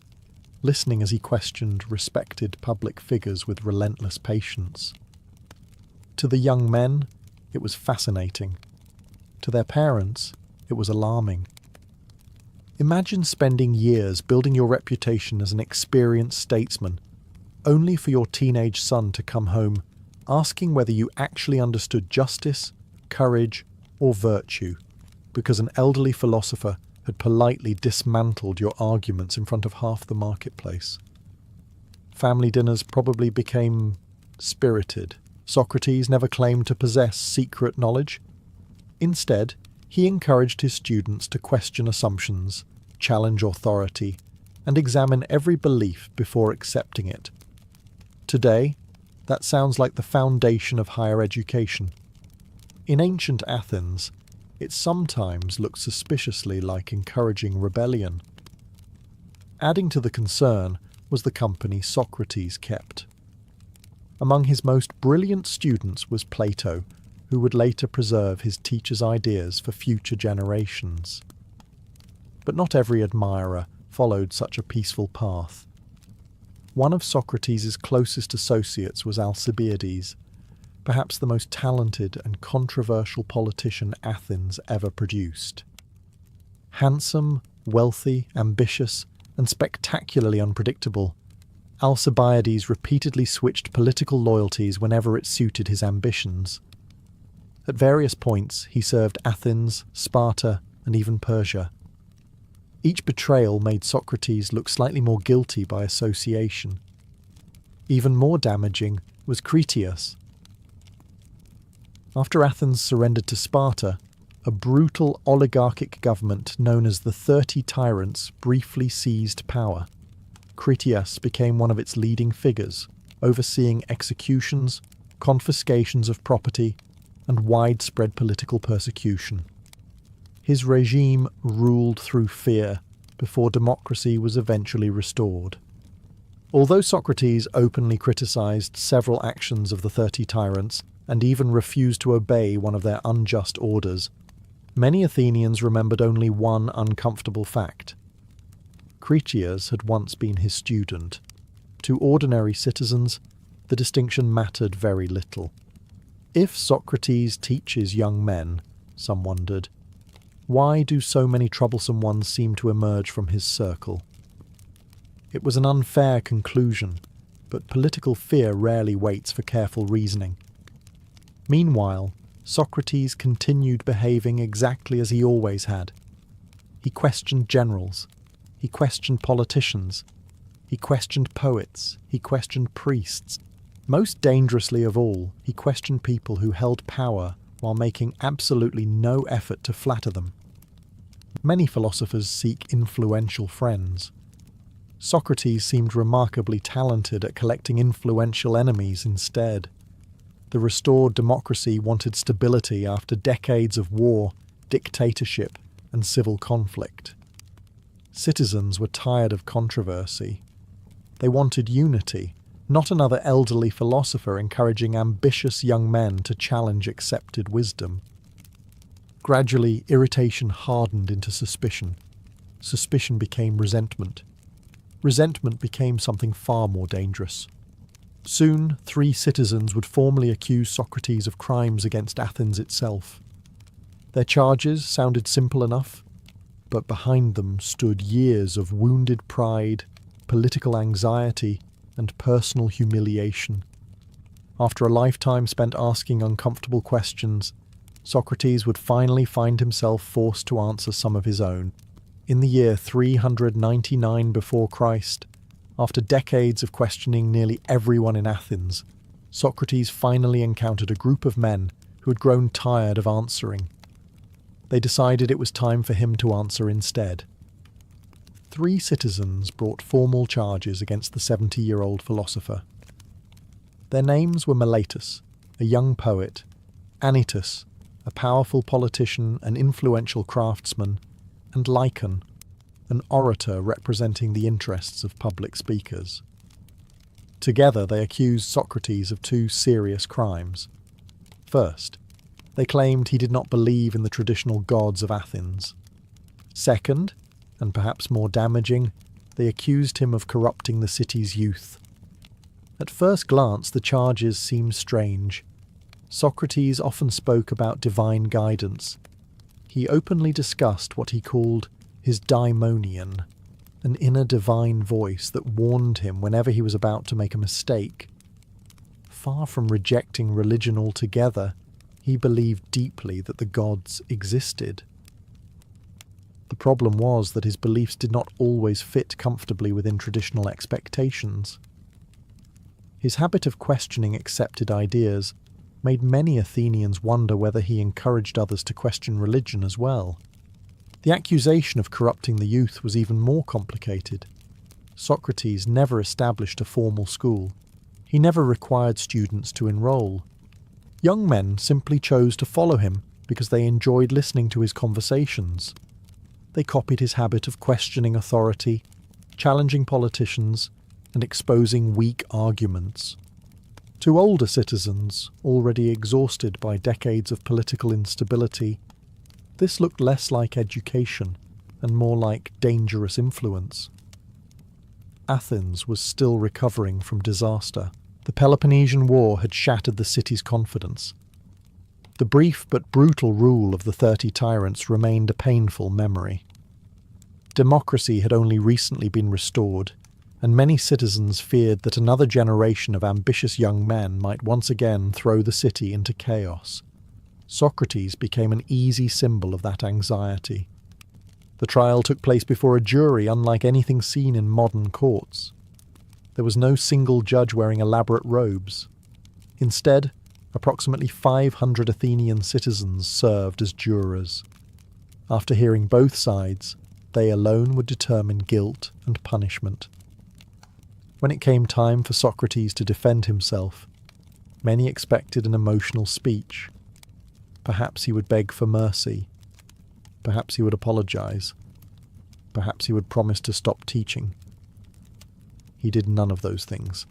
listening as he questioned respected public figures with relentless patience. To the young men, it was fascinating. To their parents, it was alarming. Imagine spending years building your reputation as an experienced statesman, only for your teenage son to come home asking whether you actually understood justice, courage, or virtue, because an elderly philosopher had politely dismantled your arguments in front of half the marketplace. Family dinners probably became spirited. Socrates never claimed to possess secret knowledge. Instead, he encouraged his students to question assumptions, challenge authority, and examine every belief before accepting it. Today, that sounds like the foundation of higher education. In ancient Athens, it sometimes looked suspiciously like encouraging rebellion. Adding to the concern was the company Socrates kept. Among his most brilliant students was Plato, who would later preserve his teacher's ideas for future generations. But not every admirer followed such a peaceful path. One of Socrates' closest associates was Alcibiades, perhaps the most talented and controversial politician Athens ever produced. Handsome, wealthy, ambitious, and spectacularly unpredictable, Alcibiades repeatedly switched political loyalties whenever it suited his ambitions. At various points, he served Athens, Sparta, and even Persia. Each betrayal made Socrates look slightly more guilty by association. Even more damaging was Critias. After Athens surrendered to Sparta, a brutal oligarchic government known as the 30 Tyrants briefly seized power. Critias became one of its leading figures, overseeing executions, confiscations of property, and widespread political persecution. His regime ruled through fear before democracy was eventually restored. Although Socrates openly criticized several actions of the 30 tyrants and even refused to obey one of their unjust orders, many Athenians remembered only one uncomfortable fact. Critias had once been his student. To ordinary citizens, the distinction mattered very little. If Socrates teaches young men, some wondered, why do so many troublesome ones seem to emerge from his circle? It was an unfair conclusion, but political fear rarely waits for careful reasoning. Meanwhile, Socrates continued behaving exactly as he always had. He questioned generals, he questioned politicians, he questioned poets, he questioned priests. Most dangerously of all, he questioned people who held power while making absolutely no effort to flatter them. Many philosophers seek influential friends. Socrates seemed remarkably talented at collecting influential enemies instead. The restored democracy wanted stability after decades of war, dictatorship, and civil conflict. Citizens were tired of controversy. They wanted unity, not another elderly philosopher encouraging ambitious young men to challenge accepted wisdom. Gradually, irritation hardened into suspicion. Suspicion became resentment. Resentment became something far more dangerous. Soon, 3 citizens would formally accuse Socrates of crimes against Athens itself. Their charges sounded simple enough, but behind them stood years of wounded pride, political anxiety, and personal humiliation. After a lifetime spent asking uncomfortable questions, Socrates would finally find himself forced to answer some of his own. In the year 399 before Christ, after decades of questioning nearly everyone in Athens, Socrates finally encountered a group of men who had grown tired of answering. They decided it was time for him to answer instead. 3 citizens brought formal charges against the 70-year-old philosopher. Their names were Meletus, a young poet, Anytus, a powerful politician and influential craftsman, and Lycon, an orator representing the interests of public speakers. Together they accused Socrates of 2 serious crimes. First, they claimed he did not believe in the traditional gods of Athens. Second, and perhaps more damaging, they accused him of corrupting the city's youth. At first glance, the charges seemed strange. Socrates often spoke about divine guidance. He openly discussed what he called his daimonion, an inner divine voice that warned him whenever he was about to make a mistake. Far from rejecting religion altogether, he believed deeply that the gods existed. The problem was that his beliefs did not always fit comfortably within traditional expectations. His habit of questioning accepted ideas made many Athenians wonder whether he encouraged others to question religion as well. The accusation of corrupting the youth was even more complicated. Socrates never established a formal school. He never required students to enroll. Young men simply chose to follow him because they enjoyed listening to his conversations. They copied his habit of questioning authority, challenging politicians, and exposing weak arguments. To older citizens, already exhausted by decades of political instability, this looked less like education and more like dangerous influence. Athens was still recovering from disaster. The Peloponnesian War had shattered the city's confidence. The brief but brutal rule of the 30 tyrants remained a painful memory. Democracy had only recently been restored, and many citizens feared that another generation of ambitious young men might once again throw the city into chaos. Socrates became an easy symbol of that anxiety. The trial took place before a jury unlike anything seen in modern courts. There was no single judge wearing elaborate robes. Instead, approximately 500 Athenian citizens served as jurors. After hearing both sides, they alone would determine guilt and punishment. When it came time for Socrates to defend himself, many expected an emotional speech. Perhaps he would beg for mercy. Perhaps he would apologize. Perhaps he would promise to stop teaching. He did none of those things.